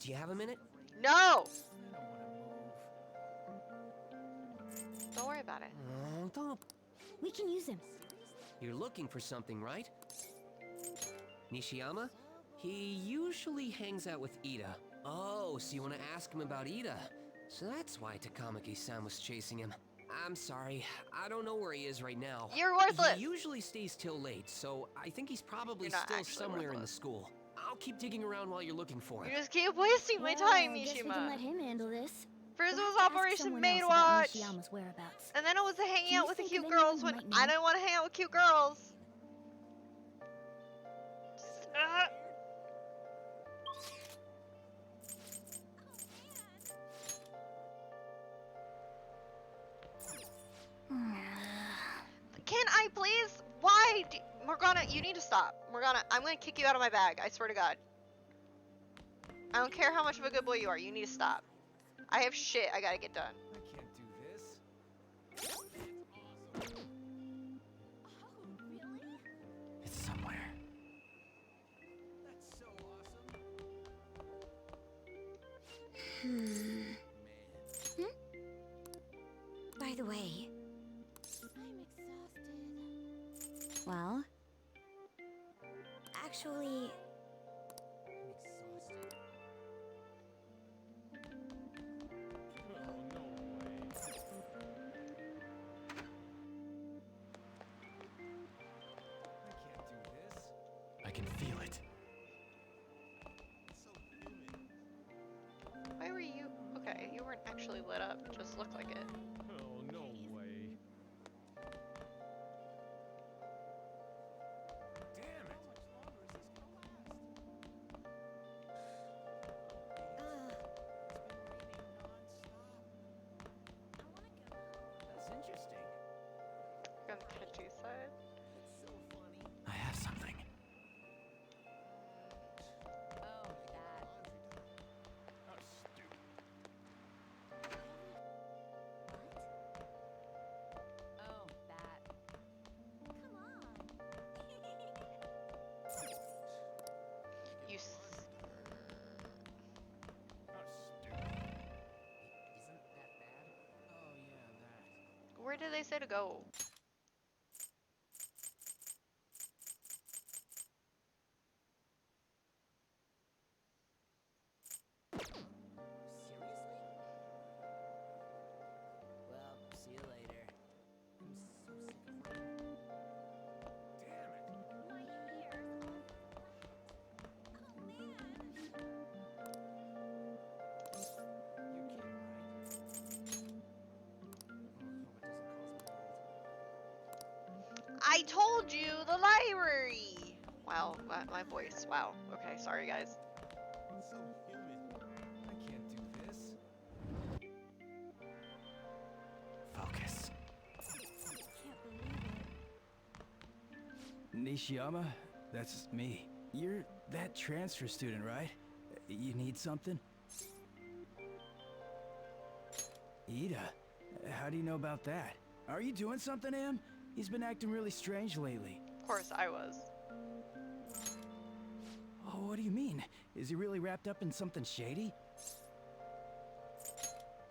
Do you have a minute? No! Don't worry about it. Oh, don't. We can use him. You're looking for something, right? Nishiyama? He usually hangs out with Ida. Oh, so you want to ask him about Ida? So that's why Takamaki-san was chasing him. I'm sorry, I don't know where he is right now. You're worthless! He usually stays till late, so I think he's probably You're not still actually somewhere in the worthless. school. I'll keep digging around while you're looking for him. You just keep wasting my time, I guess we can Mishima. let him handle this. First it We'll was have to ask Operation someone Maid else about Watch, Nishiyama's whereabouts. and then it was the hanging Can out you with the think cute of girls anyone when who might I know? didn't want to hang out with cute girls. Can I please? Why? Morgana, you need to stop stop. I'm gonna kick you out of my bag. I swear to God. I don't care how much of a good boy you are. You need to stop. I have shit I gotta get done. I can't do this. It's somewhere. That's so awesome. By the way, I'm exhausted. well, actually, I can feel it. Why were you? Okay, you weren't actually lit up. It just looked like it. Oh, no way. Damn it! That's interesting. On the catchy side. That's so funny. I have something. Oh, that. How stupid. Oh, that. Come on. You. How stupid. Isn't that bad? Oh yeah, that. Where did they say to go? Seriously? Well, see you later. I'm so sick of running. Damn it! My ears. Oh man. You're kidding, right? I told you the library. Wow, my voice. Wow. Okay, sorry guys. It's so humid. I can't do this. Focus. Can't believe it. Nishiyama, that's me. You're that transfer student, right? You need something? Ida, how do you know about that? Are you doing something, Em? He's been acting really strange lately. Of course I was. Oh, what do you mean? Is he really wrapped up in something shady?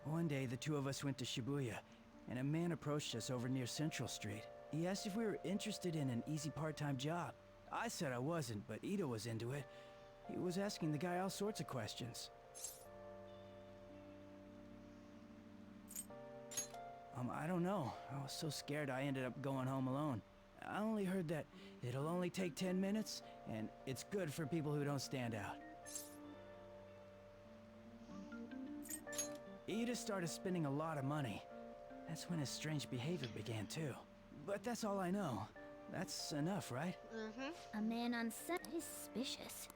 One day, the two of us went to Shibuya, and a man approached us over near Central Street. He asked if we were interested in an easy part-time job. I said I wasn't, but Ida was into it. He was asking the guy all sorts of questions. I don't know. I was so scared I ended up going home alone. I only heard that it'll only take 10 minutes, and it's good for people who don't stand out. Ida started spending a lot of money. That's when his strange behavior began, too. But that's all I know. That's enough, right? Mm-hmm. A man on set is suspicious.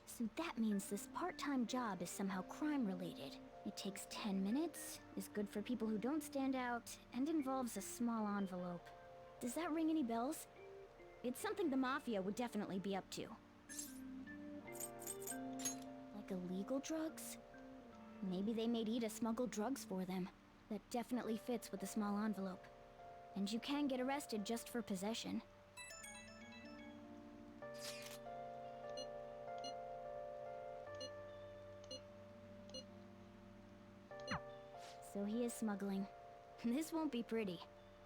So that means this part-time job is somehow crime-related. It takes 10 minutes, is good for people who don't stand out, and involves a small envelope. Does that ring any bells? It's something the Mafia would definitely be up to. Like illegal drugs? Maybe they made Ida smuggle drugs for them. That definitely fits with the small envelope. And you can get arrested just for possession. So he is smuggling. This won't be pretty.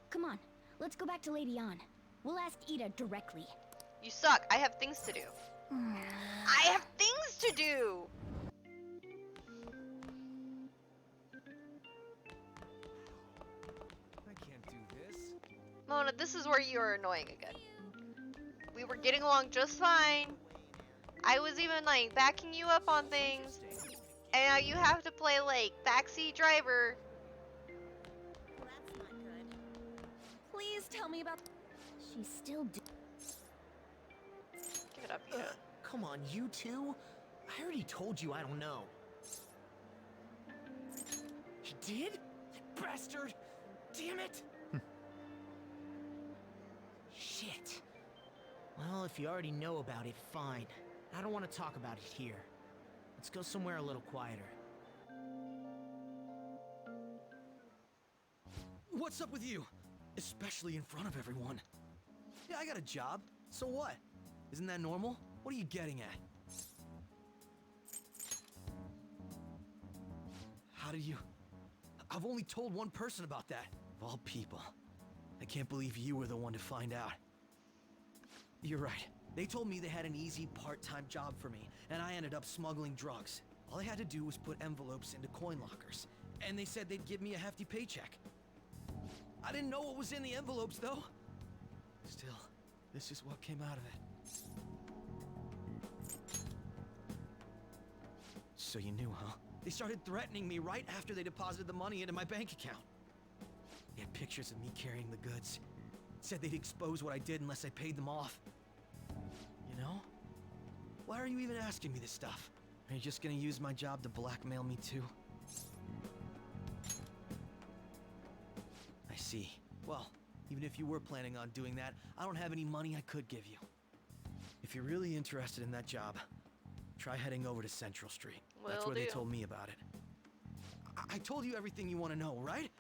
Come on, let's go back to Lady An. We'll ask Ida directly. You suck. I have things to do. I have things to do! I can't do this. Mona, this is where you are annoying again. We were getting along just fine. I was even, like, backing you up on things. And now you have to play, like, backseat driver. That's not good. Please tell me about. She's still Give it up, Ida. Come on, you too? I already told you I don't know. You did? You bastard! Damn it! Shit. Well, if you already know about it, fine. I don't want to talk about it here. Let's go somewhere a little quieter. What's up with you? Especially in front of everyone. Yeah, I got a job. So what? Isn't that normal? What are you getting at? How did you... I've only told one person about that. Of all people. I can't believe you were the one to find out. You're right. They told me they had an easy part-time job for me, and I ended up smuggling drugs. All I had to do was put envelopes into coin lockers, and they said they'd give me a hefty paycheck. I didn't know what was in the envelopes, though. Still, this is what came out of it. So you knew, huh? They started threatening me right after they deposited the money into my bank account. They had pictures of me carrying the goods. Said they'd expose what I did unless I paid them off. You know? Why are you even asking me this stuff? Are you just gonna use my job to blackmail me too? I see. Well, even if you were planning on doing that, I don't have any money I could give you. If you're really interested in that job, try heading over to Central Street. That's where they told me about it. I told you everything you want to know, right?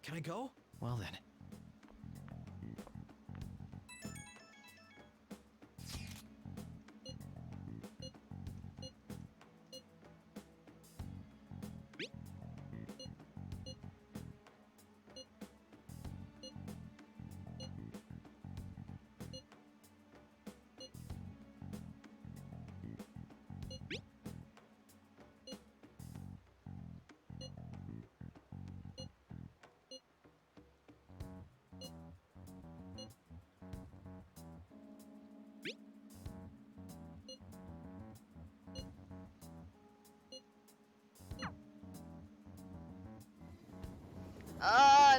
Can I go? Well then.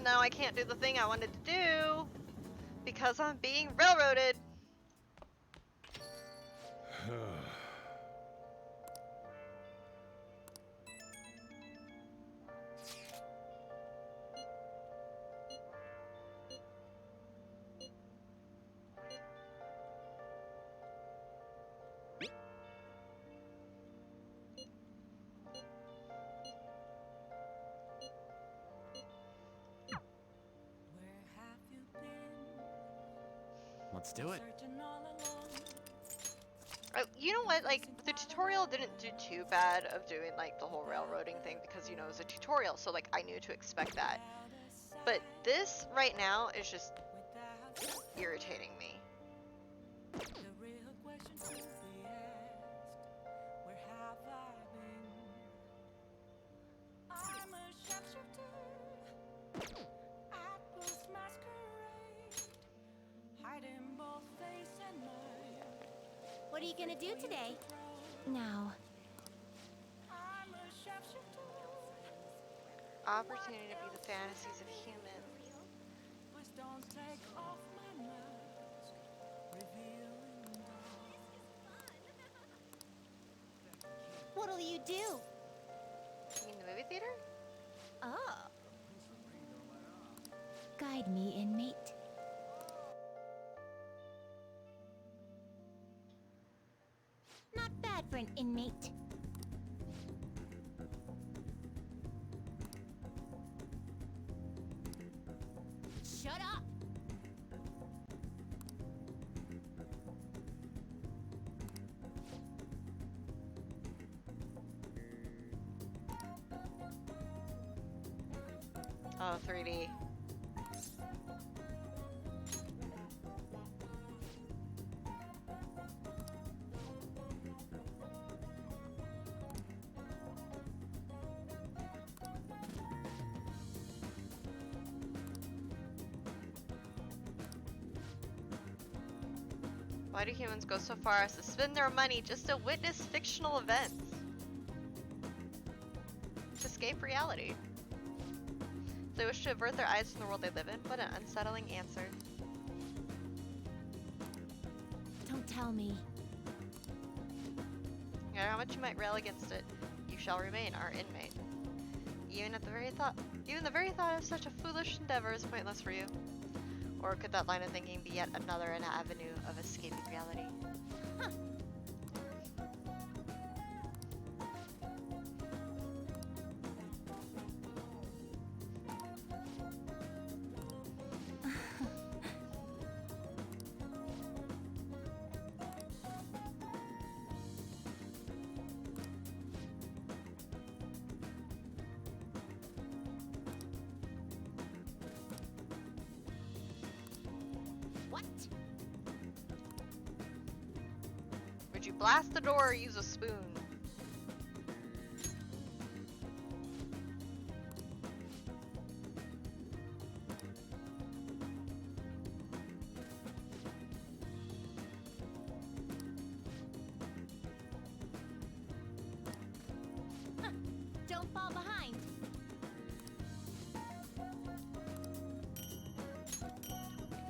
Now I can't do the thing I wanted to do because I'm being railroaded. Let's do it. Oh, you know what? Like, the tutorial didn't do too bad of doing, like, the whole railroading thing because, you know, it was a tutorial, so, like, I knew to expect that. But this, right now, is just irritating me. What are you gonna do today? Now. Opportunity to be the fantasies of humans. What'll you do? You mean the movie theater? Oh. Guide me, inmate. Not bad for an inmate. Shut up! Oh, 3D. Why do humans go so far as to spend their money just to witness fictional events? To escape reality. If they wish to avert their eyes from the world they live in, what an unsettling answer. Don't tell me. No matter how much you might rail against it, you shall remain our inmate. Even the very thought of such a foolish endeavor is pointless for you. Or could that line of thinking be yet another avenue of escaping reality? What? Would you blast the door or use a spoon? Don't fall behind.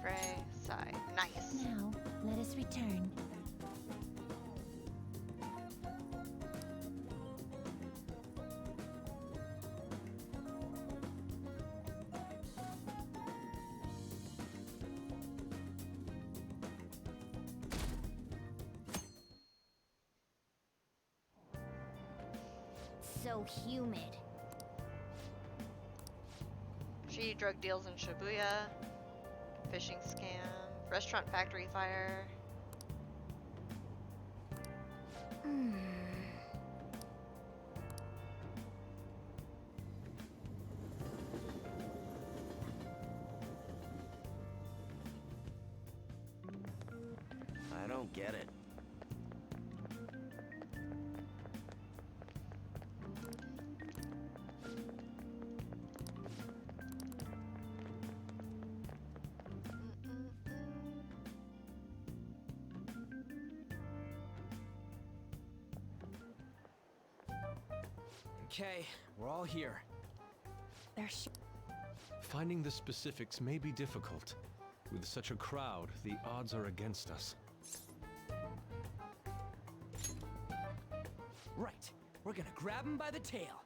Frey, sigh. Nice. Now, let us return. So humid. Shady drug deals in Shibuya. Phishing scam. Restaurant factory fire. I don't get it. Okay, we're all here. Finding the specifics may be difficult. With such a crowd, the odds are against us. Right, we're gonna grab him by the tail.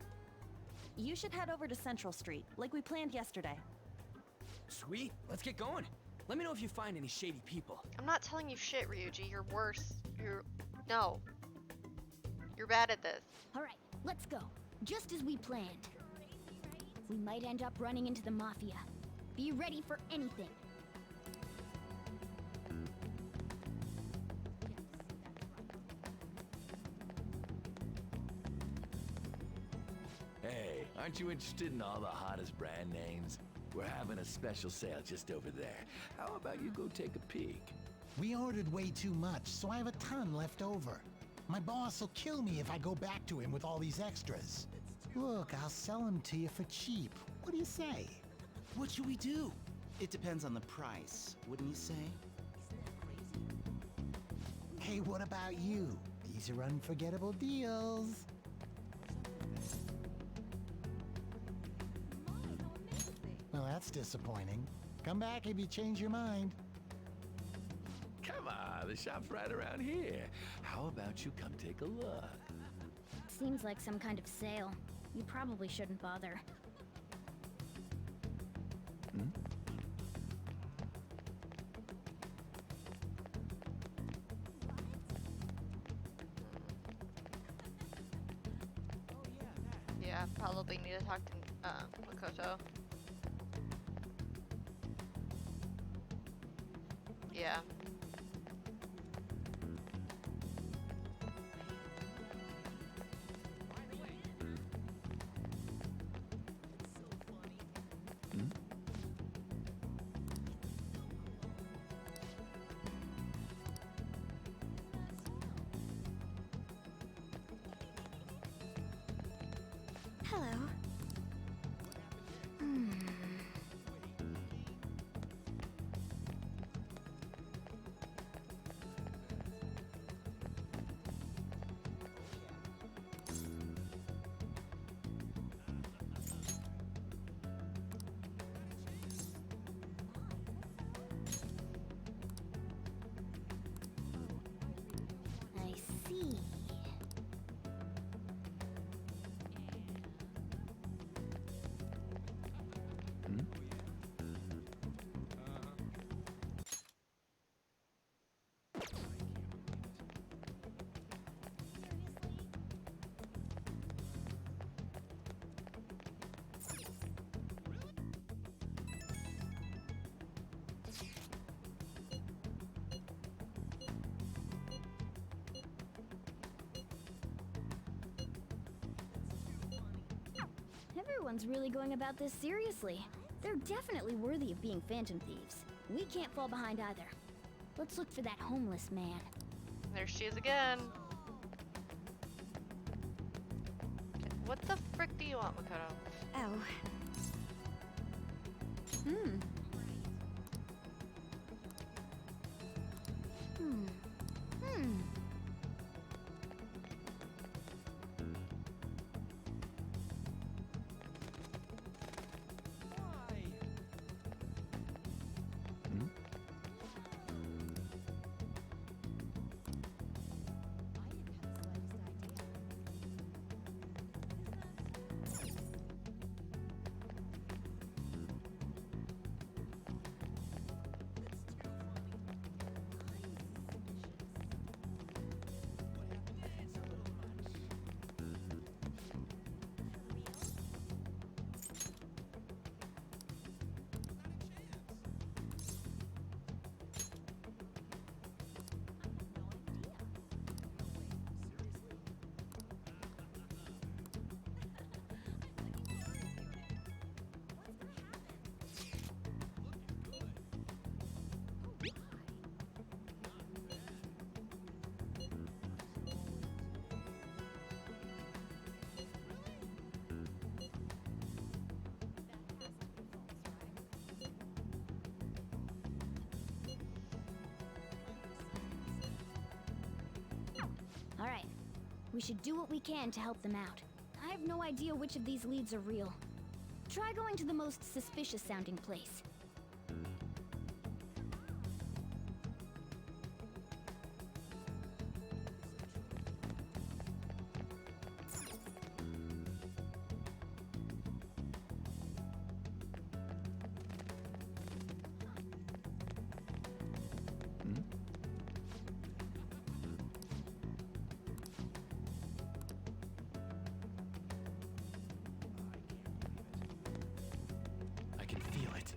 You should head over to Central Street, like we planned yesterday. Sweet, let's get going. Let me know if you find any shady people. I'm not telling you shit, Ryuji. You're worse. No. You're bad at this. Alright, let's go. Just as we planned. We might end up running into the Mafia. Be ready for anything. Hey, aren't you interested in all the hottest brand names? We're having a special sale just over there. How about you go take a peek? We ordered way too much, so I have a ton left over. My boss will kill me if I go back to him with all these extras. Look, I'll sell them to you for cheap. What do you say? What should we do? It depends on the price, wouldn't you say? Hey, what about you? These are unforgettable deals. Well, that's disappointing. Come back if you change your mind. Come on, the shop's right around here. How about you come take a look? Seems like some kind of sale. You probably shouldn't bother. Yeah, probably need to talk to Makoto. Yeah. Hello. I see. Everyone's really going about this seriously. They're definitely worthy of being Phantom Thieves. We can't fall behind either. Let's look for that homeless man. There she is again. Okay, what the frick do you want, Makoto? Oh. Hmm. All right. We should do what we can to help them out. I have no idea which of these leads are real. Try going to the most suspicious sounding place. I can feel it.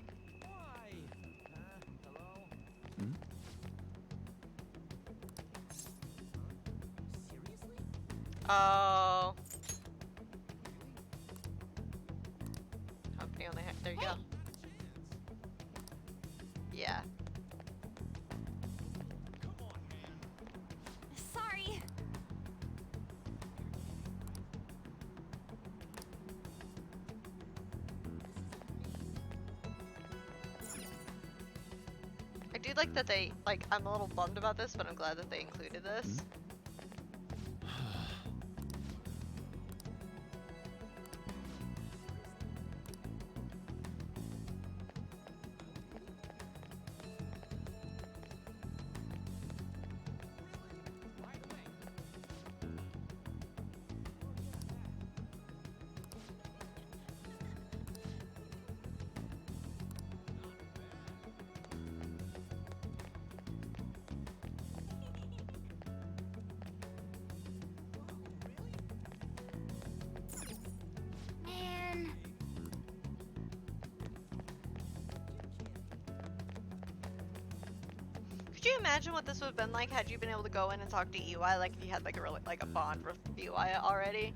Oh. Company on the head. There you go. Yeah. Sorry. I do like that they, like, I'm a little bummed about this, but I'm glad that they included this. Man. Could you imagine what this would have been like had you been able to go in and talk to EY, like if you had like a really, like a bond with EY already,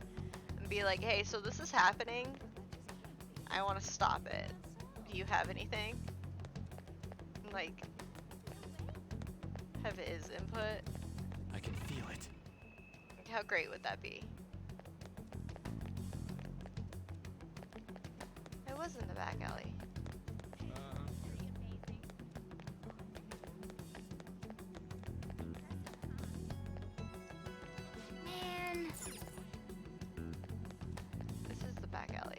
and be like, hey, so this is happening. I want to stop it. Do you have anything? And, like, have his input. I can feel it. Like, how great would that be? It was in the back alley. Man. This is the back alley.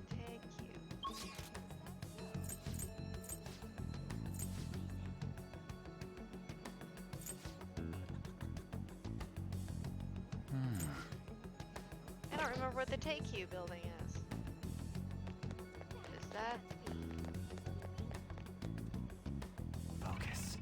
Take you. I don't remember what the Take You building is. Is that? Focus.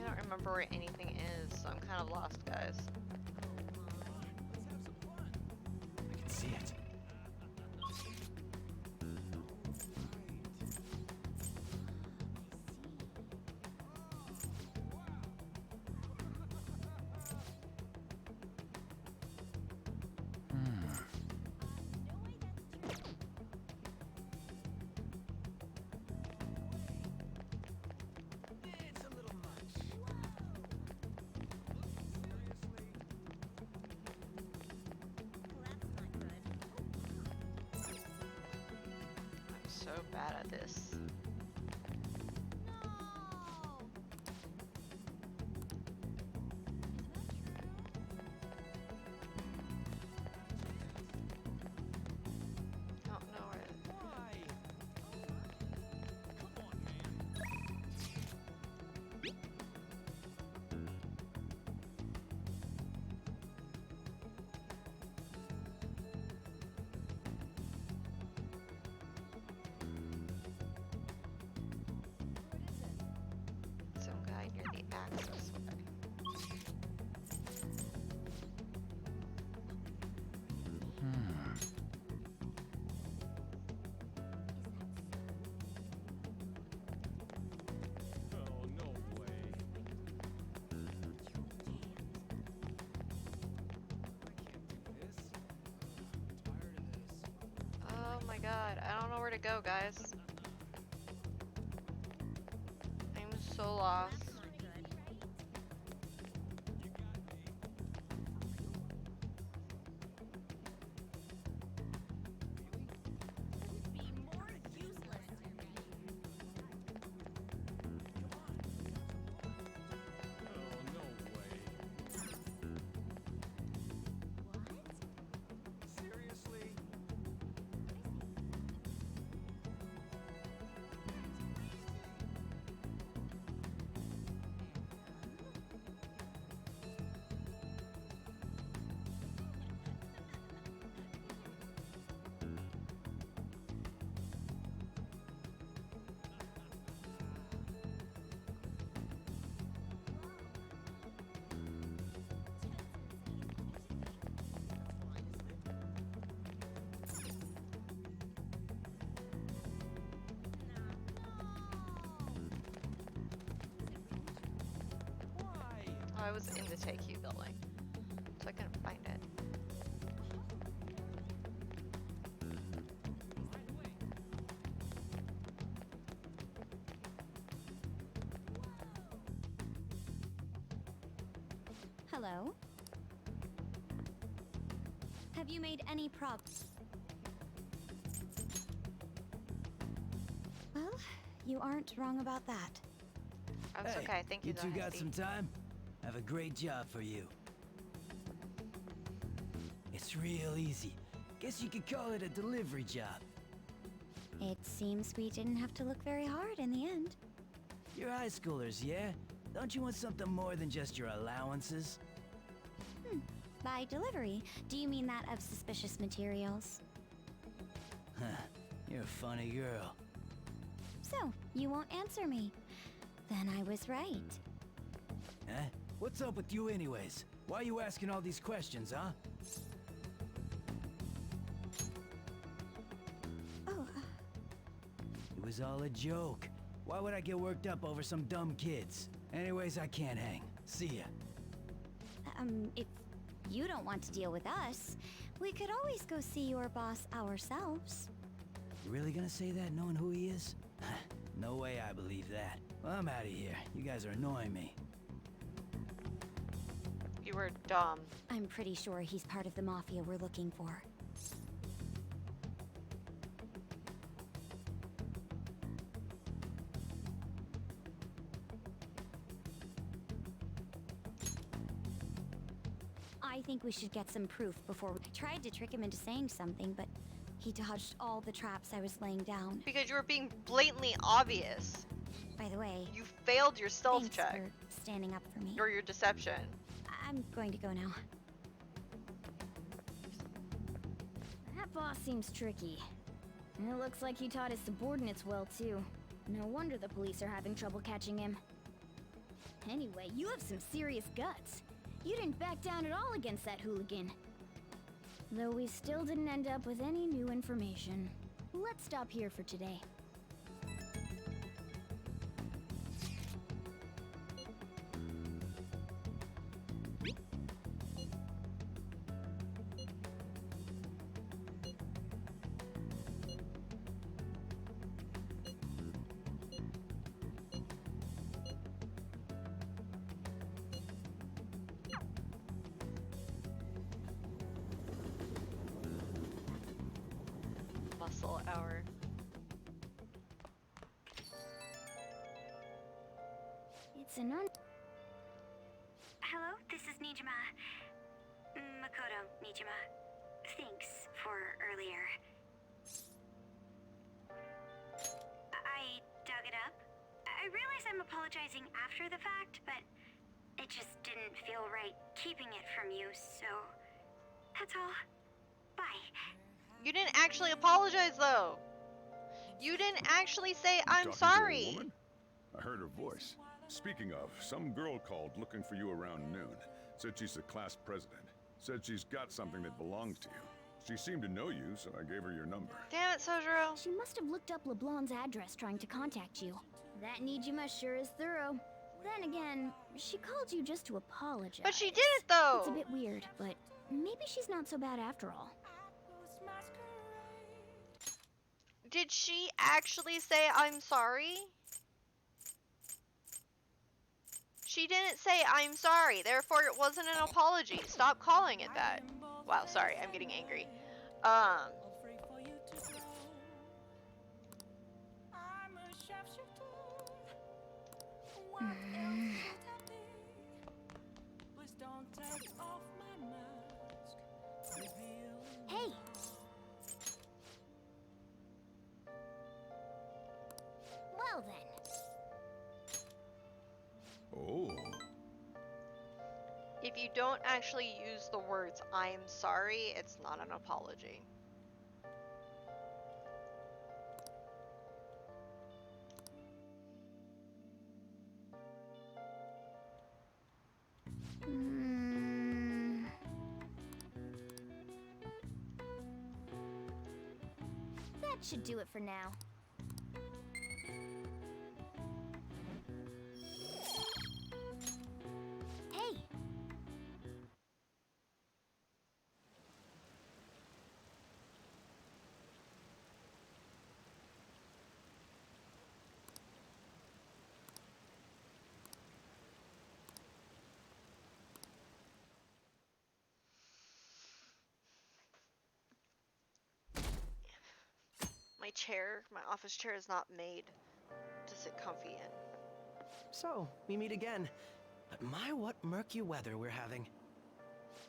I don't remember where anything is, so I'm kind of lost, guys. I can see it. I'm so bad at this. I don't know where. Some guy near the access way. Oh, no way. Oh my god, I don't know where to go, guys. I'm so lost. Oh, no way. Seriously? Oh, I was in the Take You building, so I couldn't find it. Hello? Have you made any progress? Well, you aren't wrong about that. That's okay, thank you, You two though, got Hesty. some time? I have a great job for you. It's real easy. Guess you could call it a delivery job. It seems we didn't have to look very hard in the end. You're high schoolers, yeah? Don't you want something more than just your allowances? By delivery, do you mean that of suspicious materials? Huh. You're a funny girl. So, you won't answer me. Then I was right. Huh? What's up with you anyways? Why are you asking all these questions, huh? Oh, It was all a joke. Why would I get worked up over some dumb kids? Anyways, I can't hang. See ya. if you don't want to deal with us, we could always go see your boss ourselves. You really gonna say that knowing who he is? No way I believe that. Well, I'm out of here. You guys are annoying me. You were dumb. I'm pretty sure he's part of the mafia we're looking for. I think we should get some proof before I tried to trick him into saying something, but he dodged all the traps I was laying down. Because you were being blatantly obvious. By the way, You failed your stealth thanks check. for standing up for me. Or your deception. I'm going to go now. That boss seems tricky. And it looks like he taught his subordinates well, too. No wonder the police are having trouble catching him. Anyway, you have some serious guts. You didn't back down at all against that hooligan. Though we still didn't end up with any new information. Let's stop here for today. Muscle hour. It's an Hello, this is Nijima. Makoto Nijima. Thanks for earlier. I dug it up. I realize I'm apologizing after the fact, but it just didn't feel right keeping it from you, so that's all. Bye. You didn't actually apologize though. You didn't actually say I'm Talking to a sorry. woman? I heard her voice. Speaking of, some girl called looking for you around noon. Said she's the class president. Said she's got something that belongs to you. She seemed to know you, so I gave her your number. Damn it, Sojiro. She must have looked up LeBlanc's address trying to contact you. That Nijima sure is thorough. Then again, she called you just to apologize. But she didn't though. It's a bit weird, but maybe she's not so bad after all. Did she actually say I'm sorry? She didn't say I'm sorry, therefore it wasn't an apology. Stop calling it that. Wow, sorry, I'm getting angry. Hey! Well then. Oh. If you don't actually use the words I'm sorry, it's not an apology. That should do it for now. Hey! My chair, my office chair is not made to sit comfy in. So, we meet again. But my, what murky weather we're having.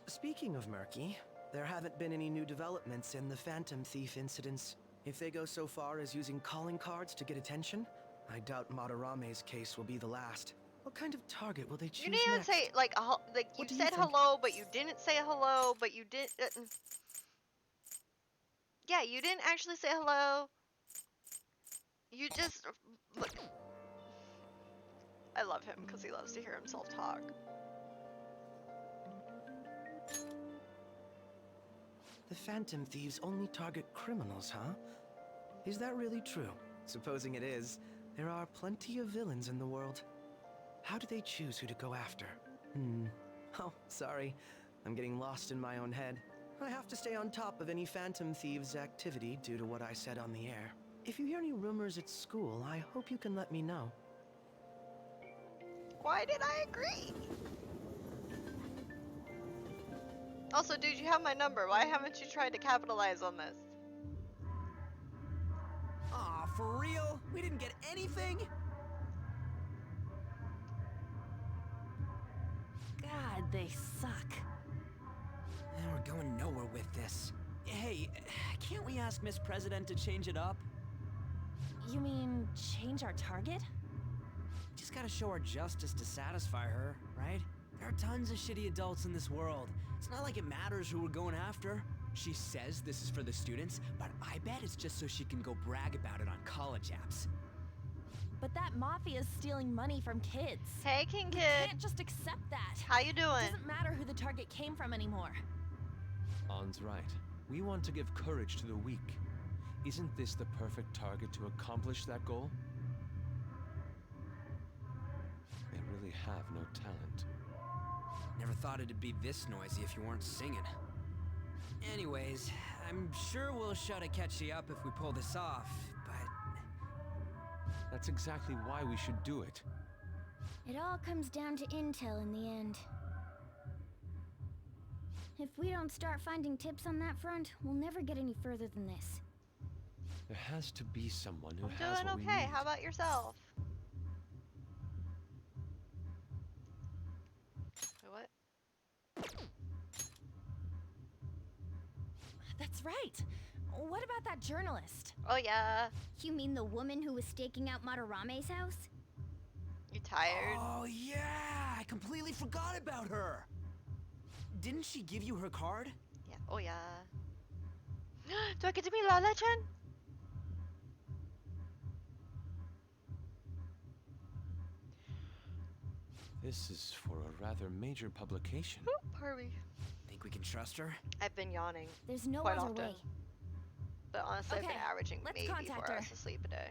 Speaking of murky, there haven't been any new developments in the Phantom Thief incidents. If they go so far as using calling cards to get attention, I doubt Madarame's case will be the last. What kind of target will they choose You didn't even next? say, like you do you said think? hello, but you didn't say hello, but you didn't... yeah, you didn't actually say hello. You just... look. I love him because he loves to hear himself talk. The Phantom Thieves only target criminals, huh? Is that really true? Supposing it is, there are plenty of villains in the world. How do they choose who to go after? Oh, sorry. I'm getting lost in my own head. I have to stay on top of any Phantom Thieves activity due to what I said on the air. If you hear any rumors at school, I hope you can let me know. Why did I agree? Also, dude, you have my number. Why haven't you tried to capitalize on this? Aw, for real? We didn't get anything? God, they suck. We're going nowhere with this. Hey, can't we ask Miss President to change it up? You mean change our target? Just gotta show our justice to satisfy her, right? There are tons of shitty adults in this world. It's not like it matters who we're going after. She says this is for the students, but I bet it's just so she can go brag about it on college apps. but that mafia's stealing money from kids. Hey, King We Kid. can't just accept that. How you doing? It doesn't matter who the target came from anymore. On's right. We want to give courage to the weak. Isn't this the perfect target to accomplish that goal? They really have no talent. Never thought it'd be this noisy if you weren't singing. Anyways, I'm sure we'll shut Akechi up if we pull this off, but... That's exactly why we should do it. It all comes down to intel in the end. If we don't start finding tips on that front, we'll never get any further than this. There has to be someone who I'm has doing what we okay. need. How about yourself? Wait, what? That's right. What about that journalist? Oh yeah. You mean the woman who was staking out Matarame's house? You tired? Oh yeah, I completely forgot about her. Didn't she give you her card? Yeah. Oh yeah. Do I get to meet Lala-chan? This is for a rather major publication. Pardon me. Think we can trust her? I've been yawning. There's no quite other often. way. But honestly, I've been Okay, averaging let's maybe contact 4 hours her. of sleep a day.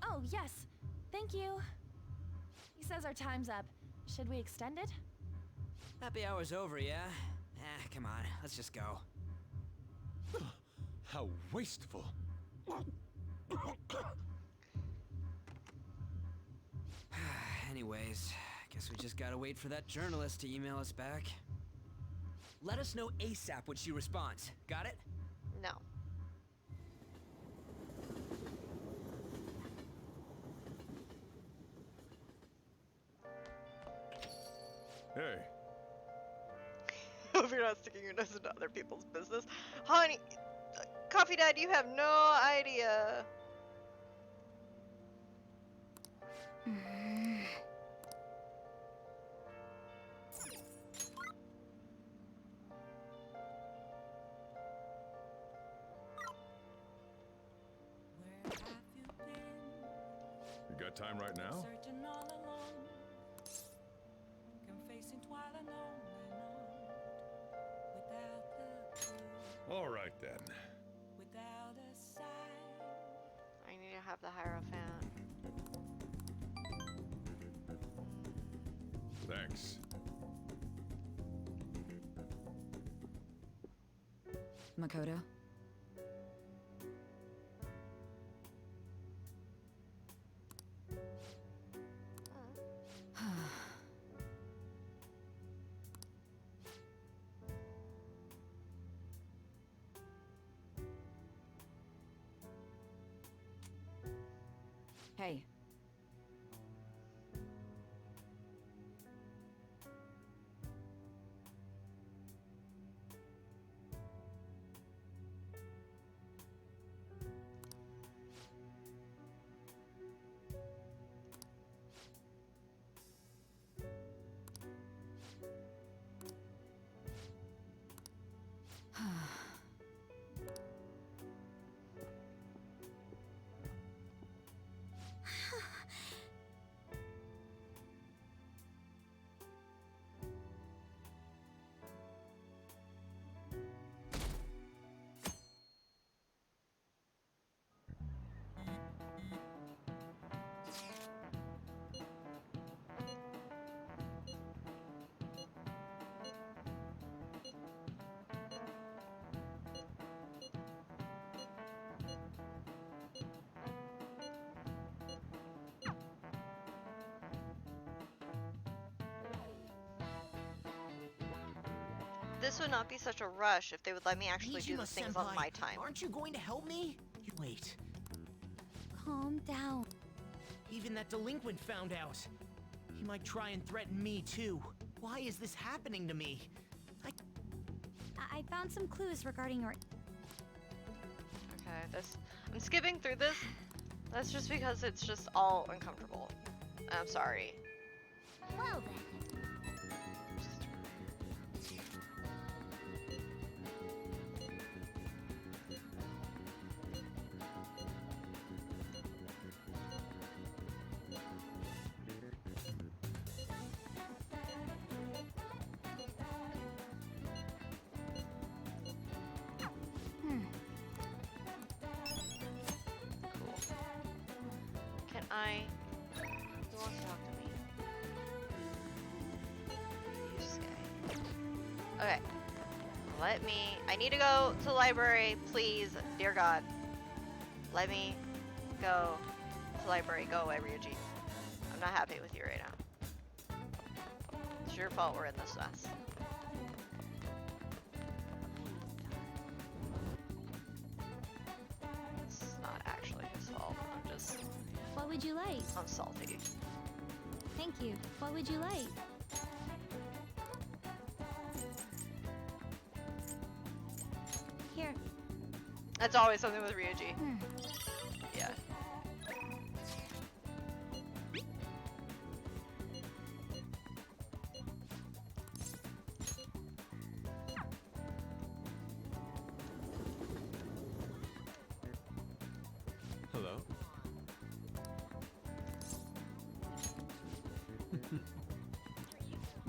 Oh, yes. Thank you. He says our time's up. Should we extend it? Happy hour's over, yeah? Come on, let's just go. How wasteful. Anyways, guess we just gotta wait for that journalist to email us back. Let us know ASAP when she responds. Got it? No. Hey, Hope you're not sticking your nose into other people's business. Honey, Coffee Dad, you have no idea. you got time right now? All right then. I need to have the Hierophant. Thanks. Makoto? Hey. This would not be such a rush if they would let me actually do the things on my time. Aren't you going to help me? Wait. Calm down. Even that delinquent found out. He might try and threaten me too. Why is this happening to me? I found some clues regarding your... Okay, I'm skipping through this. That's just because it's just all uncomfortable. I'm sorry. Well then. Who wants to talk to me? Okay. I need to go to the library, please, dear God. Let me go to the library. Go away, Ryuji. I'm not happy with you right now. It's your fault we're in this mess. It's not actually his fault. What would you like? I'm salty. Thank you. What would you like? Here. That's always something with Ryuji. Yeah. Hello?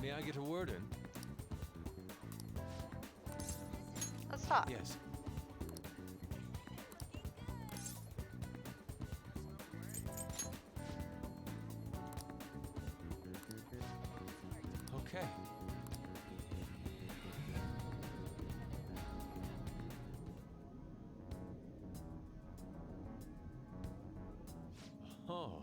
May I get a word in? Let's talk. Yes. Okay. Oh.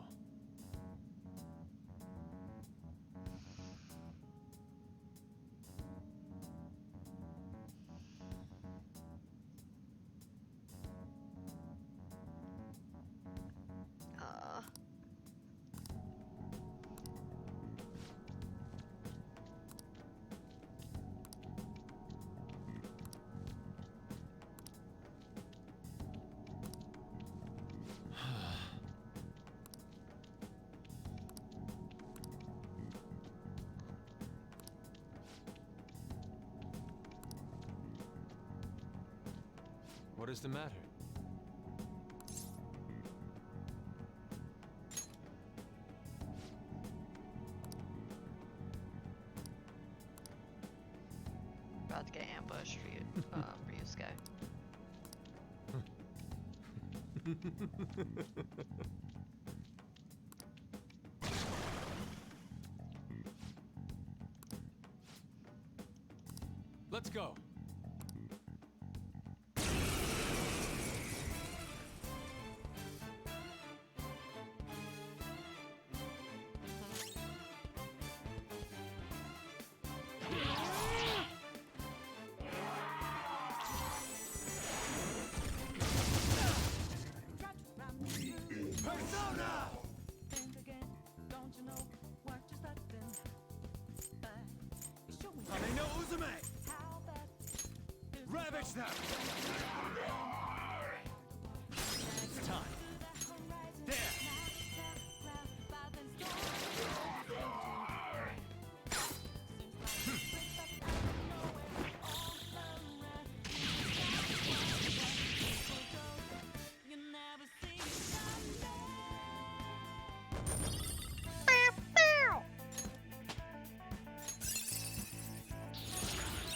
What is the matter? About to get ambushed for you, Ryusuke. Let's go. Persona! Kame no Uzume! Ravage them! It's time. There!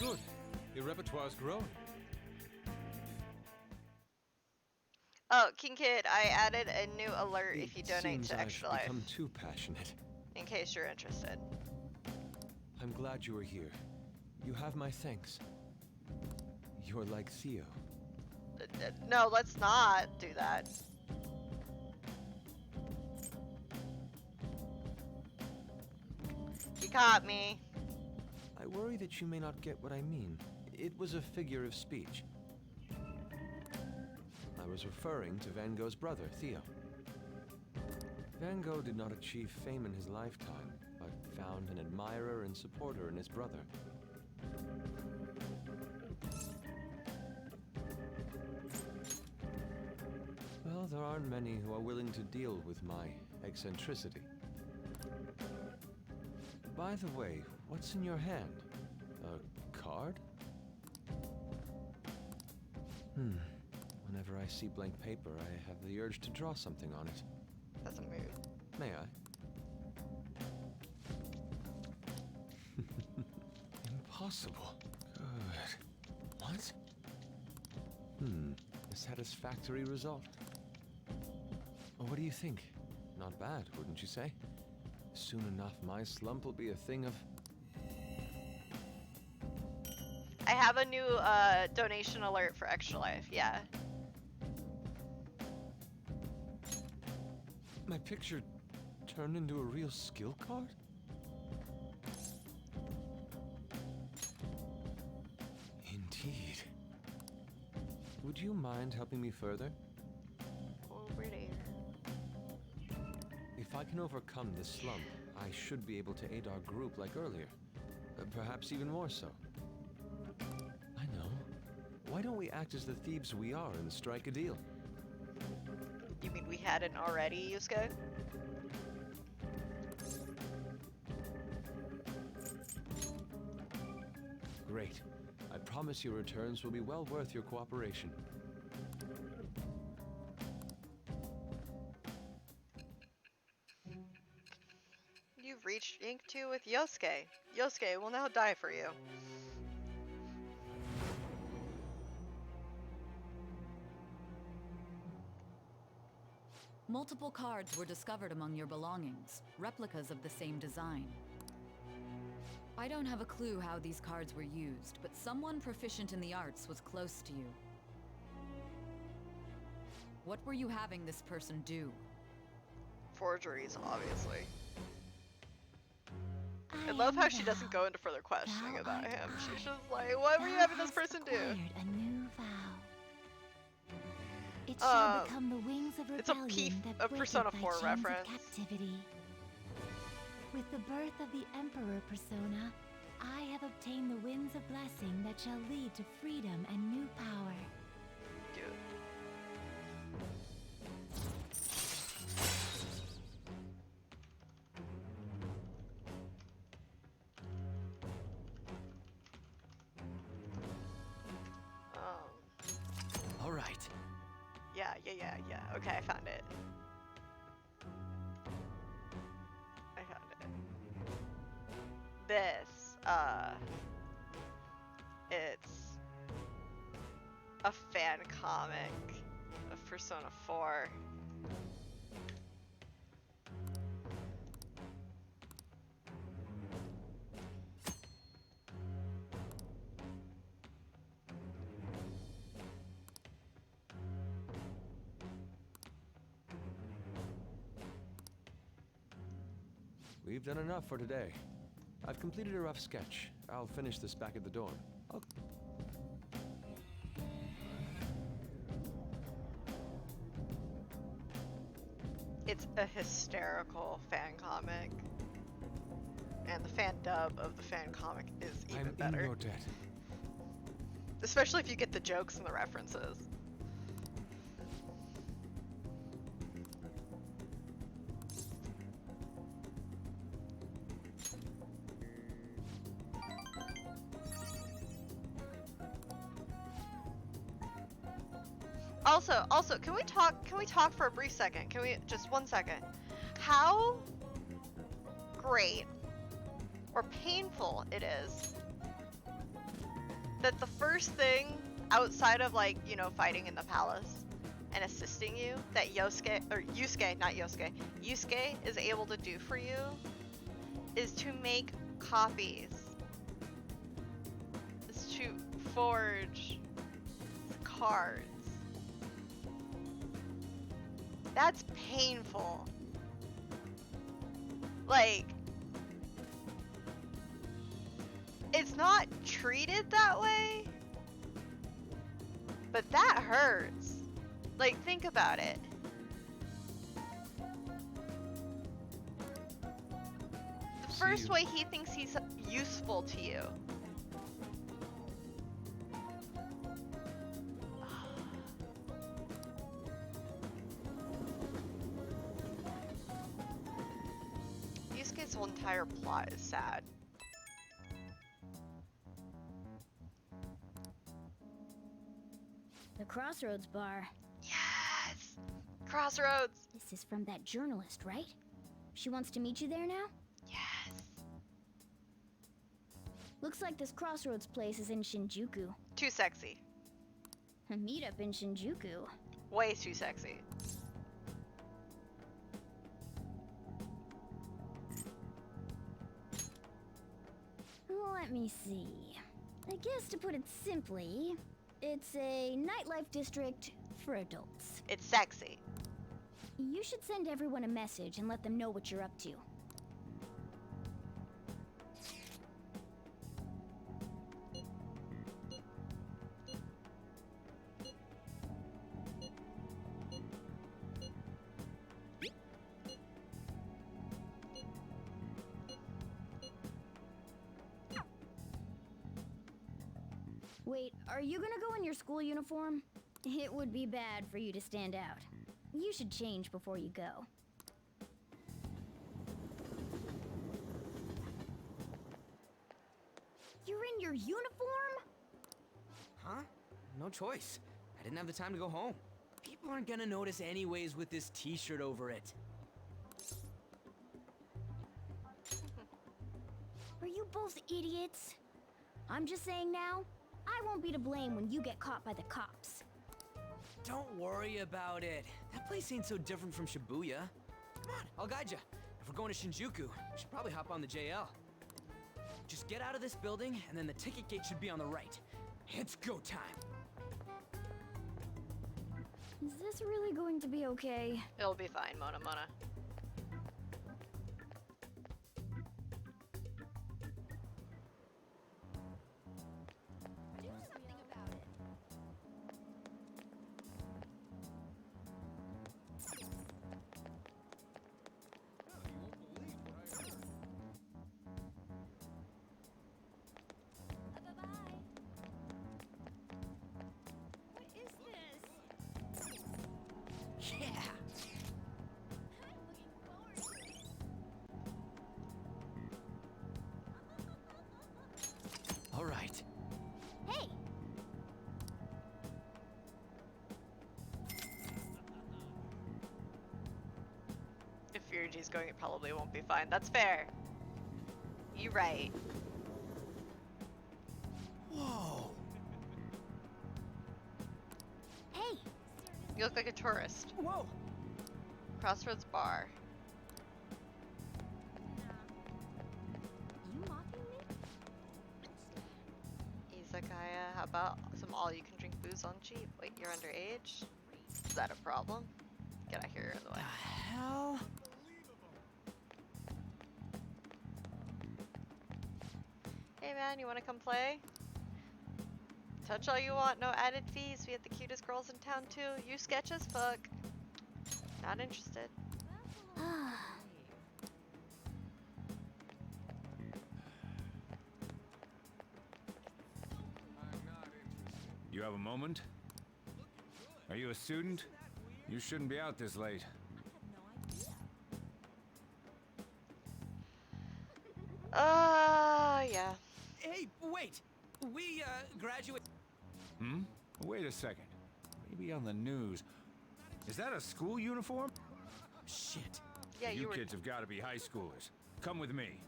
Good. Your repertoire's growing. Oh, King Kid, I added a new alert if you donate Seems to Extra I've Life, become too passionate. in case you're interested. I'm glad you are here. You have my thanks. You're like Theo. No, let's not do that. You caught me. I worry that you may not get what I mean. It was a figure of speech. I was referring to Van Gogh's brother, Theo. Van Gogh did not achieve fame in his lifetime, but found an admirer and supporter in his brother. Well, there aren't many who are willing to deal with my eccentricity. By the way, what's in your hand? A card? Whenever I see blank paper, I have the urge to draw something on it. That's a mood. May I? Impossible. Good. What? A satisfactory result. What do you think? Not bad, wouldn't you say? Soon enough, my slump will be a thing of... I have a new donation alert for Extra Life, yeah. My picture turned into a real skill card? Indeed. Would you mind helping me further? Over there. If I can overcome this slump, I should be able to aid our group like earlier. Perhaps even more so. I know. Why don't we act as the thieves we are and strike a deal? You mean we hadn't already, Yusuke? Great. I promise your returns will be well worth your cooperation. You've reached Ink 2 with Yosuke. Yosuke will now die for you. Multiple cards were discovered among your belongings, replicas of the same design. I don't have a clue how these cards were used, but someone proficient in the arts was close to you. What were you having this person do? Forgeries, obviously. I love how she doesn't go into further questioning about him. She's just like, what were you having this person do? A new vow. It shall become the wings of it's a rebellion that a breaketh Persona thy 4 chains reference. of captivity. With the birth of the Emperor Persona, I have obtained the winds of blessing that shall lead to freedom and new power. Dude. All right. Yeah. Okay, I found it. This, it's a fan comic of Persona 4. We've done enough for today. I've completed a rough sketch. I'll finish this back at the dorm. It's a hysterical fan comic. And the fan dub of the fan comic is even better. In your debt. Especially if you get the jokes and the references. Also, can we talk for a brief second? Can we, just 1 second? How great or painful it is that the first thing outside of, like, you know, fighting in the palace and assisting you that Yusuke is able to do for you is to make copies. Is to forge cards. That's painful. Like, it's not treated that way, but that hurts. Like, think about it. The first way he thinks he's useful to you. Yusuke's whole entire plot is sad. The Crossroads bar. Yes! Crossroads! This is from that journalist, right? She wants to meet you there now? Yes. Looks like this Crossroads place is in Shinjuku. Too sexy. A meetup in Shinjuku. Way too sexy. Let me see. I guess to put it simply, it's a nightlife district for adults. It's sexy. You should send everyone a message and let them know what you're up to. Wait, are you gonna go in your school uniform? It would be bad for you to stand out. You should change before you go. You're in your uniform? Huh? No choice. I didn't have the time to go home. People aren't gonna notice anyways with this t-shirt over it. Are you both idiots? I'm just saying now, I won't be to blame when you get caught by the cops. Don't worry about it. That place ain't so different from Shibuya. Come on, I'll guide you. If we're going to Shinjuku, we should probably hop on the JL. Just get out of this building, and then the ticket gate should be on the right. It's go time. Is this really going to be okay? It'll be fine, Mona Mona. Yeah! All right. Hey! If Fuji's going, it probably won't be fine. That's fair. You right. Whoa! Hey! You look like a tourist. Whoa! Crossroads Bar. You mocking me? Izakaya. How about some all-you-can-drink booze on cheap? Wait, you're underage? Is that a problem? Get out here in the way. Hell? Hey man, you wanna come play? Touch all you want, no added fees. We have the cutest girls in town too. You sketch as fuck. Not interested. You have a moment? Are you a student? You shouldn't be out this late. Yeah. Hey, wait! We, graduate... Hmm? Wait a second. Maybe on the news. Is that a school uniform? Shit. Yeah, you you were... kids have got to be high schoolers. Come with me.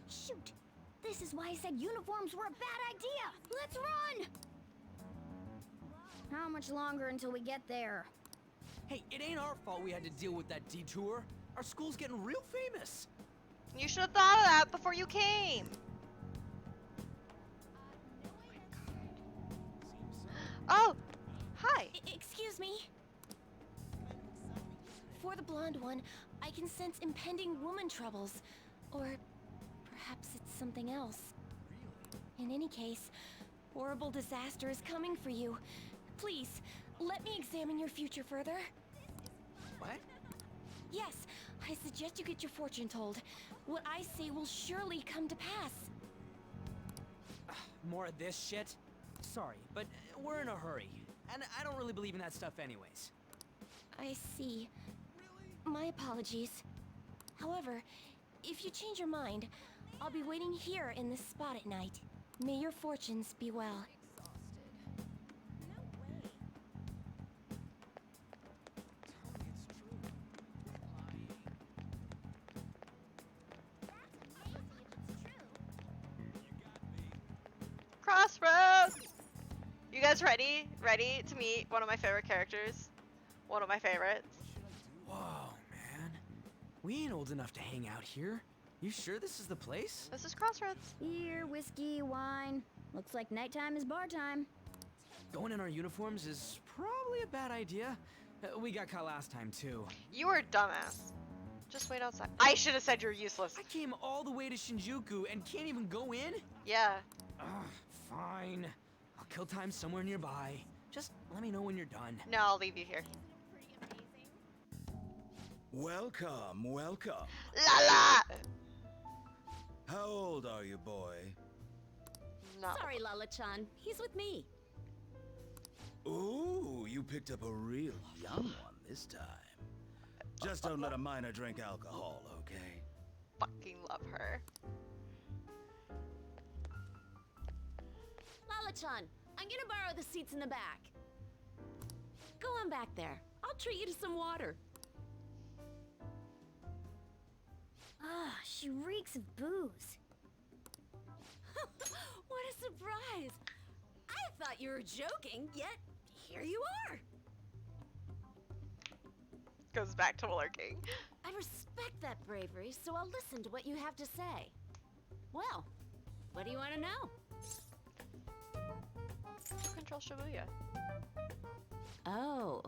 Shoot! This is why I said uniforms were a bad idea! Let's run! How much longer until we get there? Hey, it ain't our fault we had to deal with that detour. Our school's getting real famous. You should have thought of that before you came. Oh! Hi! Excuse me? For the blonde one, I can sense impending woman troubles. Or perhaps it's something else. In any case, horrible disaster is coming for you. Please, let me examine your future further. What? Yes, I suggest you get your fortune told. What I say will surely come to pass. More of this shit? Sorry, but we're in a hurry. And I don't really believe in that stuff anyways. I see. My apologies. However, if you change your mind, I'll be waiting here in this spot at night. May your fortunes be well. Crossroads! You guys ready? Ready to meet one of my favorite characters? One of my favorites. Whoa, man. We ain't old enough to hang out here. You sure this is the place? This is Crossroads. Beer, whiskey, wine. Looks like nighttime is bar time. Going in our uniforms is probably a bad idea. We got caught last time, too. You are a dumbass. Just wait outside. I should have said you're useless. I came all the way to Shinjuku and can't even go in? Yeah. Ugh, fine. I'll kill time somewhere nearby. Just let me know when you're done. No, I'll leave you here. Welcome, welcome. La la! How old are you, boy? No. Sorry, Lala-chan. He's with me. Ooh, you picked up a real young one this time. Just don't let a minor drink alcohol, okay? Fucking love her. Lala-chan, I'm gonna borrow the seats in the back. Go on back there. I'll treat you to some water. Ah, she reeks of booze. What a surprise! I thought you were joking, yet here you are. Goes back to lurking. I respect that bravery, so I'll listen to what you have to say. Well, what do you want to know? Who controls Shibuya? Oh.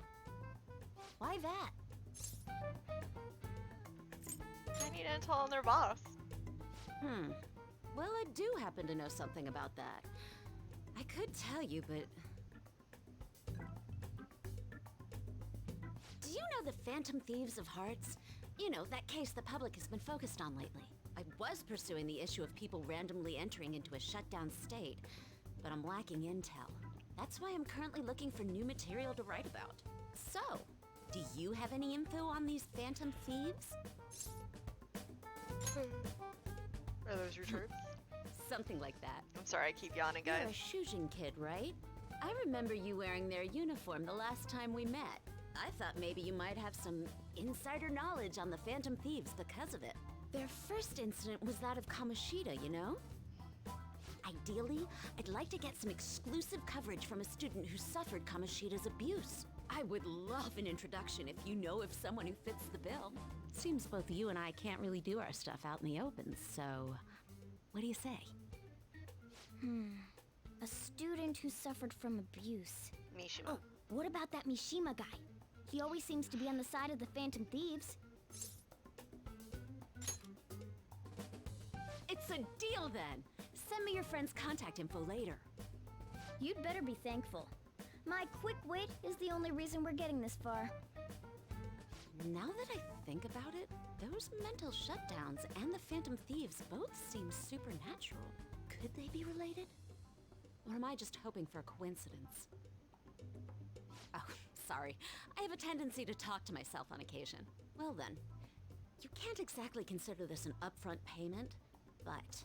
Why that? I need intel on their boss. Well, I do happen to know something about that. I could tell you, but... Do you know the Phantom Thieves of Hearts? You know, that case the public has been focused on lately. I was pursuing the issue of people randomly entering into a shutdown state, but I'm lacking intel. That's why I'm currently looking for new material to write about. So, do you have any info on these Phantom Thieves? Are those your troops? Something like that. I'm sorry, I keep yawning, guys. You're a Shujin kid, right? I remember you wearing their uniform the last time we met. I thought maybe you might have some insider knowledge on the Phantom Thieves because of it. Their first incident was that of Kamoshida, you know? Ideally, I'd like to get some exclusive coverage from a student who suffered Kamoshida's abuse. I would love an introduction if you know of someone who fits the bill. Seems both you and I can't really do our stuff out in the open, so... What do you say? A student who suffered from abuse. Mishima. Oh, what about that Mishima guy? He always seems to be on the side of the Phantom Thieves. It's a deal then! Send me your friend's contact info later. You'd better be thankful. My quick wit is the only reason we're getting this far. Now that I think about it, those mental shutdowns and the Phantom Thieves both seem supernatural. Could they be related? Or am I just hoping for a coincidence? Oh, sorry. I have a tendency to talk to myself on occasion. Well then, you can't exactly consider this an upfront payment, but...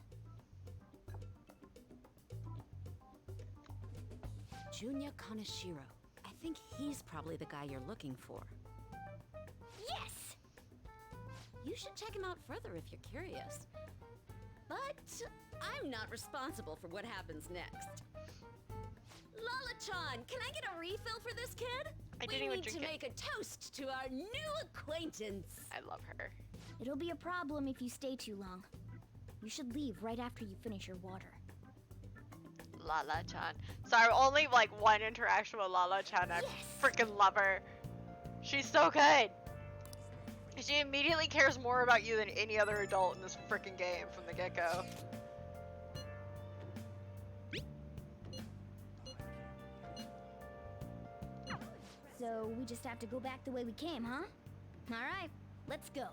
Junya Kaneshiro. I think he's probably the guy you're looking for. Yes! You should check him out further if you're curious. But I'm not responsible for what happens next. Lala-chan, can I get a refill for this kid? I didn't even drink it. We need to make a toast to our new acquaintance. I love her. It'll be a problem if you stay too long. You should leave right after you finish your water. Lala-chan. Sorry, only like one interaction with Lala-chan. I freaking love her. She's so good. She immediately cares more about you than any other adult in this freaking game from the get-go. So we just have to go back the way we came, huh? Alright, let's go.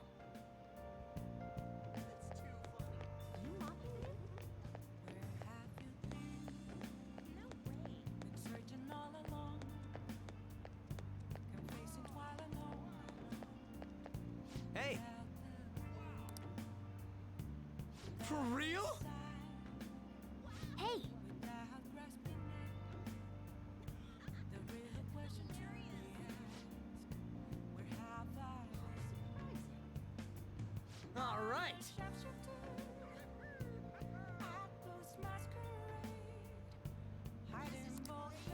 Hey! For real? Hey! All right.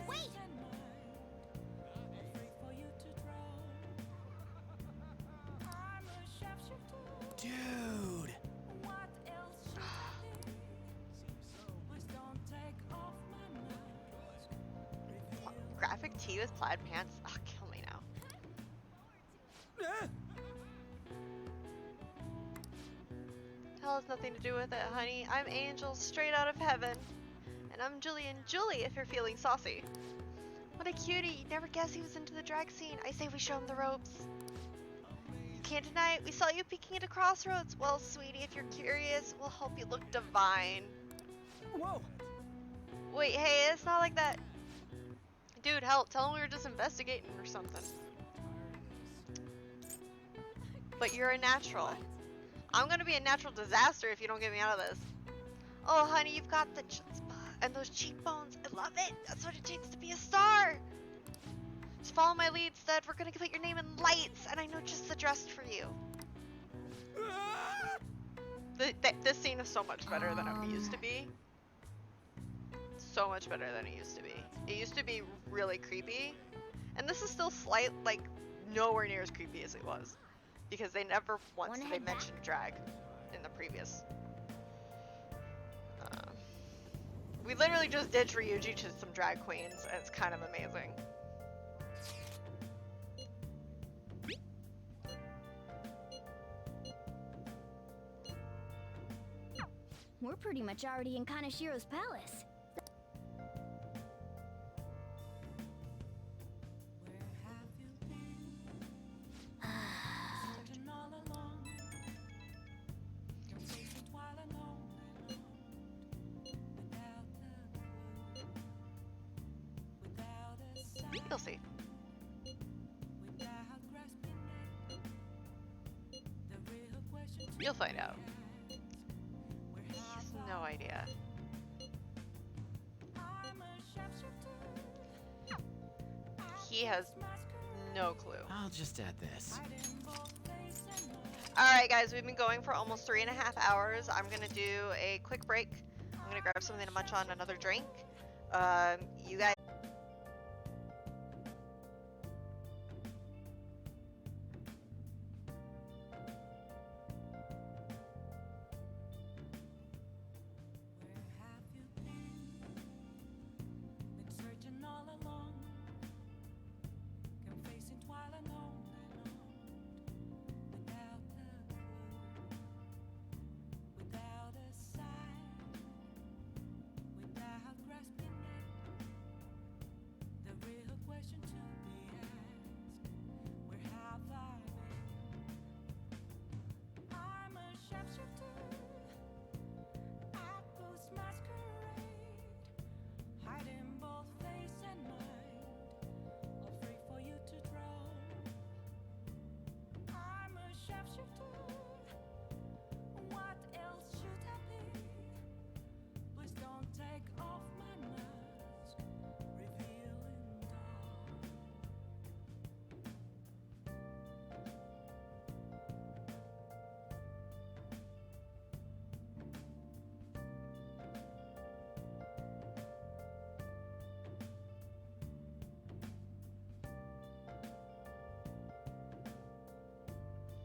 Wait! Dude! tea with plaid pants? Oh, kill me now. Hell has nothing to do with it, honey. I'm Angel, straight out of heaven. And I'm Julian Julie, if you're feeling saucy. What a cutie. You'd never guess he was into the drag scene. I say we show him the ropes. You can't deny it. We saw you peeking at a crossroads. Well, sweetie, if you're curious, we'll help you look divine. Whoa! Wait, hey, it's not like that. Dude, help. Tell him we were just investigating or something. But you're a natural. I'm gonna be a natural disaster if you don't get me out of this. Oh, honey, you've got the chutzpah and those cheekbones. I love it. That's what it takes to be a star. Just follow my lead, stud. We're gonna put your name in lights, and I know just the dress for you. This scene is so much better than it used to be. So much better than it used to be. It used to be really creepy, and this is still like nowhere near as creepy as it was, because they never once did they mentioned drag in the previous. We literally just ditched Ryuji to some drag queens, and it's kind of amazing. We're pretty much already in Kanashiro's palace. You'll see. You'll find out. He has no idea. He has no clue. I'll just add this. Alright guys, we've been going for almost 3.5 hours. I'm gonna do a quick break. I'm gonna grab something to munch on, another drink. You guys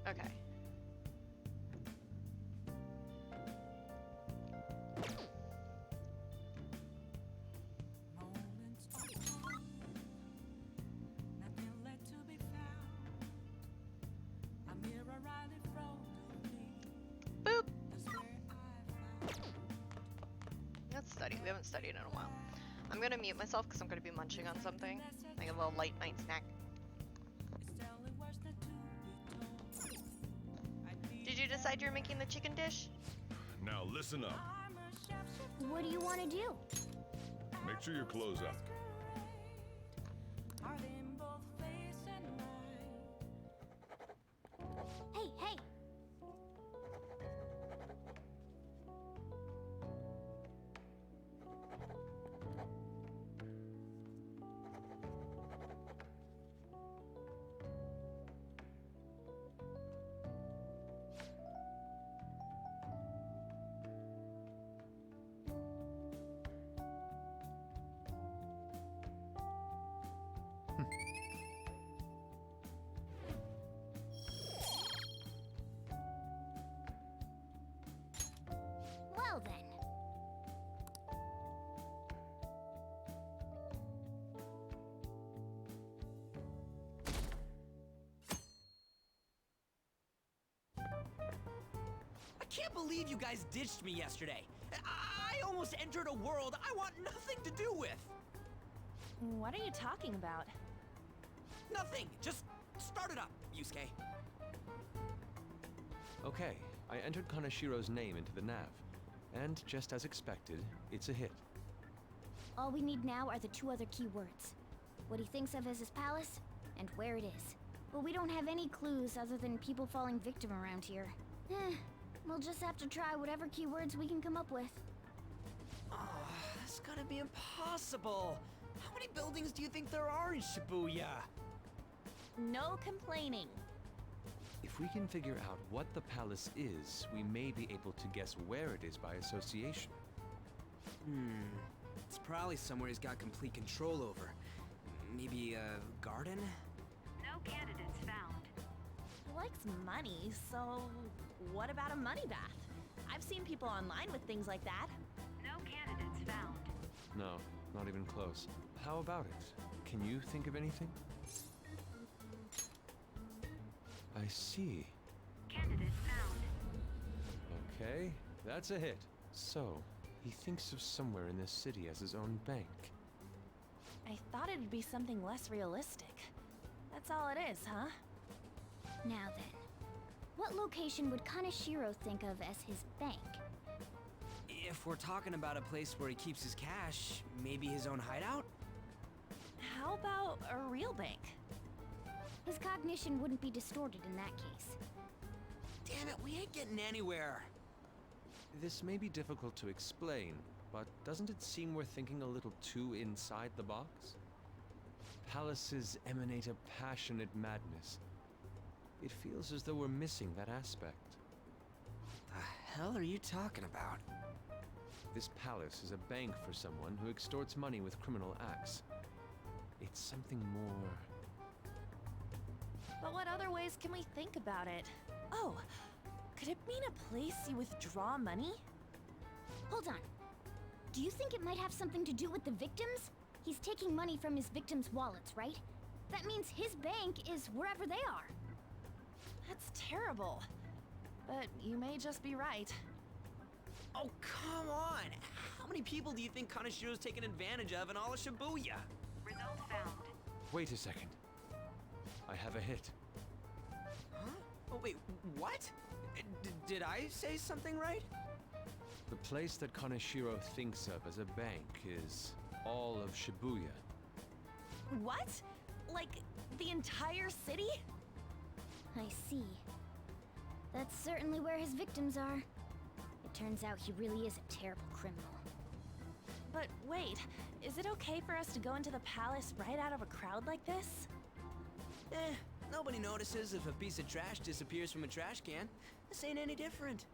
okay. Boop. Let's study. We haven't studied in a while. I'm gonna mute myself because I'm gonna be munching on something, like a little late night snack. Did you decide you're making the chicken dish? Now listen up. What do you want to do? Make sure your clothes up. Hey, hey! can't believe you guys ditched me yesterday. I almost entered a world I want nothing to do with. What are you talking about? Nothing. Just start it up, Yusuke. Okay, I entered Kanashiro's name into the nav. And just as expected, it's a hit. All we need now are the 2 other keywords. What he thinks of as his palace, and where it is. But we don't have any clues other than people falling victim around here. We'll just have to try whatever keywords we can come up with. Oh, that's gotta be impossible. How many buildings do you think there are in Shibuya? No complaining. If we can figure out what the palace is, we may be able to guess where it is by association. It's probably somewhere he's got complete control over. Maybe a garden? No candidates found. He likes money, so what about a money bath? I've seen people online with things like that. No candidates found. No, not even close. How about it? Can you think of anything? I see. Candidate found. Okay, that's a hit. So, he thinks of somewhere in this city as his own bank. I thought it'd be something less realistic. That's all it is, huh? Now then, what location would Kaneshiro think of as his bank? If we're talking about a place where he keeps his cash, maybe his own hideout? How about a real bank? His cognition wouldn't be distorted in that case. Damn it, we ain't getting anywhere. This may be difficult to explain, but doesn't it seem we're thinking a little too inside the box? Palaces emanate a passionate madness. It feels as though we're missing that aspect. The hell are you talking about? This palace is a bank for someone who extorts money with criminal acts. It's something more... But what other ways can we think about it? Oh, could it mean a place you withdraw money? Hold on. Do you think it might have something to do with the victims? He's taking money from his victims' wallets, right? That means his bank is wherever they are. That's terrible. But you may just be right. Oh, come on! How many people do you think Kaneshiro's taken advantage of in all of Shibuya? Result found. Wait a second. I have a hit. Huh? Oh, wait, what? Did I say something right? The place that Kaneshiro thinks of as a bank is all of Shibuya. What? Like, the entire city? I see. That's certainly where his victims are. It turns out he really is a terrible criminal. But wait, is it okay for us to go into the palace right out of a crowd like this? Nobody notices if a piece of trash disappears from a trash can. This ain't any different.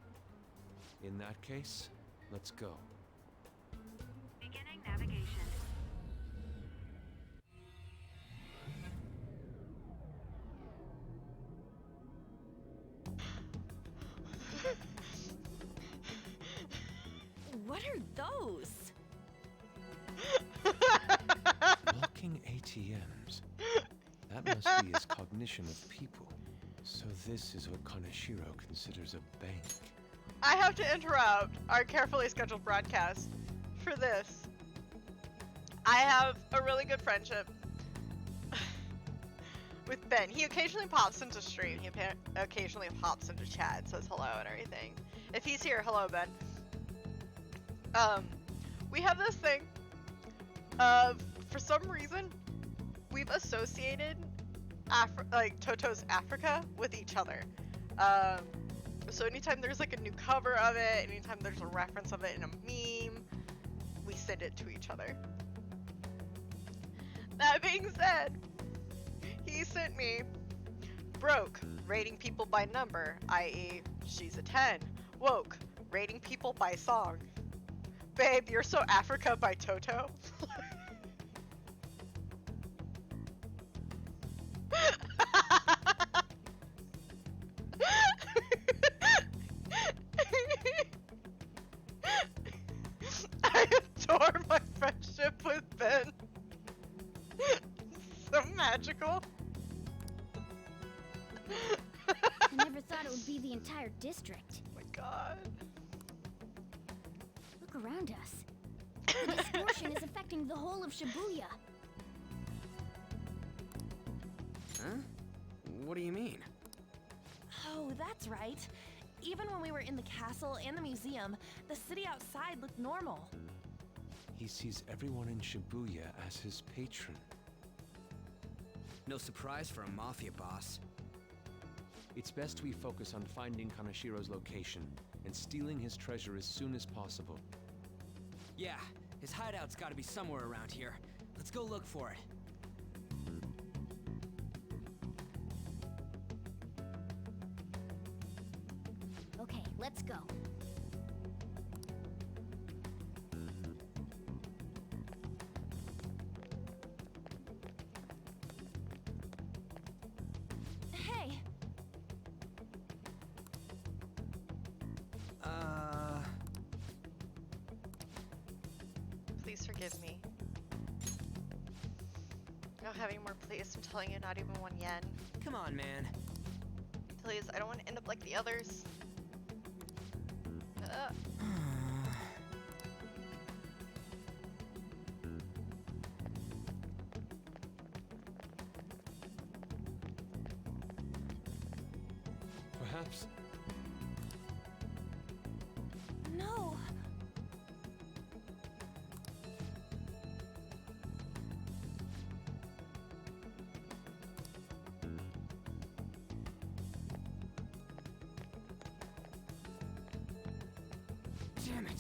In that case, let's go. Beginning navigation. What are those? Walking ATMs. That must be his cognition of people. So this is what Kaneshiro considers a bank. I have to interrupt our carefully scheduled broadcast for this. I have a really good friendship with Ben. He occasionally pops into stream. He occasionally pops into chat, says hello and everything. If he's here, hello, Ben. We have this thing of, for some reason, we've associated like Toto's Africa with each other. So anytime there's like a new cover of it, anytime there's a reference of it in a meme, we send it to each other. That being said, he sent me Broke, rating people by number, i.e. she's a 10. Woke, rating people by song. Babe, you're so Africa by Toto. I adore my friendship with Ben. So magical. I never thought it would be the entire district. God. Look around us. The distortion is affecting the whole of Shibuya. Huh? What do you mean? Oh, that's right. Even when we were in the castle and the museum, the city outside looked normal. He sees everyone in Shibuya as his patron. No surprise for a mafia boss. It's best we focus on finding Kanashiro's location and stealing his treasure as soon as possible. Yeah, his hideout's gotta be somewhere around here. Let's go look for it. Okay, let's go. Hey, Please forgive me. I don't have any more please. I'm telling you, not even 1 yen. Come on, man. Please, I don't want to end up like the others. Perhaps. no. Damn it.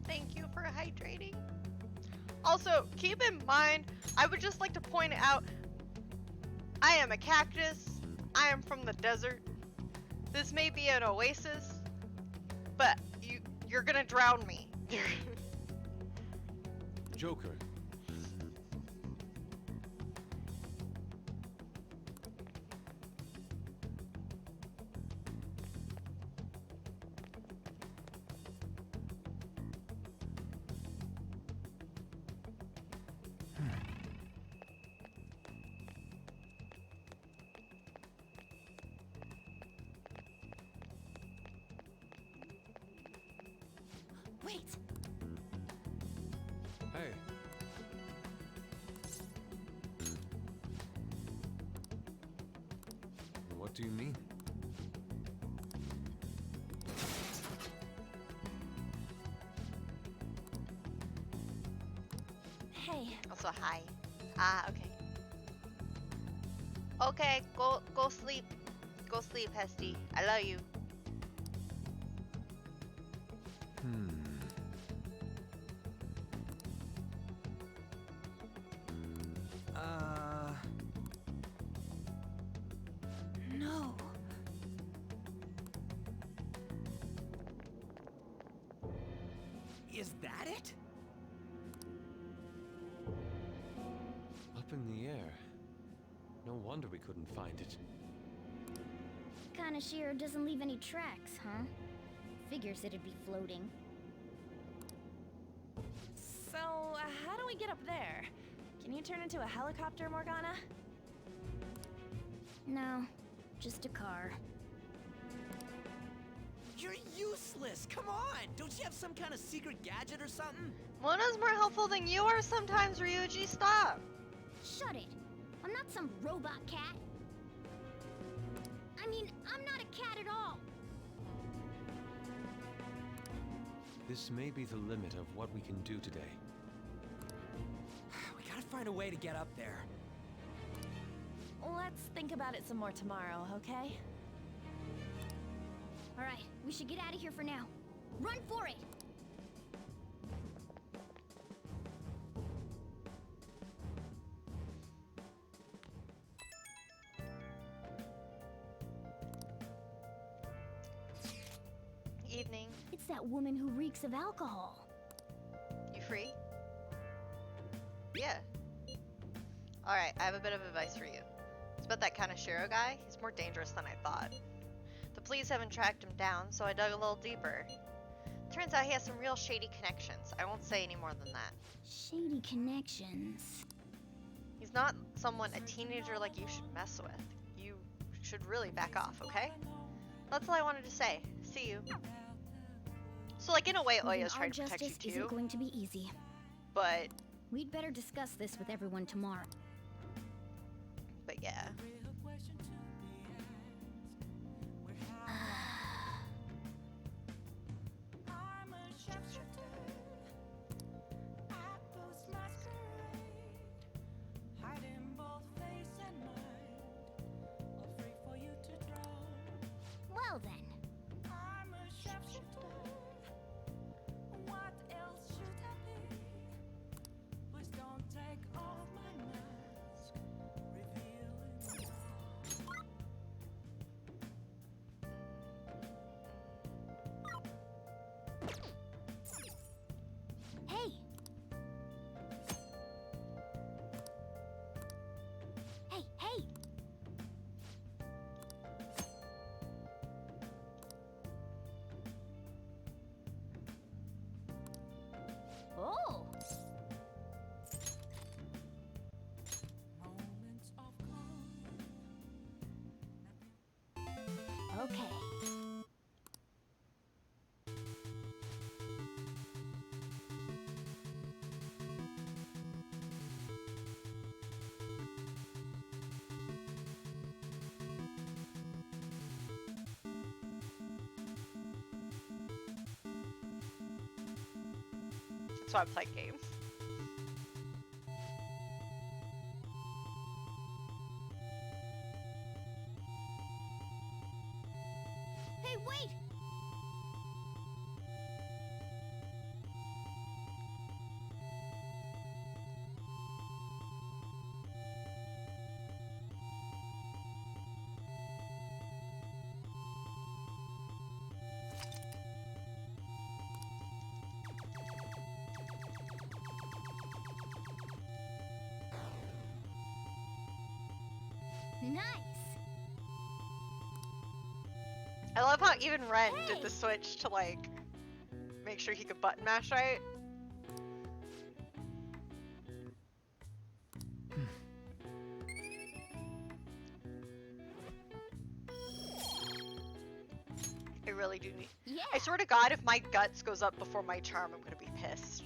Thank you for hydrating. Also, keep in mind, I would just like to point out, I am a cactus. I am from the desert. This may be an oasis, but you're gonna drown me. Joker. Wait. Hey. What do you mean? Hey. Also, hi. Ah, okay. Okay, go sleep. Go sleep, Hesty. I love you. No. Is that it? Up in the air. No wonder we couldn't find it. Kanashiro doesn't leave any tracks, huh? Figures it'd be floating. So, how do we get up there? Can you turn into a helicopter, Morgana? No, just a car. You're useless! Come on! Don't you have some kind of secret gadget or something? Mona's more helpful than you are sometimes, Ryuji. Stop. Shut it! I'm not some robot cat. I mean, I'm not a cat at all. This may be the limit of what we can do today. We gotta find a way to get up there. Let's think about it some more tomorrow, okay? Alright, we should get out of here for now. Run for it! Evening. It's that woman who reeks of alcohol. You free? Yeah. Alright, I have a bit of advice for you. It's about that Kanashiro guy. He's more dangerous than I thought. The police haven't tracked him down, so I dug a little deeper. Turns out he has some real shady connections. I won't say any more than that. Shady connections. He's not someone a teenager like you should mess with. You should really back off, okay? That's all I wanted to say. See you. So, like, in a way, Proving Oya's our trying to protect you justice too. isn't going to be easy. But We'd better discuss this with everyone tomorrow. yeah. Well then. Hey! Hey, hey! Oh! Okay. That's why I'm playing games. Hey, wait! Nice! I love how even Ren did the switch to, like, make sure he could button mash right. I really do need. Yeah. I swear to God, if my guts goes up before my charm, I'm gonna be pissed.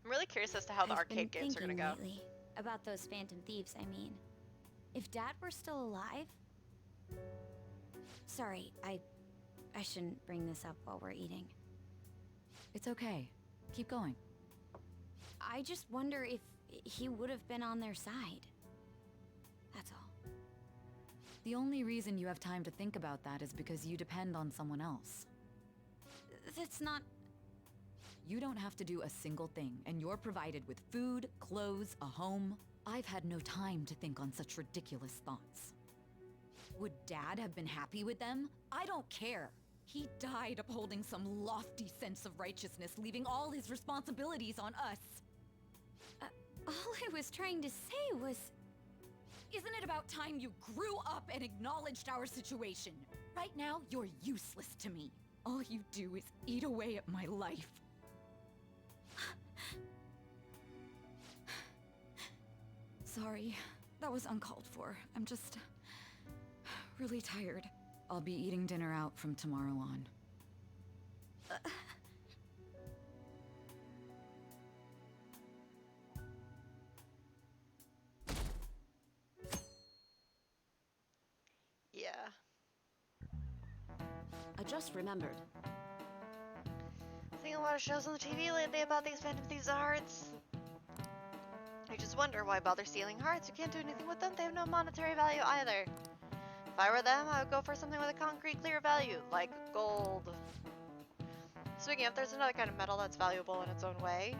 I'm really curious as to how the I've been arcade games are gonna thinking go. lately about those Phantom Thieves, I mean. If Dad were still alive... Sorry, I shouldn't bring this up while we're eating. It's okay. Keep going. I just wonder if he would have been on their side. That's all. The only reason you have time to think about that is because you depend on someone else. That's not... You don't have to do a single thing, and you're provided with food, clothes, a home. I've had no time to think on such ridiculous thoughts. Would Dad have been happy with them? I don't care. He died upholding some lofty sense of righteousness, leaving all his responsibilities on us. All I was trying to say was... Isn't it about time you grew up and acknowledged our situation? Right now, you're useless to me. All you do is eat away at my life. Sorry, that was uncalled for. I'm just really tired. I'll be eating dinner out from tomorrow on. Yeah. I just remembered. Seeing a lot of shows on the TV lately about these Phantom Thieves of Hearts. I just wonder why bother stealing hearts? You can't do anything with them. They have no monetary value either. If I were them, I would go for something with a concrete, clear value, like gold. Speaking of, there's another kind of metal that's valuable in its own way.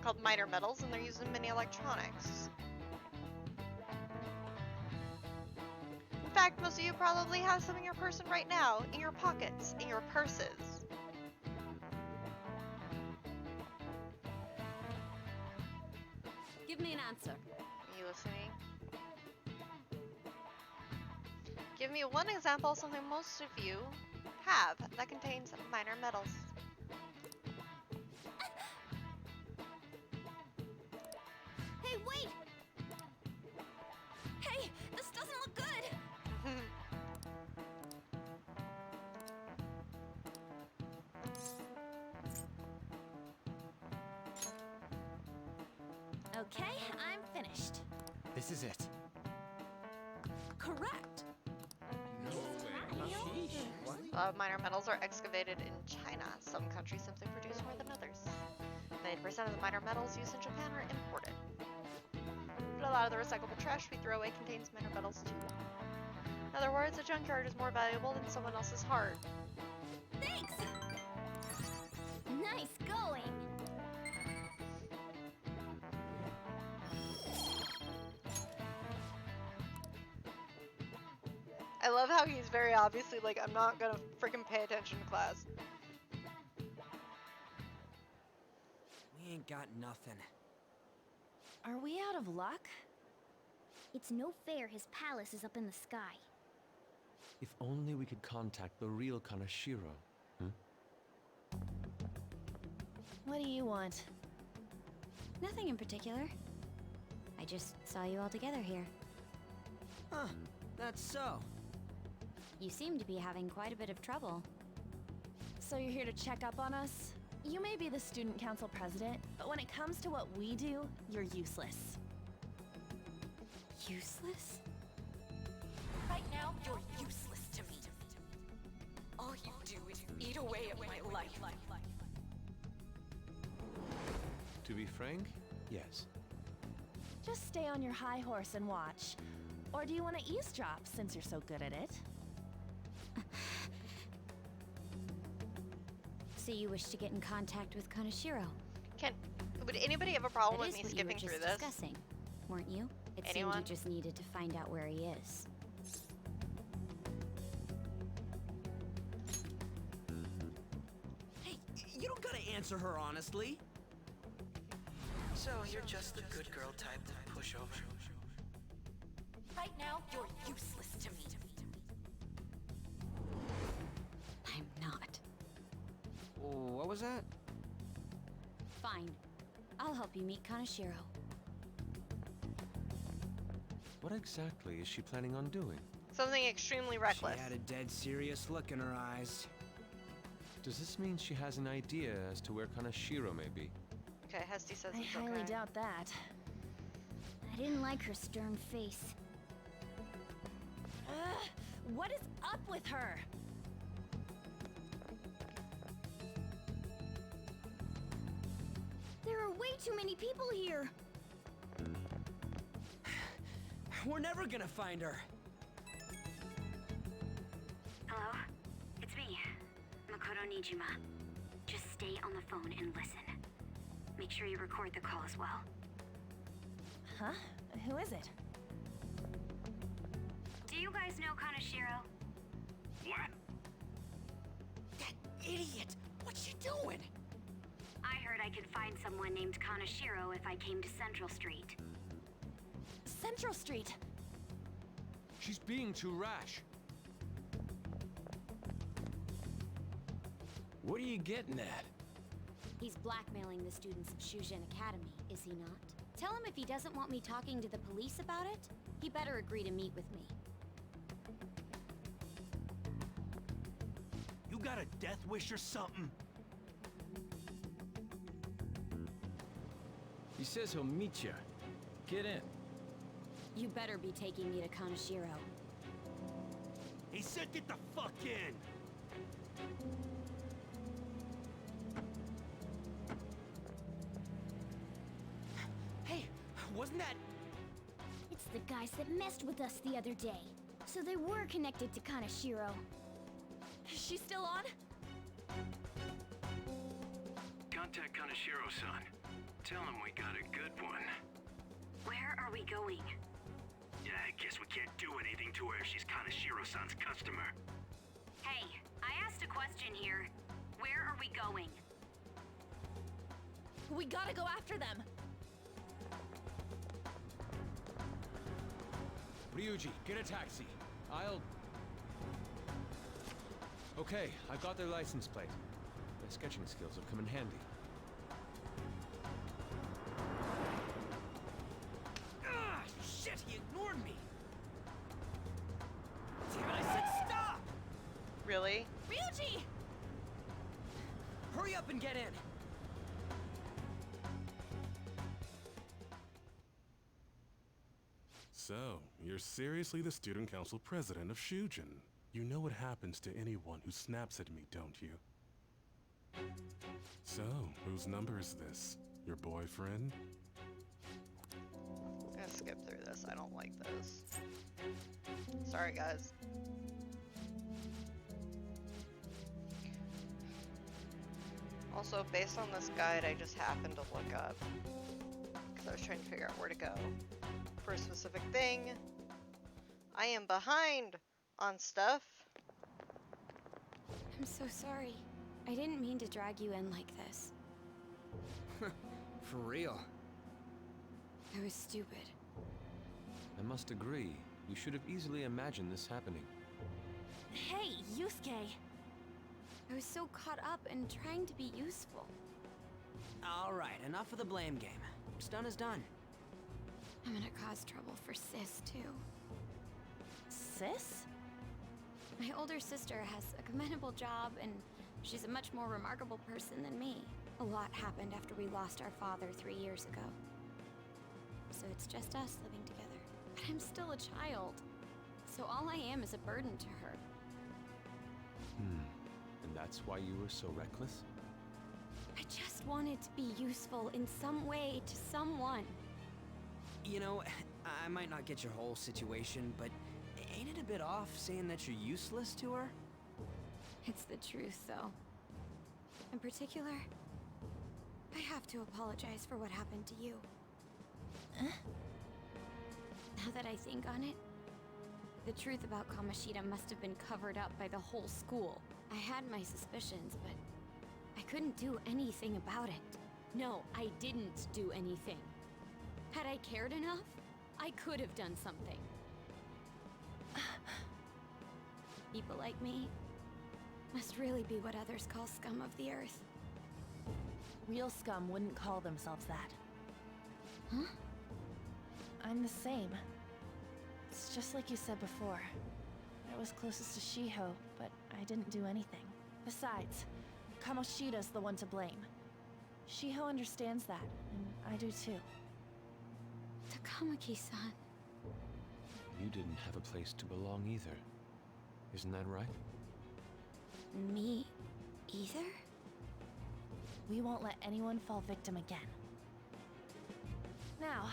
Called minor metals, and they're used in many electronics. In fact, most of you probably have some in your person right now, in your pockets, in your purses. Give me an answer. Are you listening? Give me one example of something most of you have that contains minor metals. Hey, wait! Hey, this doesn't look good! Okay, I'm finished. This is it. Correct. Minor metals are excavated in China. Some countries simply produce more than others. 90% of the minor metals used in Japan are imported. But a lot of the recyclable trash we throw away contains minor metals too. In other words, a junkyard is more valuable than someone else's heart. Thanks! Nice going! I love how he's very obviously like, I'm not gonna freaking pay attention to class. We ain't got nothing. Are we out of luck? It's no fair his palace is up in the sky. If only we could contact the real Kanashiro. What do you want? Nothing in particular. I just saw you all together here. Huh, that's so. You seem to be having quite a bit of trouble. So you're here to check up on us? You may be the student council president, but when it comes to what we do, you're useless. Useless? Right now, you're useless to me. All you do is eat away at my life. To be frank, yes. Just stay on your high horse and watch. Or do you want to eavesdrop since you're so good at it? So you wish to get in contact with Kanashiro? Would anybody have a problem That with is me what skipping you were through just this? discussing, weren't you? It Anyone? seemed you just needed to find out where he is. Hey, you don't gotta answer her honestly. So you're just the good girl type to push over. Right now, you're useless to me. I'm not. What was that? Fine. I'll help you meet Kanashiro. What exactly is she planning on doing? Something extremely reckless. She had a dead serious look in her eyes. Does this mean she has an idea as to where Kanashiro may be? Okay, Hesty says I it's highly okay. doubt that. I didn't like her stern face. Ugh, what is up with her? There are way too many people here. We're never gonna find her. Hello? It's me, Makoto Nijima. Just stay on the phone and listen. Make sure you record the call as well. Huh? Who is it? Do you guys know Kanashiro? What? That idiot! What's she doing? I heard I could find someone named Kanashiro if I came to Central Street. Central Street! She's being too rash. What are you getting at? He's blackmailing the students of Shujin Academy, is he not? Tell him if he doesn't want me talking to the police about it, he better agree to meet with me. You got a death wish or something? He says he'll meet you. Get in. You better be taking me to Kanashiro. He said get the fuck in! Hey, wasn't that... It's the guys that messed with us the other day. So they were connected to Kanashiro. Is she still on? Contact Kanashiro-san. Tell him we got a good one. Where are we going? Yeah, I guess we can't do anything to her if she's Kanashiro-san's customer. Hey, I asked a question here. Where are we going? We gotta go after them! Ryuji, get a taxi. I'll Okay, I've got their license plate. Their sketching skills have come in handy. Ah, shit, he ignored me. Damn it, I said stop! Really? Ryuji! Hurry up and get in. So, you're seriously the student council president of Shujin. You know what happens to anyone who snaps at me, don't you? So, whose number is this? Your boyfriend? I'm gonna skip through this. I don't like this. Sorry, guys. Also, based on this guide, I just happened to look up because I was trying to figure out where to go for a specific thing. I am behind on stuff. I'm so sorry. I didn't mean to drag you in like this. For real. I was stupid. I must agree. You should have easily imagined this happening. Hey, Yusuke! I was so caught up in trying to be useful. Alright, enough of the blame game. What's done is done. I'm gonna cause trouble for Sis, too. Sis? My older sister has a commendable job, and she's a much more remarkable person than me. A lot happened after we lost our father 3 years ago. So it's just us living together. But I'm still a child. So all I am is a burden to her. And that's why you were so reckless? I just wanted to be useful in some way to someone. You know, I might not get your whole situation, but ain't it a bit off saying that you're useless to her? It's the truth, though. In particular, I have to apologize for what happened to you. Now that I think on it, the truth about Kamoshida must have been covered up by the whole school. I had my suspicions, but I couldn't do anything about it. No, I didn't do anything. Had I cared enough, I could have done something. People like me must really be what others call scum of the earth. Real scum wouldn't call themselves that. Huh? I'm the same. It's just like you said before. I was closest to Shiho, but I didn't do anything. Besides, Kamoshida's the one to blame. Shiho understands that, and I do too. Takamaki-san. You didn't have a place to belong either. Isn't that right? Me either? We won't let anyone fall victim again. Now,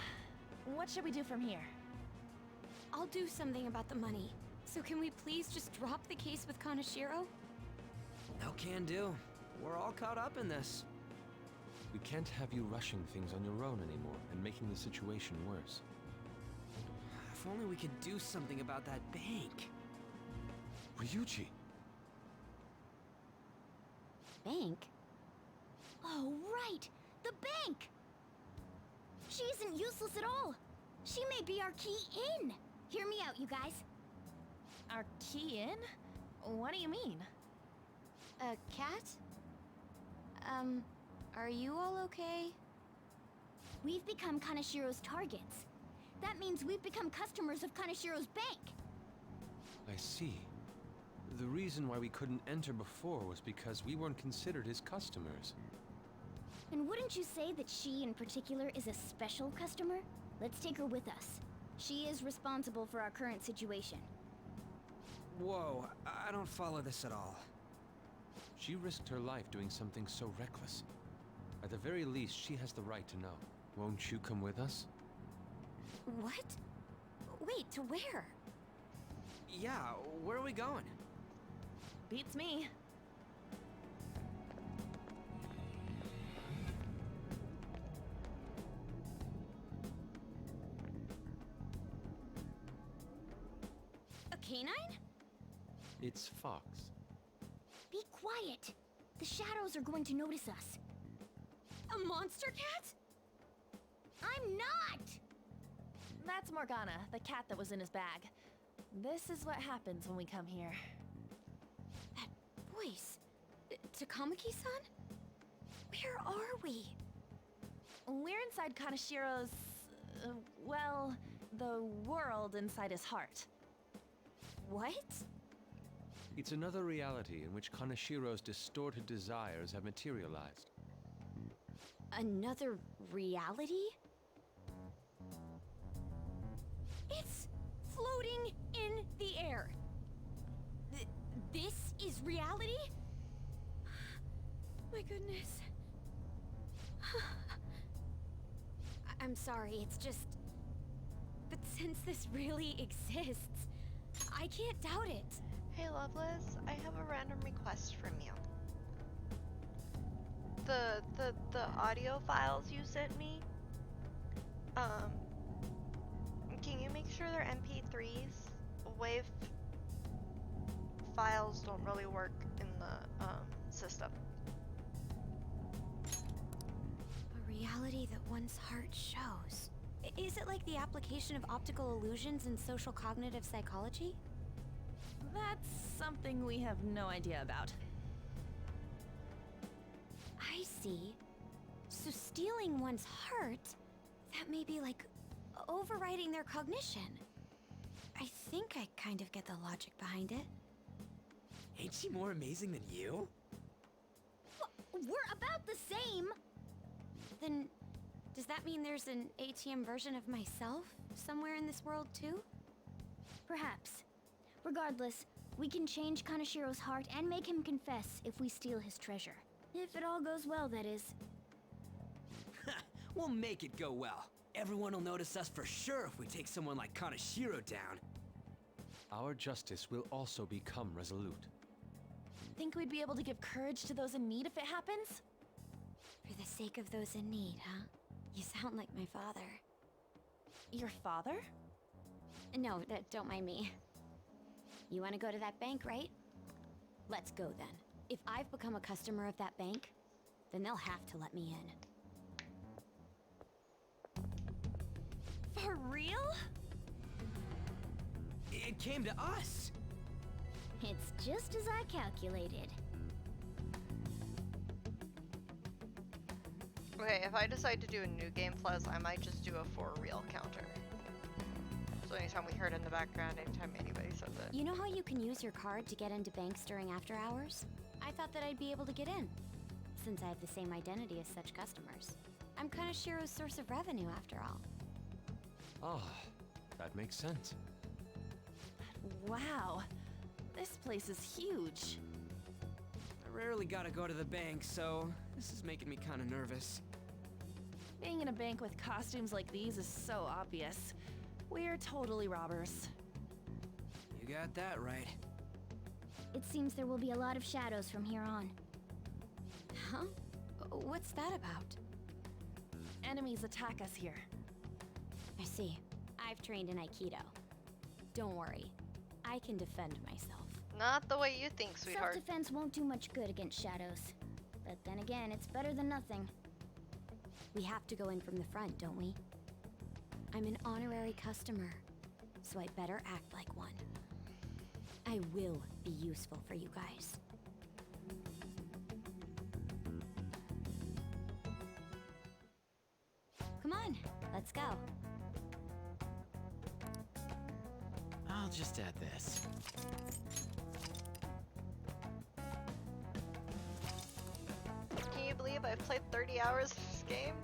what should we do from here? I'll do something about the money. So can we please just drop the case with Kaneshiro? No can do. We're all caught up in this. We can't have you rushing things on your own anymore and making the situation worse. If only we could do something about that bank. Ryuji! Bank? Oh, right! The bank! She isn't useless at all! She may be our key in! Hear me out, you guys. Our key in? What do you mean? A cat? Are you all okay? We've become Kaneshiro's targets. That means we've become customers of Kaneshiro's bank. I see. The reason why we couldn't enter before was because we weren't considered his customers. And wouldn't you say that she in particular is a special customer? Let's take her with us. She is responsible for our current situation. Whoa, I don't follow this at all. She risked her life doing something so reckless. At the very least, she has the right to know. Won't you come with us? What? Wait, to where? Yeah, where are we going? Beats me. A canine? It's Fox. Be quiet. The shadows are going to notice us. A monster cat? I'm not! That's Morgana, the cat that was in his bag. This is what happens when we come here. voice. Takamaki-san? Where are we? We're inside Kanashiro's, well, the world inside his heart. What? It's another reality in which Kanashiro's distorted desires have materialized. Another reality? It's floating in the air. This is reality? My goodness. I'm sorry, it's just... But since this really exists, I can't doubt it. Hey Loveless, I have a random request from you. The audio files you sent me, can you make sure they're MP3s? WAV files don't really work in the system. A reality that one's heart shows. Is it like the application of optical illusions in social cognitive psychology? That's something we have no idea about. I see. So stealing one's heart, that may be like overriding their cognition. I think I kind of get the logic behind it. Ain't she more amazing than you? We're about the same! Then, does that mean there's an ATM version of myself somewhere in this world too? Perhaps. Regardless, we can change Kanashiro's heart and make him confess if we steal his treasure. If it all goes well, that is. We'll make it go well. Everyone will notice us for sure if we take someone like Kanashiro down. Our justice will also become resolute. Think we'd be able to give courage to those in need if it happens? For the sake of those in need, huh? You sound like my father. Your father? No, don't mind me. You want to go to that bank, right? Let's go then. If I've become a customer of that bank, then they'll have to let me in. For real? It came to us! It's just as I calculated. Okay, if I decide to do a new game plus, I might just do a for real counter. So anytime we heard in the background, anytime anybody says it. You know how you can use your card to get into banks during after hours? I thought that I'd be able to get in, since I have the same identity as such customers. I'm Kanashiro's source of revenue, after all. Ah, that makes sense. Wow. This place is huge. I rarely gotta go to the bank, so this is making me kinda nervous. Being in a bank with costumes like these is so obvious. We're totally robbers. You got that right. It seems there will be a lot of shadows from here on. Huh? What's that about? Enemies attack us here. I see. I've trained in Aikido. Don't worry. I can defend myself. Not the way you think, sweetheart. Self-defense won't do much good against shadows. But then again, it's better than nothing. We have to go in from the front, don't we? I'm an honorary customer, so I better act like one. I will be useful for you guys. Come on, let's go. I'll just add this. Can you believe I've played 30 hours of this game?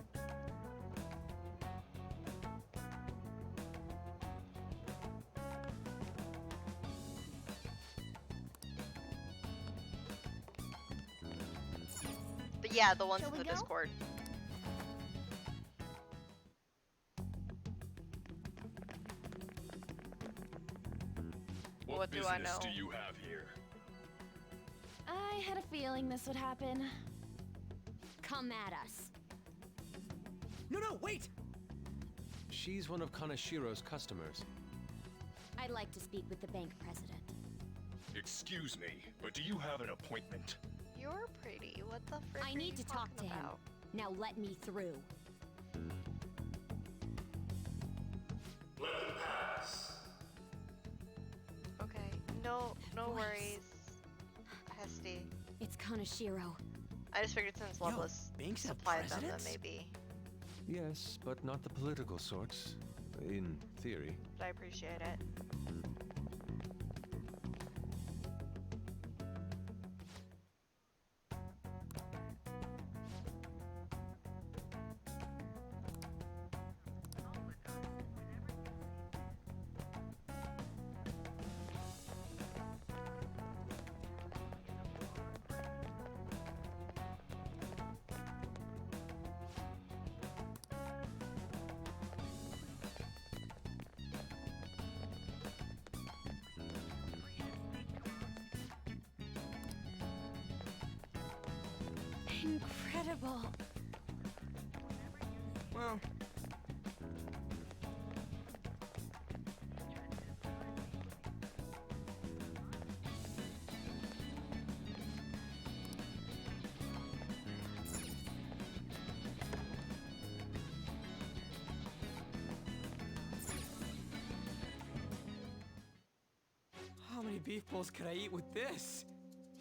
Yeah, the ones in the Discord. What do I know? Do you have here? I had a feeling this would happen. Come at us. No, wait! She's one of Kanashiro's customers. I'd like to speak with the bank president. Excuse me, but do you have an appointment? You're pretty. What the frick I are need you to talk to talking him. about? Now let me through. Let them pass. Okay, no worries, Hesty. Kaneshiro. I just figured since Loveless banks have supplied them, then presidents? maybe. Yes, but not the political sorts. In theory. But I appreciate it. Incredible. Well, how many beef bowls could I eat with this?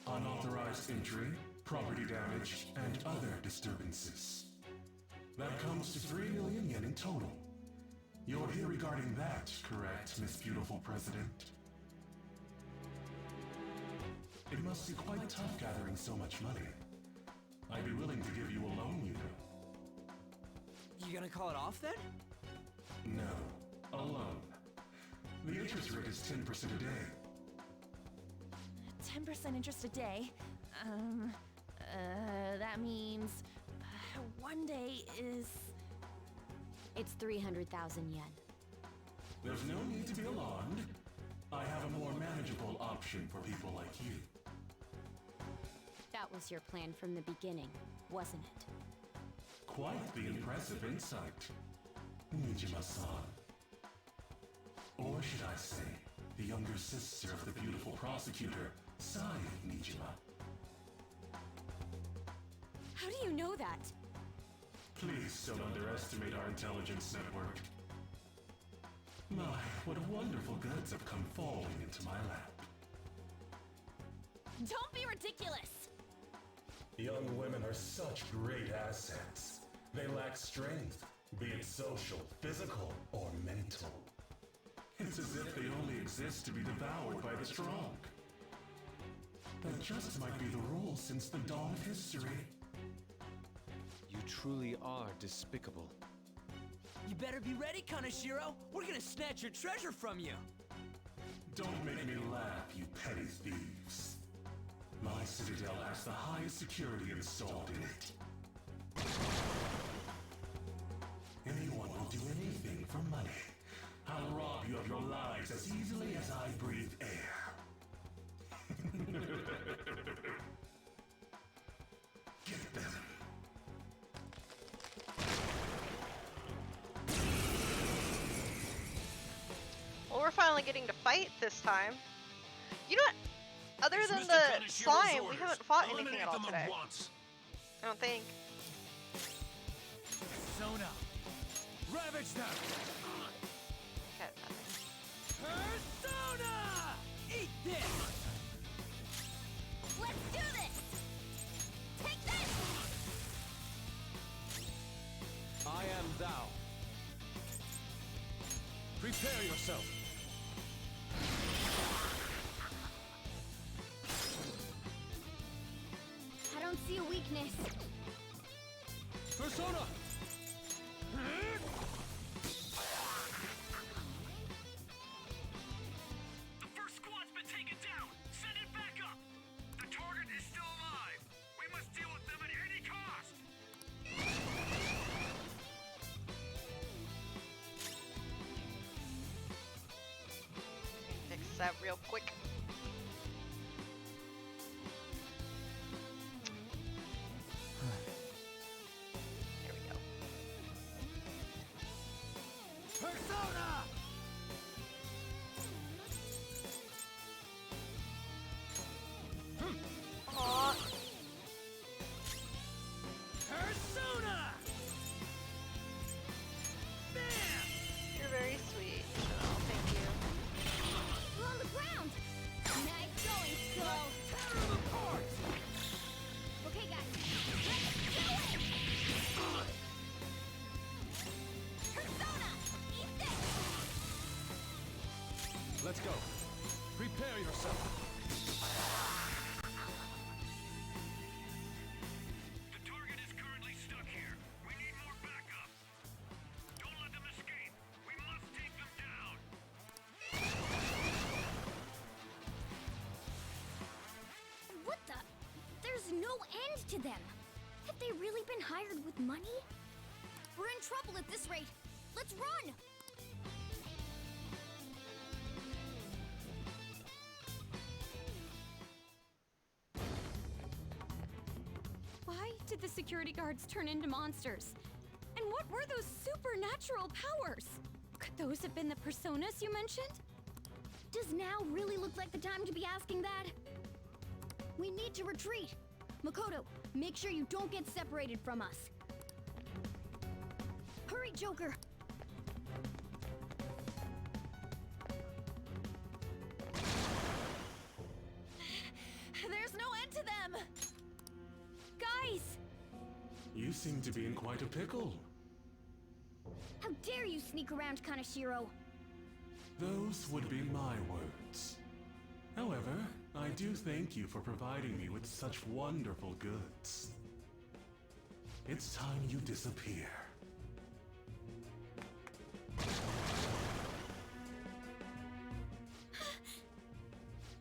Unauthorized entry, property damage, and other disturbances. That comes to 3 million yen in total. You're here regarding that, correct, Miss Beautiful President? It must be quite tough gathering so much money. I'd be willing to give you a loan, you know. You gonna call it off then? No, a loan. The interest rate is 10% a day. 10% interest a day. That means one day is... It's 300,000 yen. There's no need to be alarmed. I have a more manageable option for people like you. That was your plan from the beginning, wasn't it? Quite the impressive insight, Nijima-san. Or should I say, the younger sister of the beautiful prosecutor, Sai Nijima. How do you know that? Please don't underestimate our intelligence network. My, what wonderful goods have come falling into my lap. Don't be ridiculous! Young women are such great assets. They lack strength, be it social, physical, or mental. It's as if they only exist to be devoured by the strong. That just might be the rule since the dawn of history. You truly are despicable. You better be ready, Kaneshiro! We're gonna snatch your treasure from you! Don't make me laugh, you petty thieves. My citadel has the highest security installed in it. Anyone will do anything for money. I'll rob you of your lives as easily as I breathe air. Get them. Well, we're finally getting to fight this time. You know what? Other than the slime, we haven't fought anything at all today. I don't think. Persona! Ravage them! Okay, Persona! Eat this! Let's do this! Take this! I am thou. Prepare yourself. I don't see a weakness. Persona! The first squad's been taken down! Send it back up! The target is still alive! We must deal with them at any cost! fix that real quick. There we go. Persona! Aww. Persona! Bam! You're very sweet. Oh, thank you. We're on the ground! Let's go. Prepare yourself. The target is currently stuck here. We need more backup. Don't let them escape. We must take them down. What the? There's no end to them. Have they really been hired with money? We're in trouble at this rate. Let's run! Why did the security guards turn into monsters? And what were those supernatural powers? Could those have been the personas you mentioned? Does now really look like the time to be asking that? We need to retreat. Makoto, make sure you don't get separated from us. Hurry, Joker! There's no end to them! Guys! You seem to be in quite a pickle. How dare you sneak around Kaneshiro? Those would be my words. However, I do thank you for providing me with such wonderful goods. It's time you disappear.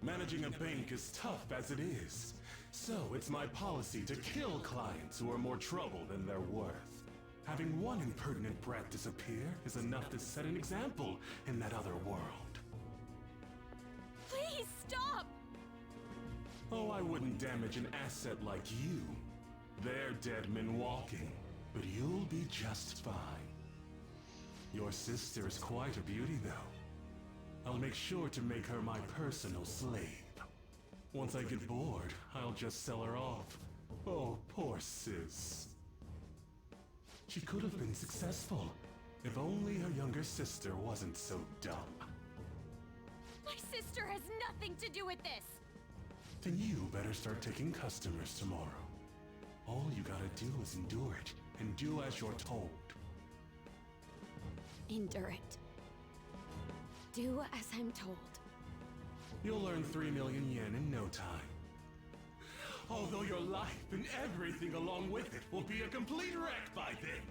Managing a bank is tough as it is, so it's my policy to kill clients who are more trouble than they're worth. Having one impertinent brat disappear is enough to set an example in that other world. Please stop! Oh, I wouldn't damage an asset like you. They're dead men walking, but you'll be just fine. Your sister is quite a beauty, though. I'll make sure to make her my personal slave. Once I get bored, I'll just sell her off. Oh, poor sis. She could have been successful, if only her younger sister wasn't so dumb. My sister has nothing to do with this! Then you better start taking customers tomorrow. All you gotta do is endure it, and do as you're told. Endure it. Do as I'm told. You'll earn 3 million yen in no time. Although your life and everything along with it will be a complete wreck by then.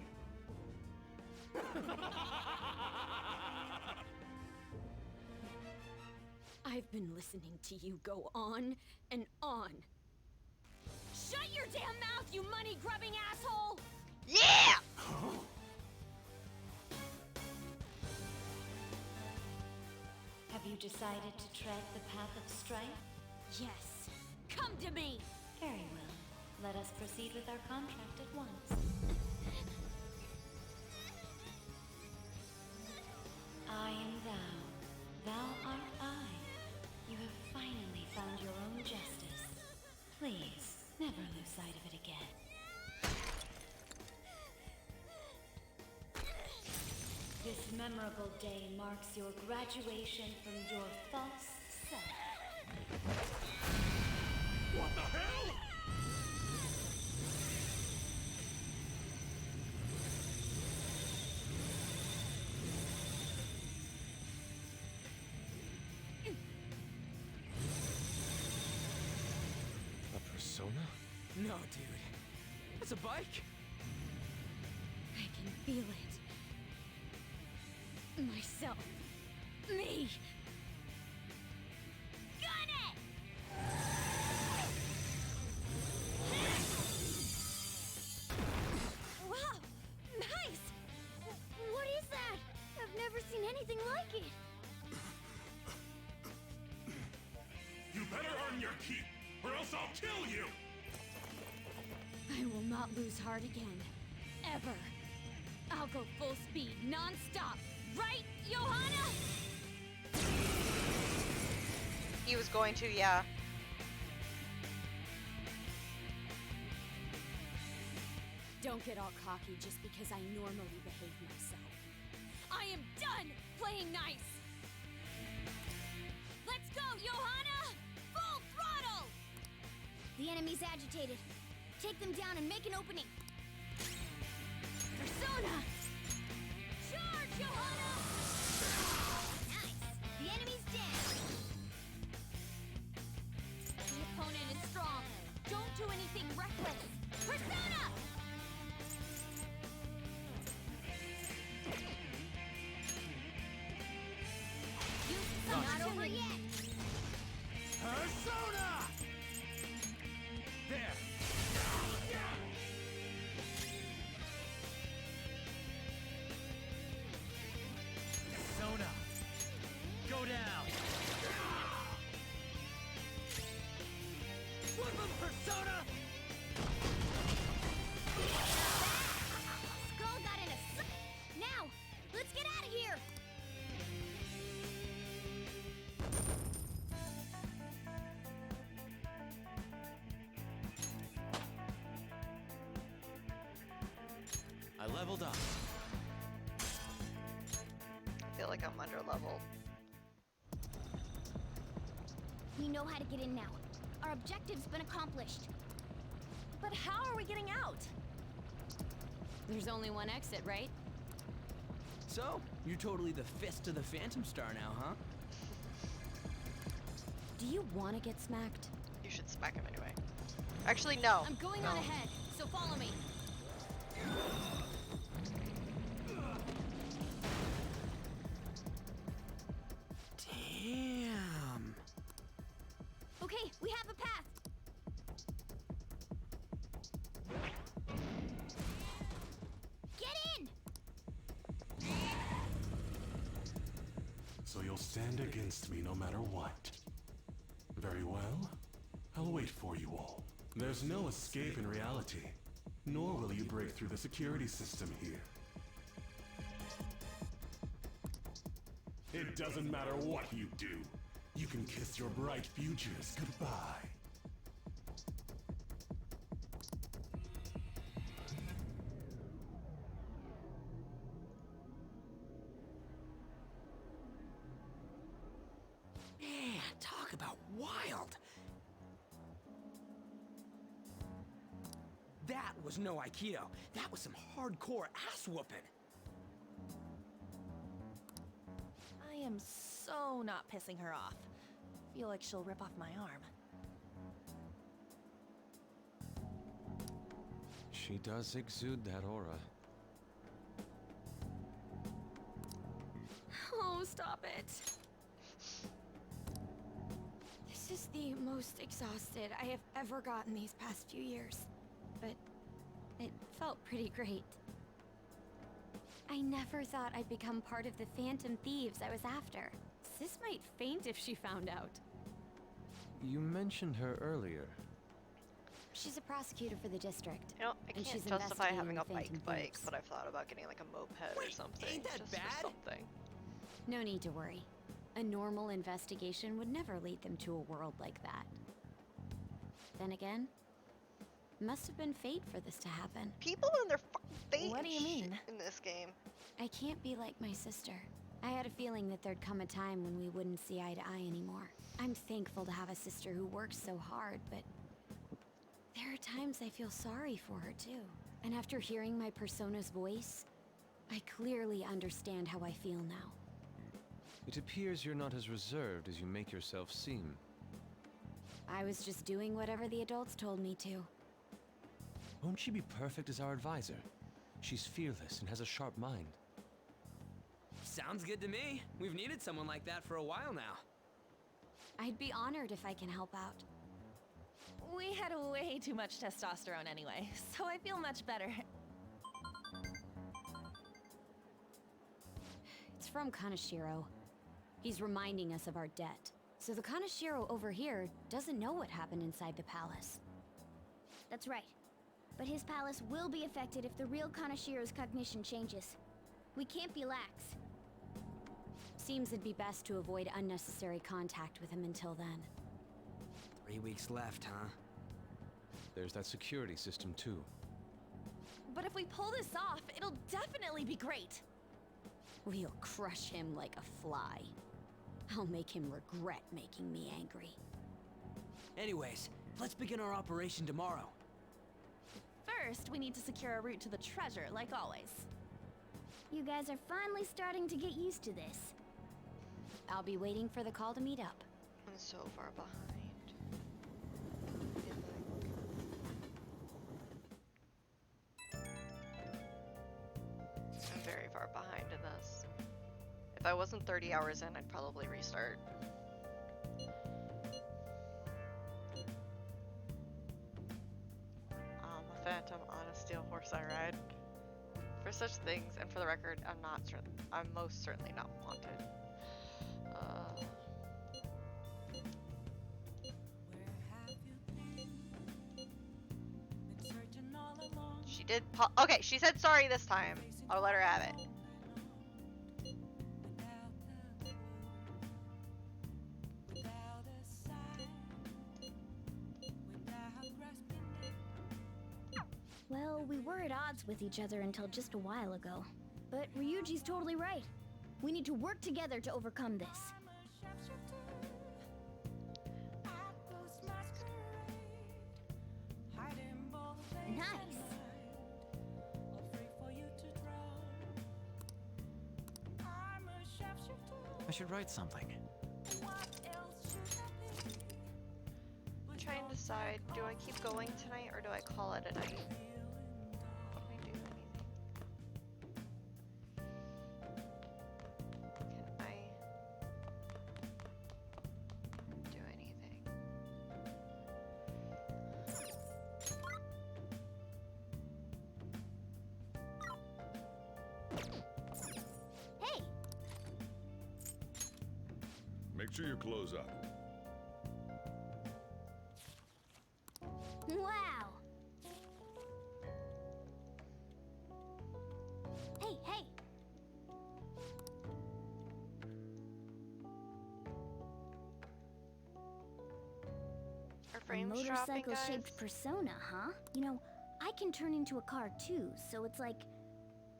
I've been listening to you go on and on. Shut your damn mouth, you money-grubbing asshole! Yeah! Have you decided to tread the path of strength? Yes. Come to me! Very well. Let us proceed with our contract at once. I am thou. Thou art I. You have finally found your own justice. Please, never lose sight of it again. This memorable day marks your graduation from your false self. What the hell? A persona? No, dude. That's a bike? I can feel it. Myself. Me! Gun it! Wow! Nice! What is that? I've never seen anything like it. You better earn your keep, or else I'll kill you! I will not lose heart again. Ever. I'll go full speed, non-stop. Right, Johanna? He was going to, yeah. Don't get all cocky just because I normally behave myself. I am done playing nice! Let's go, Johanna! Full throttle! The enemy's agitated. Take them down and make an opening. Persona! Charge, Johanna! Nice! The enemy's dead. Persona! Skull got in a Now, let's get out of here! I leveled up. I feel like I'm under leveled. We know how to get in now. Our objective's been accomplished. But how are we getting out? There's only one exit, right? So, you're totally the fist of the Phantom Star now, huh? Do you want to get smacked? You should smack him anyway. Actually, no. I'm going no. on ahead, so follow me. Damn. Okay, we have a path. Get in! So you'll stand against me no matter what. Very well. I'll wait for you all. There's no escape in reality, nor will you break through the security system here. It doesn't matter what you do. You can kiss your bright futures goodbye. Man, talk about wild. That was no Aikido. That was some hardcore ass whooping. I am so not pissing her off. Feel like she'll rip off my arm. She does exude that aura. Oh, stop it. This is the most exhausted I have ever gotten these past few years. But it felt pretty great. I never thought I'd become part of the Phantom Thieves I was after. Sis might faint if she found out. You mentioned her earlier. She's a prosecutor for the district. You know, I and can't she's justify having a investigating bike, the Phantom Thieves. but I've thought about getting like a moped or something. ain't that just bad? For something. No need to worry. A normal investigation would never lead them to a world like that. Then again, must have been fate for this to happen. People and their fucking fate. What do you mean? In this game? I can't be like my sister. I had a feeling that there'd come a time when we wouldn't see eye to eye anymore. I'm thankful to have a sister who works so hard, but there are times I feel sorry for her too. And after hearing my persona's voice, I clearly understand how I feel now. It appears you're not as reserved as you make yourself seem. I was just doing whatever the adults told me to. Won't she be perfect as our advisor? She's fearless and has a sharp mind. Sounds good to me. We've needed someone like that for a while now. I'd be honored if I can help out. We had way too much testosterone anyway, so I feel much better. It's from Kaneshiro. He's reminding us of our debt. So the Kaneshiro over here doesn't know what happened inside the palace. That's right. But his palace will be affected if the real Kaneshiro's cognition changes. We can't be lax. Seems it'd be best to avoid unnecessary contact with him until then. 3 weeks left, huh? There's that security system too. But if we pull this off, it'll definitely be great. We'll crush him like a fly. I'll make him regret making me angry. Anyways, let's begin our operation tomorrow. First, we need to secure a route to the treasure, like always. You guys are finally starting to get used to this. I'll be waiting for the call to meet up. I'm so far behind. I'm very far behind in this. If I wasn't 30 hours in, I'd probably restart. A phantom on a steel horse I ride. For such things, and for the record, I'm most certainly not wanted. did. Okay, she said sorry this time. I'll let her have it. Well, we were at odds with each other until just a while ago. But Ryuji's totally right. We need to work together to overcome this. Nice. I should write something. I'm trying to decide, do I keep going tonight or do I call it a night? Can I do anything? Can I do anything? Hey! Make sure you close up. Wow! Hey, hey! Our A frames dropping, guys. motorcycle-shaped persona, huh? You know, I can turn into a car too, so it's like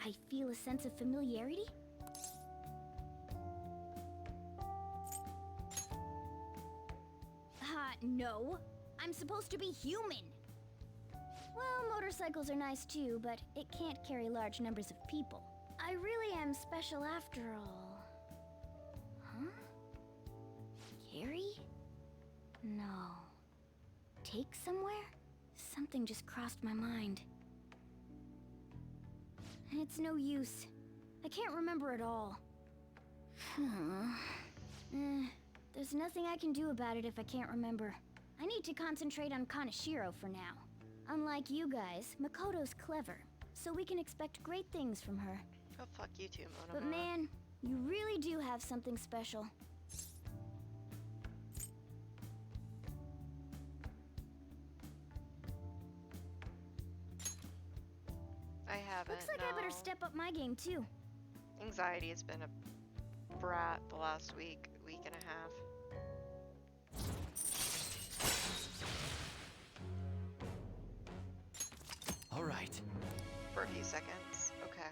I feel a sense of familiarity. No. I'm supposed to be human. Well, motorcycles are nice too, but it can't carry large numbers of people. I really am special after all. Huh? Carry? No. Take somewhere? Something just crossed my mind. It's no use. I can't remember it all. There's nothing I can do about it if I can't remember. I need to concentrate on Kaneshiro for now. Unlike you guys, Makoto's clever, so we can expect great things from her. Oh, fuck you too, Mona. But man, you really do have something special. I haven't. Looks like I better step up my game too. Anxiety has been a brat the last week and a half. All right. For a few seconds. Okay.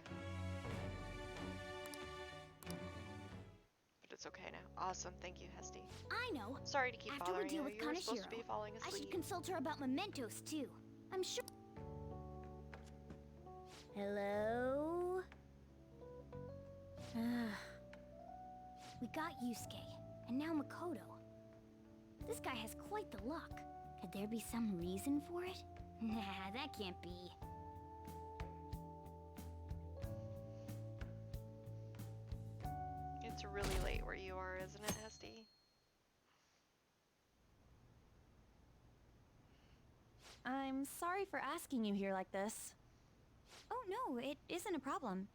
But it's okay now. Awesome. Thank you, Hesty. I know. Sorry to keep After bothering we deal you. with You were supposed to Kaneshiro, be falling I asleep. should consult her about mementos too. I'm sure. Hello? We got Yusuke, and now Makoto. This guy has quite the luck. Could there be some reason for it? Nah, that can't be. It's really late where you are, isn't it, Hesty? I'm sorry for asking you here like this. Oh no, it isn't a problem.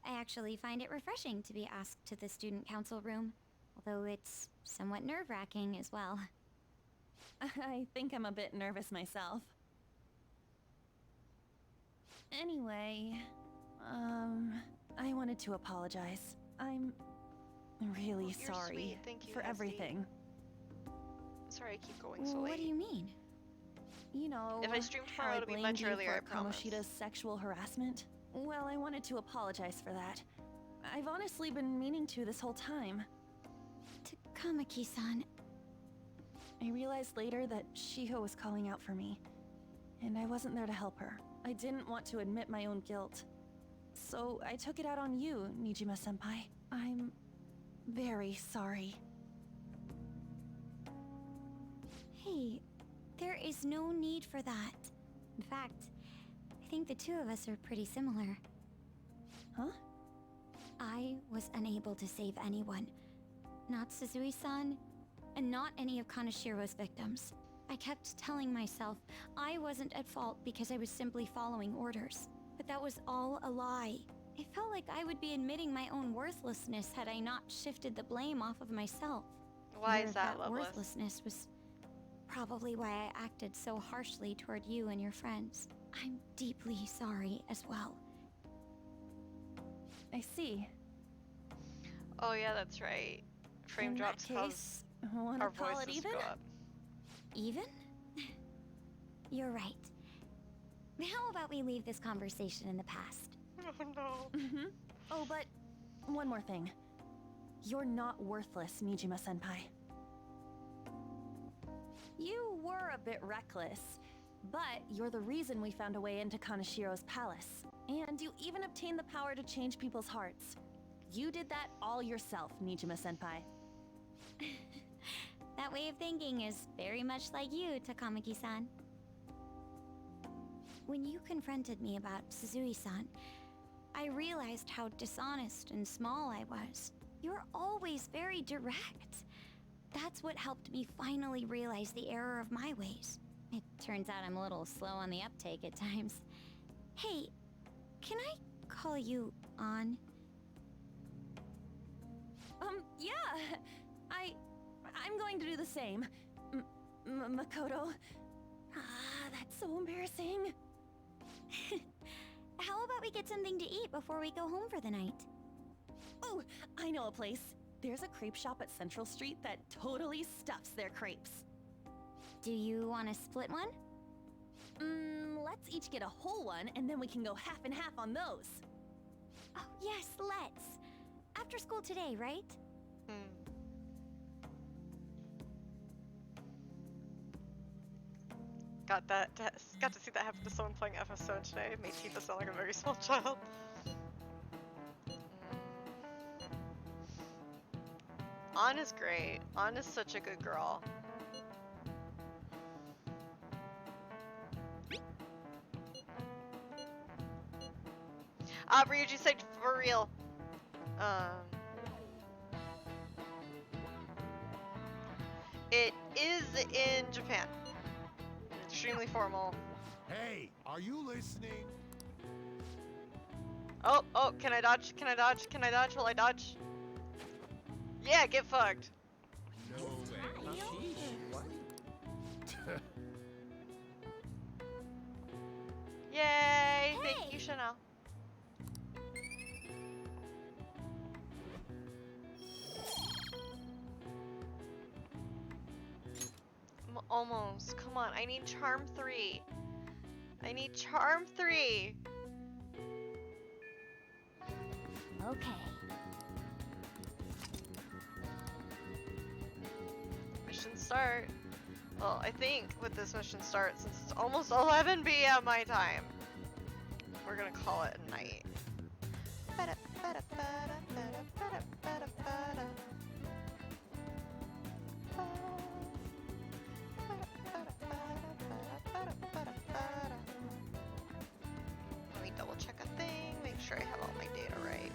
I actually find it refreshing to be asked to the student council room, although it's somewhat nerve-wracking as well. I think I'm a bit nervous myself. Anyway, I wanted to apologize. I'm really You're sorry sweet. Thank you, for Hesty. everything. Sorry I keep going so late. What do you mean? You know, If I stream how tomorrow, I it'll be blamed much you earlier, for I promise. Kamoshida's sexual harassment? Well, I wanted to apologize for that. I've honestly been meaning to this whole time. Takamaki-san. I realized later that Shiho was calling out for me, and I wasn't there to help her. I didn't want to admit my own guilt. So I took it out on you, Nijima-senpai. I'm very sorry. Hey, there is no need for that. In fact, I think the two of us are pretty similar. Huh? I was unable to save anyone. Not Suzui-san, and not any of Kaneshiro's victims. I kept telling myself I wasn't at fault because I was simply following orders. But that was all a lie. I felt like I would be admitting my own worthlessness had I not shifted the blame off of myself. Why Fear is of that, Loveless? worthlessness was probably why I acted so harshly toward you and your friends. I'm deeply sorry as well. I see. Oh yeah, that's right. Frame In drops that cause case, wanna our call it voices even? go up. Even? You're right. How about we leave this conversation in the past? Oh no. Oh, but one more thing. You're not worthless, Nijima-senpai. You were a bit reckless, but you're the reason we found a way into Kanashiro's palace. And you even obtained the power to change people's hearts. You did that all yourself, Nijima-senpai. That way of thinking is very much like you, Takamaki-san. When you confronted me about Suzui-san, I realized how dishonest and small I was. You're always very direct. That's what helped me finally realize the error of my ways. It turns out I'm a little slow on the uptake at times. Hey, can I call you On? Yeah. I'm going to do the same. Makoto. Ah, that's so embarrassing. How about we get something to eat before we go home for the night? Oh, I know a place. There's a crepe shop at Central Street that totally stuffs their crepes. Do you want to split one? Let's each get a whole one, and then we can go half and half on those. Oh, yes, let's. After school today, right? Got to see that happen to someone playing FS7 today. It made Tifa sound like a very small child. An is great. An is such a good girl. Ryuji said for real. It is in Japan. Extremely formal. Hey, are you listening? Oh, can I dodge? Can I dodge? Can I dodge? Will I dodge? Yeah, get fucked. No way. Yay! Thank you, Chanel. Almost. Come on, I need charm 3. I need charm 3. Okay. Mission start. Well, I think with this mission start, since it's almost 11 p.m. my time, we're gonna call it a night. Let me double check a thing, make sure I have all my data right.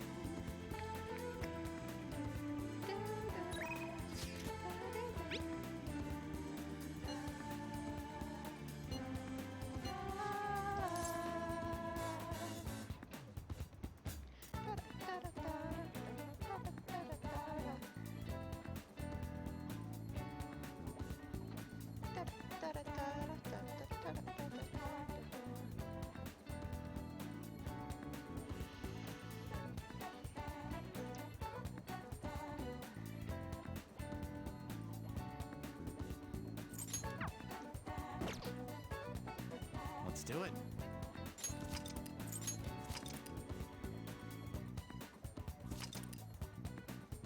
Let's do it.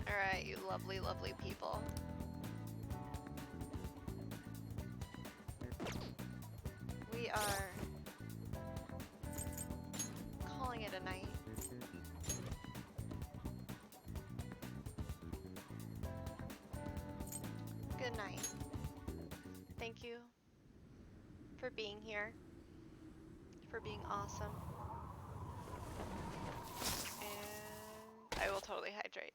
Alright, you lovely, lovely people. We are calling it a night. Good night. Thank you for being here, for being awesome. And I will totally hydrate.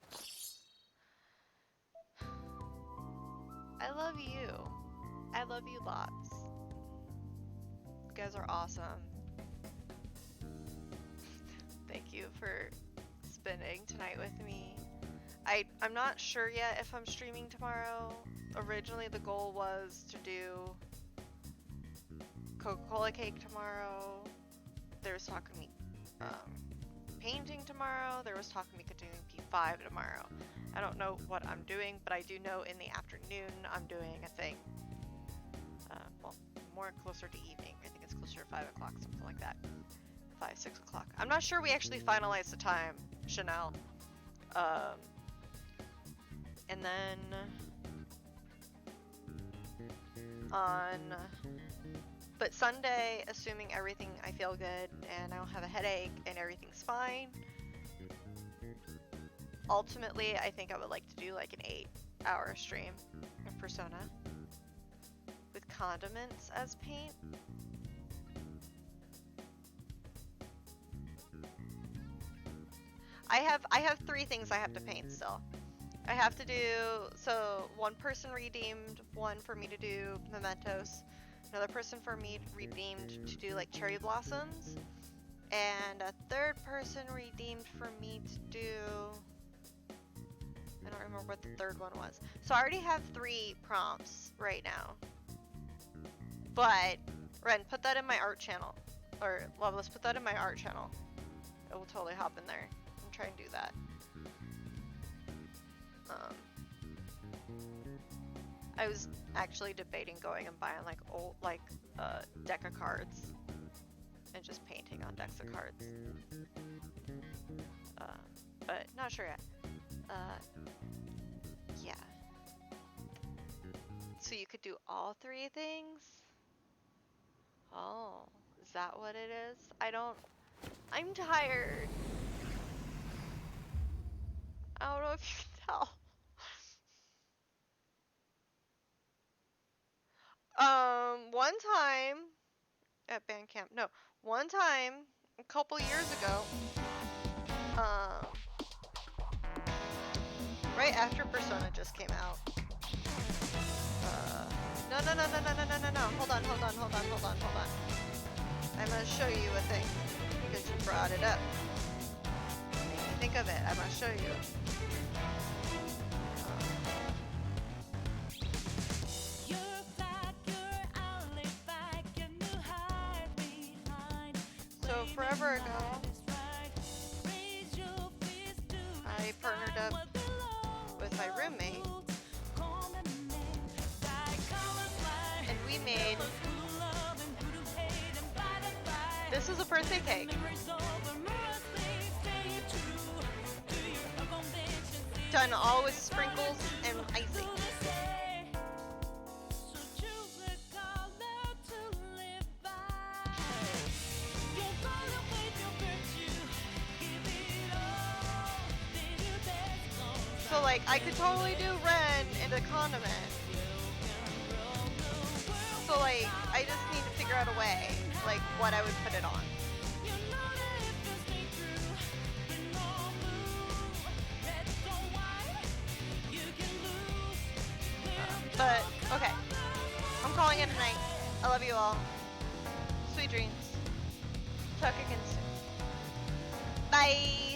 I love you. I love you lots. You guys are awesome. Thank you for spending tonight with me. I'm not sure yet if I'm streaming tomorrow. Originally the goal was to do Coca-Cola cake tomorrow. There was talk of me painting tomorrow. There was talk of me continuing P5 tomorrow. I don't know what I'm doing, but I do know in the afternoon I'm doing a thing. Well, more closer to evening. I think it's closer to 5 o'clock, something like that. 5, 6 o'clock. I'm not sure we actually finalized the time, Chanel. And then but Sunday, assuming everything, I feel good and I don't have a headache and everything's fine, ultimately I think I would like to do like an 8-hour stream of Persona with condiments as paint. I have 3 things I have to paint still. I have to do, so one person redeemed one for me to do mementos, another person for me redeemed to do like cherry blossoms, and a third person redeemed for me to do, I don't remember what the third one was. So I already have 3 prompts right now. But, Ren, put that in my art channel. Or, well, let's put that in my art channel. It will totally hop in there. I'm trying to do that. I was actually debating going and buying like old, like deck of cards and just painting on decks of cards. But not sure yet. Yeah. So you could do all 3 things? Oh, is that what it is? I'm tired. I don't know if you can tell. One time at band camp, no, one time a couple years ago, right after Persona just came out. No, hold on. I'm gonna show you a thing because you brought it up. Think of it. I'm gonna show you. So forever ago, I partnered up with my roommate, and we made, this is a birthday cake. Done all with sprinkles and icing. So like, I could totally do Ren and a condiment. So like, I just need to figure out a way, like, what I would put it on. But, okay. I'm calling it a night. I love you all. Sweet dreams. Talk again soon. Bye!